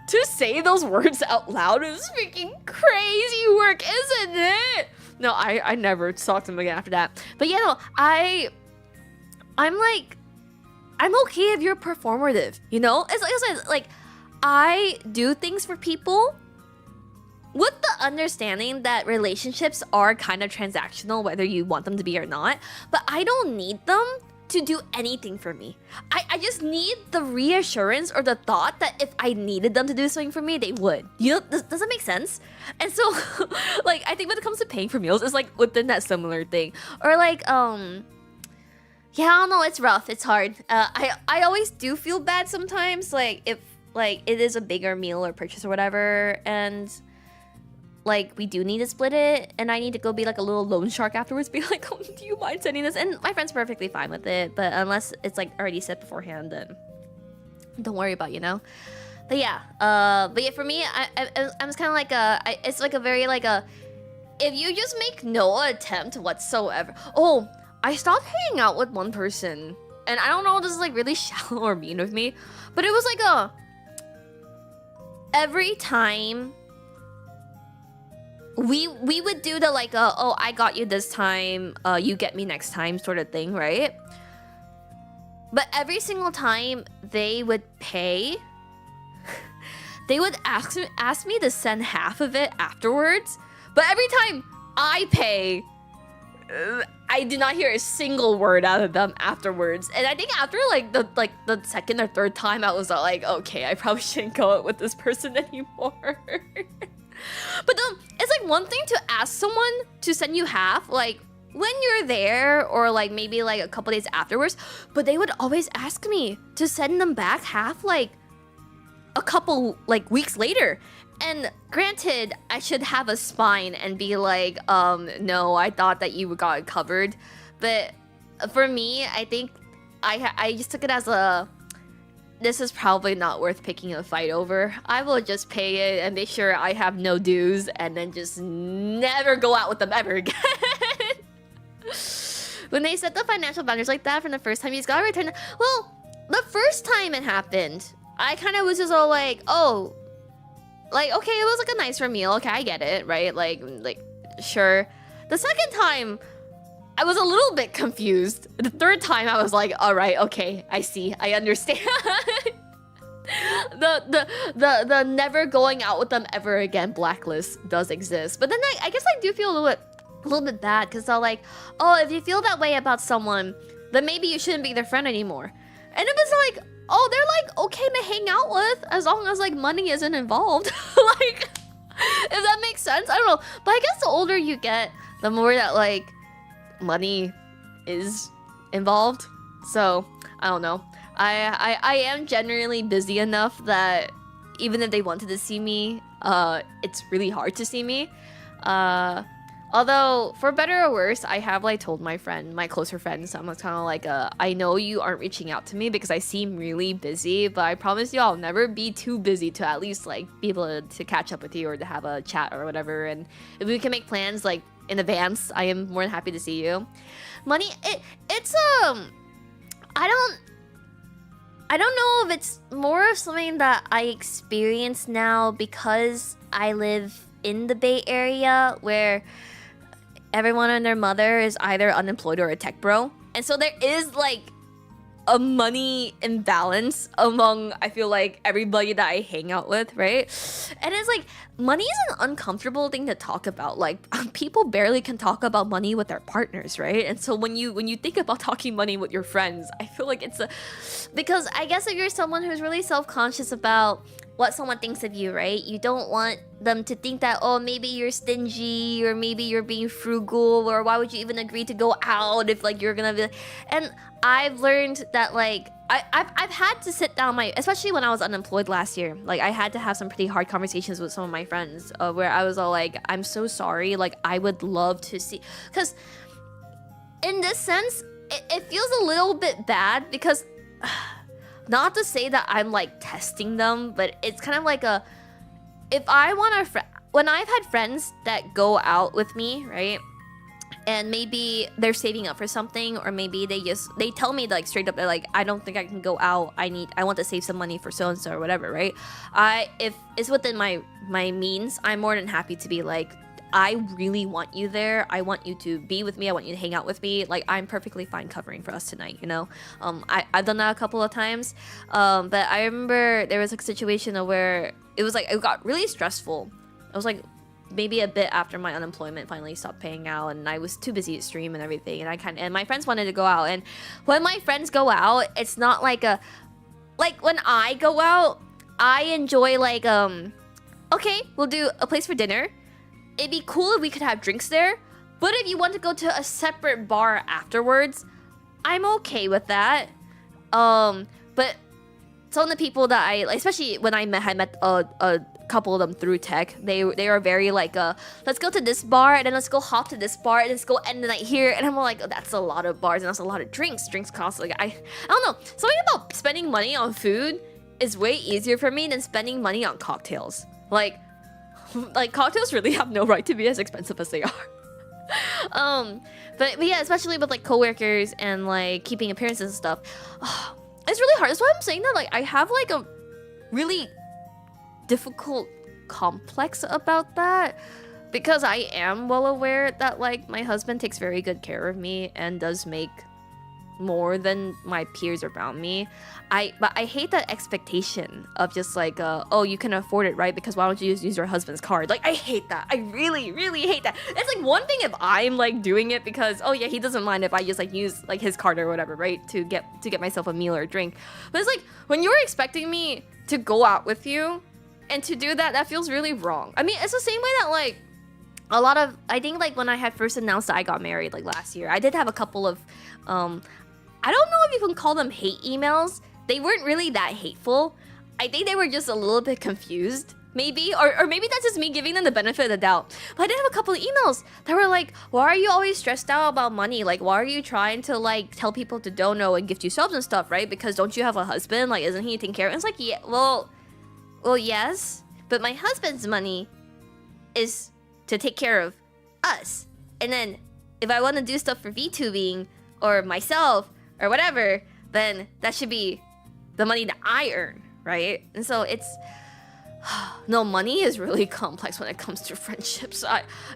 to say those words out loud is freaking crazy work, isn't it? No, I never talked to him again after that. But yeah, no, I'm like, I'm okay if you're performative, you know? It's like I do things for people with the understanding that relationships are kind of transactional, whether you want them to be or not. But I don't need them to do anything for me. I just need the reassurance or the thought that if I needed them to do something for me, they would. You know, does that make sense? And so, like, I think when it comes to paying for meals, it's like within that similar thing. Or like, yeah, I don't know, it's rough, it's hard. I always do feel bad sometimes, like if like it is a bigger meal or purchase or whatever, and like we do need to split it, and I need to go be like a little loan shark afterwards, be like, oh, do you mind sending this? And my friend's perfectly fine with it, but unless it's like already set beforehand, then don't worry about, you know? But yeah, for me, I'm just kind of like it's like a very like a, if you just make no attempt whatsoever. Oh, I stopped hanging out with one person, and I don't know if this is like really shallow or mean of me, but it was like every time we would do the like oh, I got you this time, you get me next time sort of thing, right? But every single time they would pay, they would ask me to send half of it afterwards. But every time I pay, I did not hear a single word out of them afterwards. And I think after like the second or third time, I was like, okay, I probably shouldn't go out with this person anymore. But it's like one thing to ask someone to send you half, like when you're there, or like maybe like a couple days afterwards, but they would always ask me to send them back half like a couple like weeks later. And granted, I should have a spine and be like, no, I thought that you got it covered. But for me, I think I just took it as a, this is probably not worth picking a fight over. I will just pay it and make sure I have no dues, and then just never go out with them ever again. When they set the financial boundaries like that from the first time, you just gotta return. Well, the first time it happened, I kind of was just all like, oh, like, okay, it was like a nicer meal. Okay, I get it, right? Like, sure. The second time, I was a little bit confused. The third time, I was like, all right, okay, I see, I understand. the never going out with them ever again blacklist does exist. But then I guess I do feel a little bit bad, because they're like, oh, if you feel that way about someone, then maybe you shouldn't be their friend anymore. And it was like, oh, they're like okay to hang out with as long as like money isn't involved. Like, if that makes sense. I don't know. But I guess the older you get, the more that like money is involved. So I don't know. I am generally busy enough that even if they wanted to see me, it's really hard to see me. Although, for better or worse, I have like told my closer friends, I'm kind of like, I know you aren't reaching out to me because I seem really busy, but I promise you I'll never be too busy to at least like be able to catch up with you or to have a chat or whatever. And if we can make plans like in advance, I am more than happy to see you. Money, it's I don't know if it's more of something that I experience now because I live in the Bay Area, where everyone and their mother is either unemployed or a tech bro. And so there is like a money imbalance among, I feel like, everybody that I hang out with, right? And it's like, money is an uncomfortable thing to talk about. Like, people barely can talk about money with their partners, right? And so when you think about talking money with your friends, I feel like it's because I guess if you're someone who's really self-conscious about what someone thinks of you, right? You don't want them to think that, oh, maybe you're stingy, or maybe you're being frugal, or why would you even agree to go out if like you're gonna be. And I've learned that like I've had to sit down especially when I was unemployed last year. Like I had to have some pretty hard conversations with some of my friends where I was all like, I'm so sorry. Like I would love to see, because in this sense, it feels a little bit bad because. Not to say that I'm like testing them, but it's kind of like if I want when I've had friends that go out with me, right? And maybe they're saving up for something, or maybe they tell me like straight up, they're like, I don't think I can go out. I want to save some money for so and so or whatever, right? If it's within my means, I'm more than happy to be like, I really want you there. I want you to be with me. I want you to hang out with me. Like, I'm perfectly fine covering for us tonight, you know? I've done that a couple of times. But I remember there was like a situation where it was like, it got really stressful. It was like maybe a bit after my unemployment finally stopped paying out, and I was too busy to stream and everything. And my friends wanted to go out. And when my friends go out, it's not like when I go out, I enjoy like, okay, we'll do a place for dinner. It'd be cool if we could have drinks there, but if you want to go to a separate bar afterwards, I'm okay with that. But some of the people that I, especially when I met a couple of them through tech, they are very like, let's go to this bar, and then let's go hop to this bar, and let's go end the night here. And I'm like, oh, that's a lot of bars, and that's a lot of drinks. Drinks cost like, I don't know. Something about spending money on food is way easier for me than spending money on cocktails. Like cocktails really have no right to be as expensive as they are. But yeah, especially with like coworkers and like keeping appearances and stuff, it's really hard. That's why I'm saying that like I have like a really difficult complex about that, because I am well aware that like my husband takes very good care of me and does make more than my peers around me. But I hate that expectation of just like, oh, you can afford it, right? Because why don't you just use your husband's card? Like, I hate that. I really, really hate that. It's like one thing if I'm like doing it because, oh yeah, he doesn't mind if I just like use like his card or whatever, right? To get myself a meal or a drink. But it's like when you're expecting me to go out with you and to do that, that feels really wrong. I mean, it's the same way that like I think like when I had first announced that I got married like last year, I did have a couple of I don't know if you can call them hate emails. They weren't really that hateful. I think they were just a little bit confused, maybe. Or maybe that's just me giving them the benefit of the doubt. But I did have a couple of emails that were like, why are you always stressed out about money? Like, why are you trying to like tell people to dono and gift you subs and stuff, right? Because don't you have a husband? Like, isn't he taking care of it? It's like, yeah, well, yes. But my husband's money is to take care of us. And then if I want to do stuff for VTubing or myself or whatever, then that should be the money that I earn, right? And so it's no, money is really complex when it comes to friendships.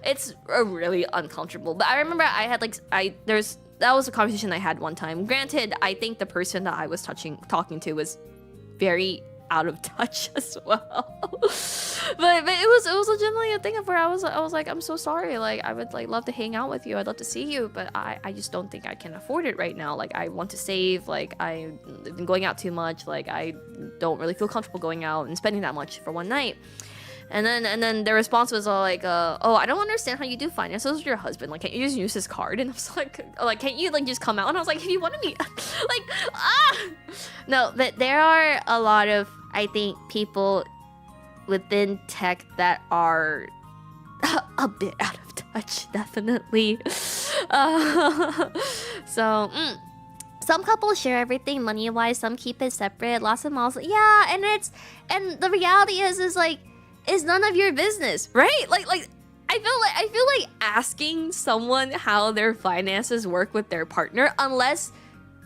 It's really uncomfortable. But I remember I had like that was a conversation I had one time. Granted, I think the person that I was talking to was very out of touch as well. but it was legitimately a thing of where I was like, I'm so sorry, like I would like love to hang out with you, I'd love to see you, but I just don't think I can afford it right now. Like I want to save, like I've been going out too much, like I don't really feel comfortable going out and spending that much for one night. And then their response was all like, oh, I don't understand how you do finances with your husband. Like, can't you just use his card? And I was like, can't you like just come out? And I was like, if you wanted me, like, no. But there are a lot of, I think, people within tech that are a bit out of touch, definitely. Some couples share everything money-wise. Some keep it separate. Lots of malls. Yeah, and the reality is like, it's none of your business, right? Like I feel like asking someone how their finances work with their partner, unless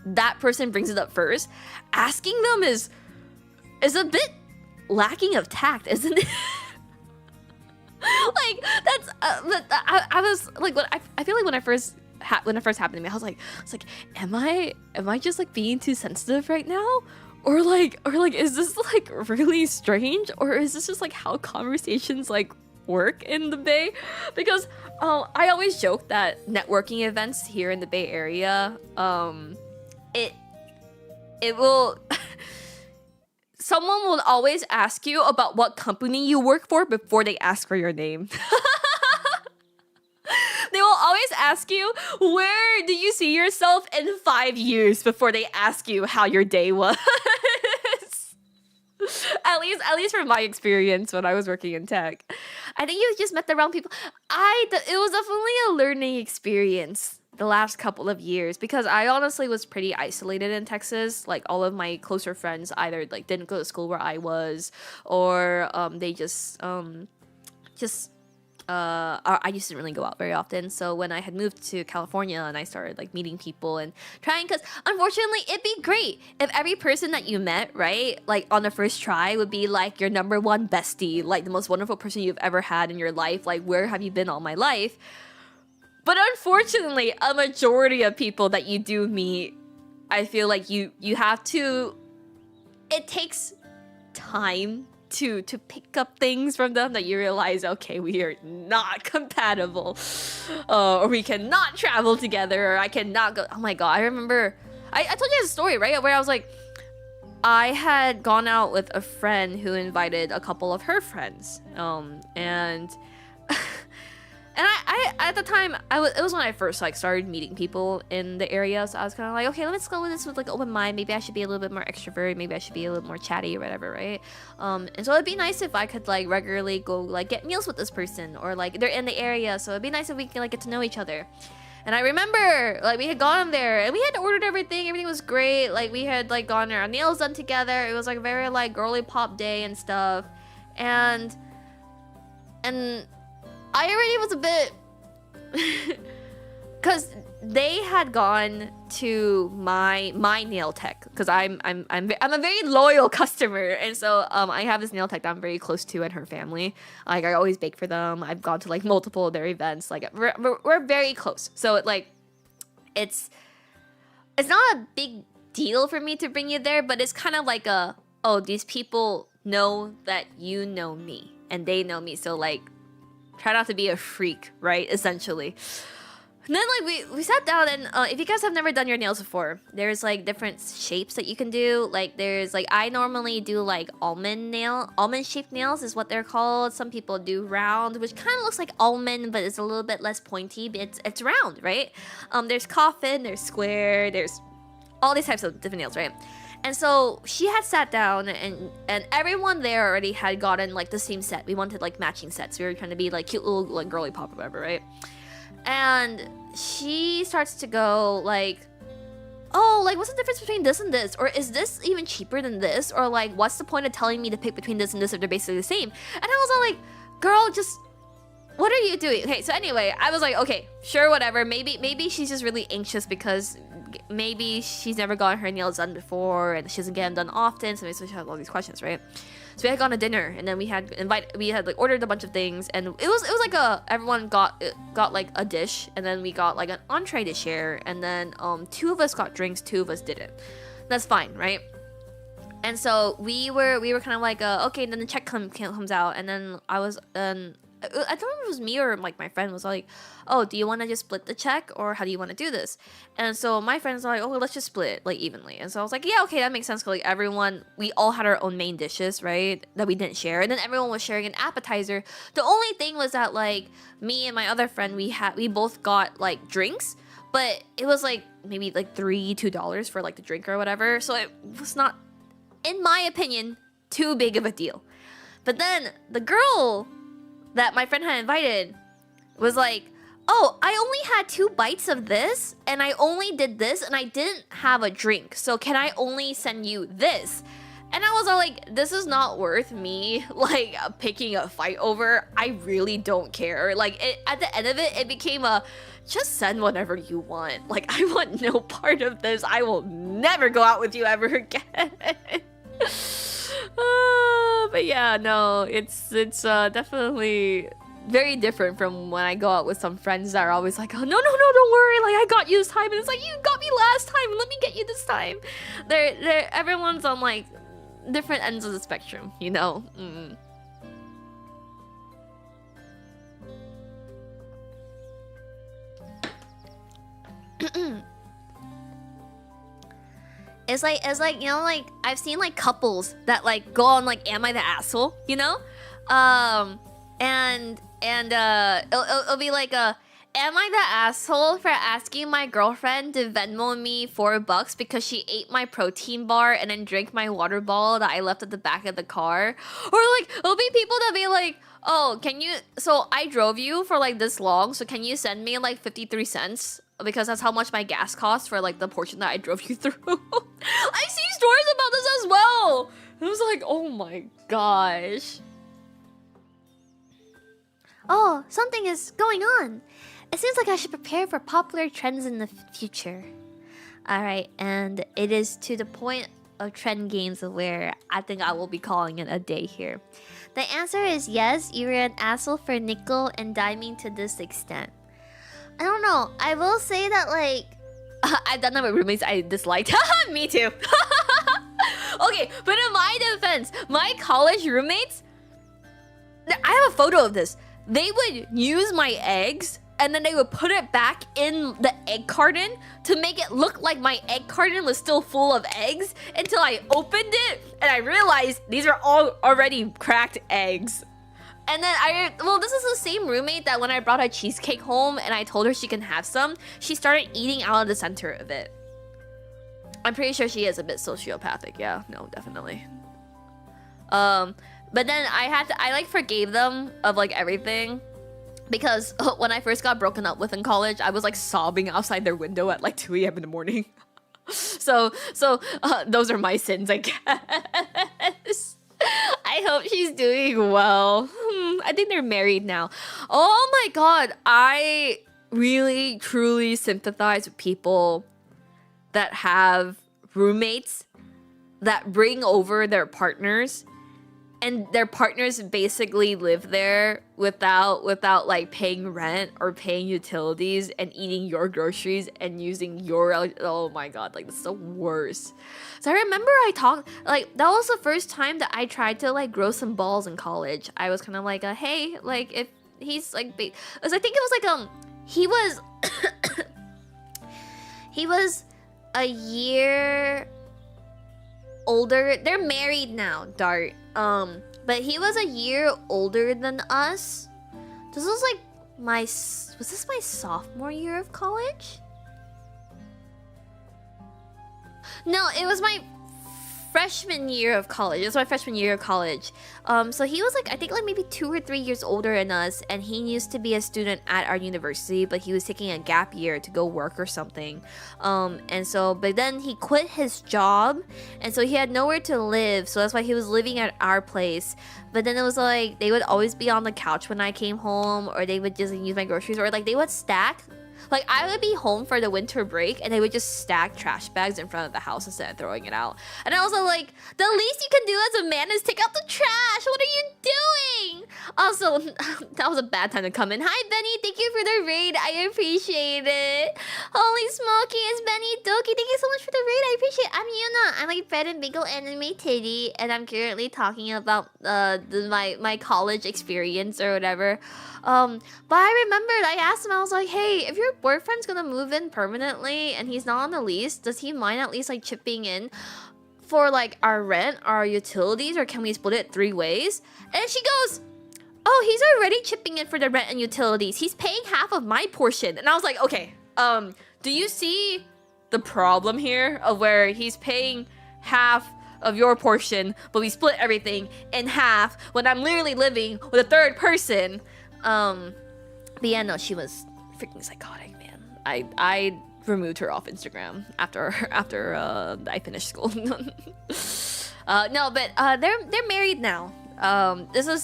that person brings it up first, asking them is a bit lacking of tact, isn't it? Like that's I was like when I feel like when I first when it first happened to me, I was like am I just like being too sensitive right now? Or like is this like really strange, or is this just like how conversations like work in the Bay? Because I always joke that networking events here in the Bay Area, it will someone will always ask you about what company you work for before they ask for your name. They will always ask you, where do you see yourself in 5 years, before they ask you how your day was. At least from my experience when I was working in tech. I think you just met the wrong people. It was definitely a learning experience the last couple of years, because I honestly was pretty isolated in Texas. Like all of my closer friends either like didn't go to school where I was, or they just I just didn't really go out very often. So when I had moved to California and I started like meeting people and trying, because unfortunately it'd be great if every person that you met, right, like on the first try would be like your number one bestie, like the most wonderful person you've ever had in your life, like where have you been all my life. But unfortunately, a majority of people that you do meet, I feel like you have to, it takes time to pick up things from them that you realize, okay, we are not compatible, or we cannot travel together, or I cannot go. Oh my god, I remember I told you this story, right, where I was like, I had gone out with a friend who invited a couple of her friends, and I at the time it was when I first like started meeting people in the area, so I was kind of like, okay, let's go with this with like open mind. Maybe I should be a little bit more extrovert. Maybe I should be a little more chatty or whatever, right? And so it'd be nice if I could like regularly go like get meals with this person, or like they're in the area, so it'd be nice if we can like get to know each other. And I remember like we had gone there and we had ordered everything. Everything was great. Like we had like gotten our nails done together. It was like very like girly pop day and stuff, and I already was a bit, because they had gone to my nail tech, because I'm a very loyal customer, and so I have this nail tech that I'm very close to, and her family. Like I always bake for them. I've gone to like multiple of their events. Like we're very close. So it's not a big deal for me to bring you there, but it's kind of like these people know that you know me and they know me, so like try not to be a freak, right? Essentially. And then like we sat down, and if you guys have never done your nails before, there's like different shapes that you can do. Like there's like, I normally do like almond shaped nails is what they're called. Some people do round, which kind of looks like almond, but it's a little bit less pointy, but it's round, right? There's coffin, there's square, there's all these types of different nails, right? And so she had sat down, and everyone there already had gotten like the same set. We wanted like matching sets. We were trying to be like cute little like girly pop or whatever, right? And she starts to go like, oh, like what's the difference between this and this? Or is this even cheaper than this? Or like, what's the point of telling me to pick between this and this if they're basically the same? And I was all like, girl, just, what are you doing? Okay, so anyway, I was like, okay, sure, whatever. Maybe she's just really anxious because maybe she's never gotten her nails done before and she doesn't get them done often, so maybe she has all these questions, right? So we had gone to dinner, and then we had like ordered a bunch of things, and it was like everyone got like a dish, and then we got like an entree to share, and then 2 of us got drinks, 2 of us didn't. That's fine, right? And so we were kind of like okay, then the check comes out, and then I don't know if it was me or like my friend was like, oh, do you want to just split the check, or how do you want to do this? And so my friend's like, oh, let's just split it like evenly. And so I was like, yeah, okay, that makes sense, because like we all had our own main dishes, right, that we didn't share, and then everyone was sharing an appetizer. The only thing was that like me and my other friend, we both got like drinks, but it was like maybe like $2 for like the drink or whatever, so it was not, in my opinion, too big of a deal. But then the girl that my friend had invited was like, oh, I only had 2 bites of this, and I only did this, and I didn't have a drink, so can I only send you this? And I was all like, this is not worth me like picking a fight over. I really don't care. Like at the end of it, it became just send whatever you want. Like I want no part of this. I will never go out with you ever again. But yeah, no, it's definitely very different from when I go out with some friends that are always like, oh, no, don't worry, like, I got you this time. And it's like, you got me last time, let me get you this time. Everyone's on, like, different ends of the spectrum, you know? It's like, you know, like, I've seen, like, couples that, like, go on, like, Am I the Asshole, you know? It'll be like am I the asshole for asking my girlfriend to Venmo me $4 because she ate my protein bar and then drank my water bottle that I left at the back of the car? Or like, it'll be people that be like, oh, so I drove you for like this long, so can you send me like 53 cents? Because that's how much my gas costs for like the portion that I drove you through. I see stories about this as well. It was like, oh my gosh. Oh, something is going on. It seems like I should prepare for popular trends in the future. Alright, and it is to the point of trend games where I think I will be calling it a day here. The answer is yes, you're an asshole for nickel and diming to this extent. I don't know. I will say that, like, I've done that with roommates I disliked. Me too. Okay, but in my defense, my college roommates, I have a photo of this. They would use my eggs and then they would put it back in the egg carton to make it look like my egg carton was still full of eggs until I opened it and I realized these are all already cracked eggs. And then this is the same roommate that when I brought a cheesecake home and I told her she can have some, she started eating out of the center of it. I'm pretty sure she is a bit sociopathic. Yeah, no, definitely. But then I like forgave them of like everything. Because when I first got broken up with in college, I was like sobbing outside their window at like 2 a.m. in the morning. So those are my sins, I guess. I hope she's doing well. I think they're married now. Oh my god, I really truly sympathize with people that have roommates that bring over their partners. And their partners basically live there without like paying rent or paying utilities and eating your groceries and using your, oh my god, like, this is the worst. So I remember that was the first time that I tried to like grow some balls in college. I was kind of like, hey, like, if he's like, because I think it was like, he was a year older. They're married now, Dart. But he was a year older than us. This was like was this my sophomore year of college? No, it was my freshman year of college. It was my freshman year of college. So he was like, I think like maybe 2 or 3 years older than us, and he used to be a student at our university, but he was taking a gap year to go work or something. But then he quit his job, and so he had nowhere to live, so that's why he was living at our place. But then it was like, they would always be on the couch when I came home, or they would just use my groceries, or like they would stack. Like, I would be home for the winter break, and they would just stack trash bags in front of the house instead of throwing it out. And I was like, the least you can do as a man is take out the trash. What are you doing? Also, that was a bad time to come in. Hi, Benny. Thank you for the raid. I appreciate it. Holy smoky, it's Benny Doki. Thank you so much for the raid. I appreciate it. I'm Yuna. I'm like Bread and Bagel Anime Titty, and I'm currently talking about my college experience or whatever. But I remembered, I asked him, I was like, hey, if your boyfriend's gonna move in permanently and he's not on the lease, does he mind at least like chipping in for like our rent, our utilities, or can we split it 3 ways? And she goes, oh, he's already chipping in for the rent and utilities. He's paying half of my portion. And I was like, okay, do you see the problem here of where he's paying half of your portion, but we split everything in half when I'm literally living with a third person? But yeah, no, she was freaking psychotic, man. I removed her off Instagram after I finished school. No, but they're married now. This is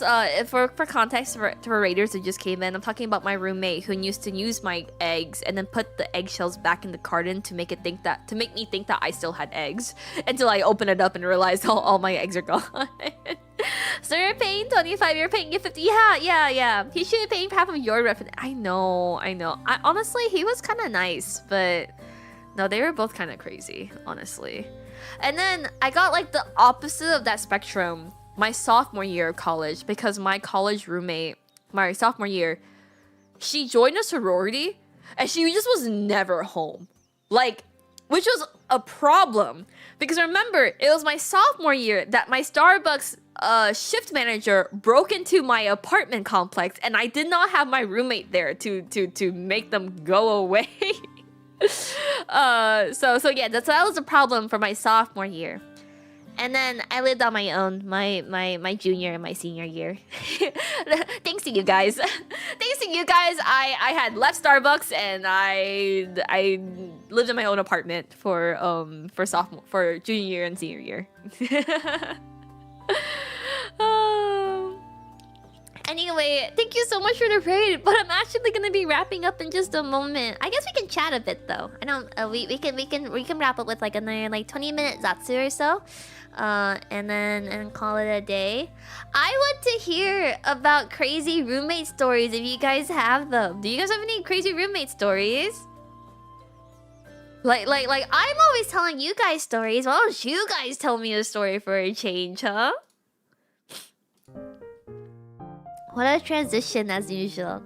for context for raiders who just came in. I'm talking about my roommate who used to use my eggs and then put the eggshells back in the carton to make me think that I still had eggs until I opened it up and realized all my eggs are gone. So you're paying 25, you're paying 50. Yeah. He should be paying half of your rent. I know. Honestly, he was kind of nice, but no, they were both kind of crazy, honestly. And then I got like the opposite of that spectrum my sophomore year of college, because my college roommate, my sophomore year, she joined a sorority and she just was never home. Like, which was a problem. Because remember, it was my sophomore year that my Starbucks shift manager broke into my apartment complex, and I did not have my roommate there to make them go away. So yeah, that was a problem for my sophomore year. And then I lived on my own my junior and my senior year. Thanks to you guys. Thanks to you guys, I had left Starbucks and I lived in my own apartment for junior year and senior year. Anyway, thank you so much for the raid, but I'm actually gonna be wrapping up in just a moment. I guess we can chat a bit though. I don't. We can wrap up with like another like 20-minute zatsu or so, and call it a day. I want to hear about crazy roommate stories if you guys have them. Do you guys have any crazy roommate stories? Like I'm always telling you guys stories. Why don't you guys tell me a story for a change, huh? What a transition as usual.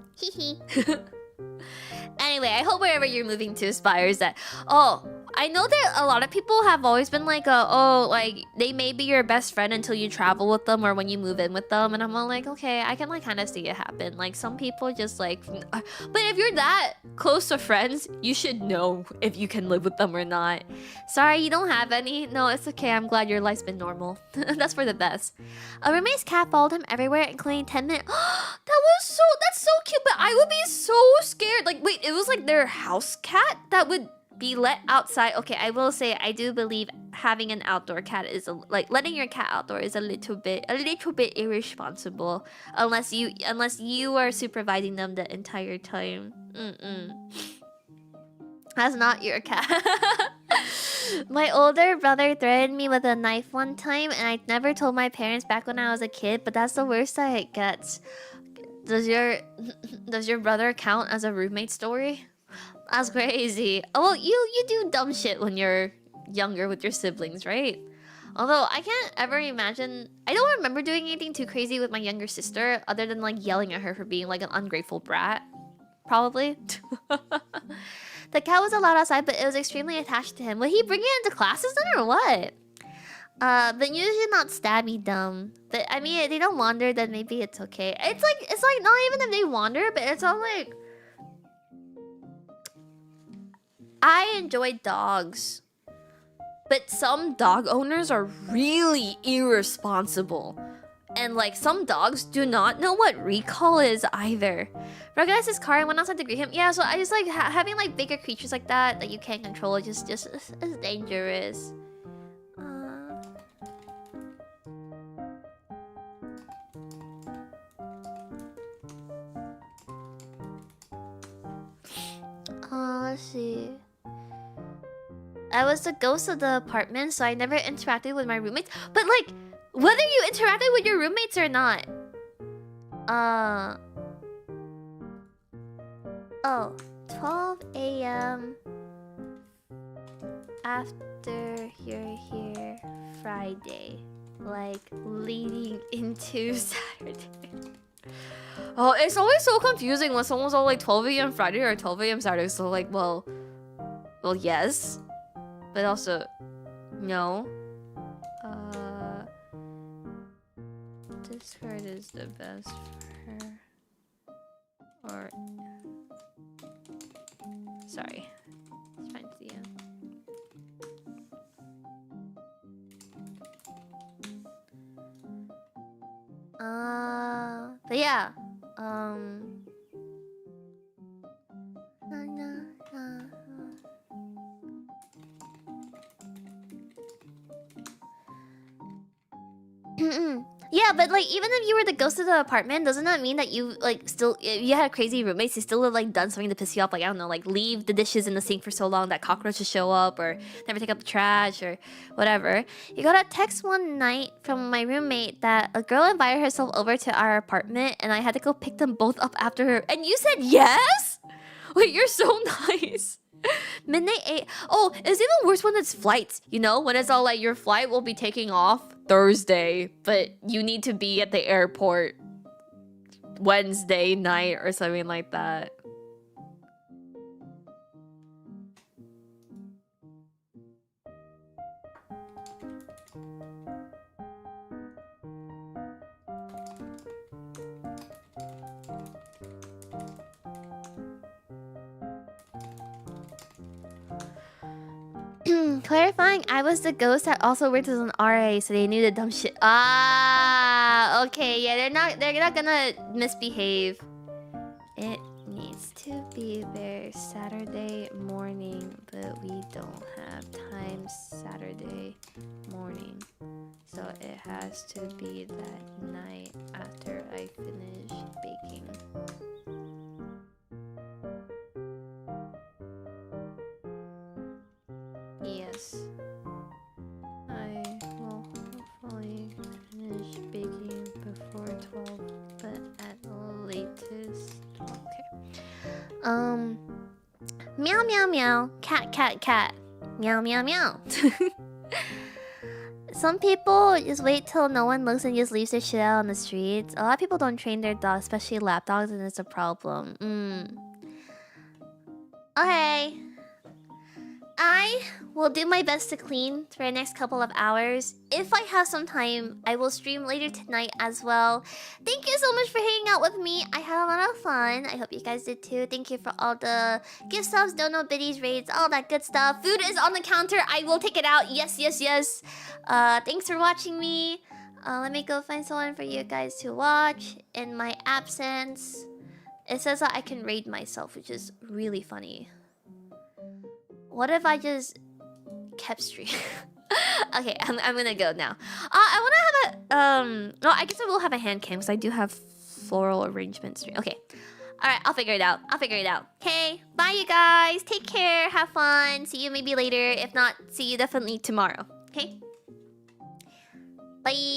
Anyway, I hope wherever you're moving to aspires that... Oh, I know that a lot of people have always been like, like, they may be your best friend until you travel with them or when you move in with them. And I'm all like, okay, I can like kind of see it happen. Like, some people just like... But if you're that close to friends, you should know if you can live with them or not. Sorry, you don't have any? No, it's okay. I'm glad your life's been normal. That's for the best. A roommate's cat followed him everywhere, including 10 minutes. That's so cute, but I would be so scared. Like, wait, it was like their house cat that would be let outside. Okay, I will say I do believe having an outdoor cat is like letting your cat outdoor is a little bit irresponsible unless you are supervising them the entire time. That's not your cat. My older brother threatened me with a knife one time, and I never told my parents back when I was a kid, but that's the worst that it gets. Does your brother count as a roommate story? That's crazy. Oh, well, you do dumb shit when you're younger with your siblings, right? Although I can't ever imagine... I don't remember doing anything too crazy with my younger sister other than like yelling at her for being like an ungrateful brat. Probably. The cat was allowed outside, but it was extremely attached to him. Would he bring it into classes then or what? But usually not stabby dumb. But I mean, if they don't wander, then maybe it's okay. It's like not even if they wander, but it's all like... I enjoy dogs. But some dog owners are really irresponsible. And like some dogs do not know what recall is either. Recognized his car and went outside to greet him. Yeah, so I just like having like bigger creatures like that you can't control. It's dangerous. Let's see. I was the ghost of the apartment, so I never interacted with my roommates. But like, whether you interacted with your roommates or not. Oh, 12 a.m. after you're here Friday. Like, leading into Saturday. Oh, it's always so confusing when someone's all like 12 a.m. Friday or 12 a.m. Saturday. So like, well, yes. But also, no. This card is the best for her. Or... Sorry. It's fine to the end. But yeah. Yeah, but like even if you were the ghost of the apartment, doesn't that mean that you like still if you had crazy roommates, you still have like done something to piss you off? Like I don't know, like leave the dishes in the sink for so long that cockroaches show up, or never take out the trash, or whatever. You got a text one night from my roommate that a girl invited herself over to our apartment, and I had to go pick them both up after her. And you said yes? Wait, you're so nice. Midnight 8. Oh, it's even worse when it's flights. You know, when it's all like your flight will be taking off Thursday, but you need to be at the airport Wednesday night or something like that. Clarifying, I was the ghost that also worked as an RA, so they knew the dumb shit. Ah, okay, yeah, they're not gonna misbehave. It needs to be there Saturday morning, but we don't have time Saturday morning. So it has to be that night after I finish baking. Yes. I will hopefully finish baking before 12, but at the latest. Okay. Meow meow meow. Cat cat cat. Meow meow meow. Some people just wait till no one looks and just leaves their shit out on the streets. A lot of people don't train their dogs, especially lap dogs, and it's a problem. Okay. I will do my best to clean for the next couple of hours. If I have some time, I will stream later tonight as well. Thank you so much for hanging out with me. I had a lot of fun. I hope you guys did too. Thank you for all the gift subs, dono, biddies, raids, all that good stuff. Food is on the counter. I will take it out. Yes, yes, yes. Thanks for watching me. Let me go find someone for you guys to watch in my absence. It says that I can raid myself, which is really funny. What if I just kept streaming? Okay, I'm gonna go now. I wanna have a no, I guess I will have a hand cam because I do have floral arrangement stream. Okay, all right, I'll figure it out. Okay, bye you guys. Take care. Have fun. See you maybe later. If not, see you definitely tomorrow. Okay, bye.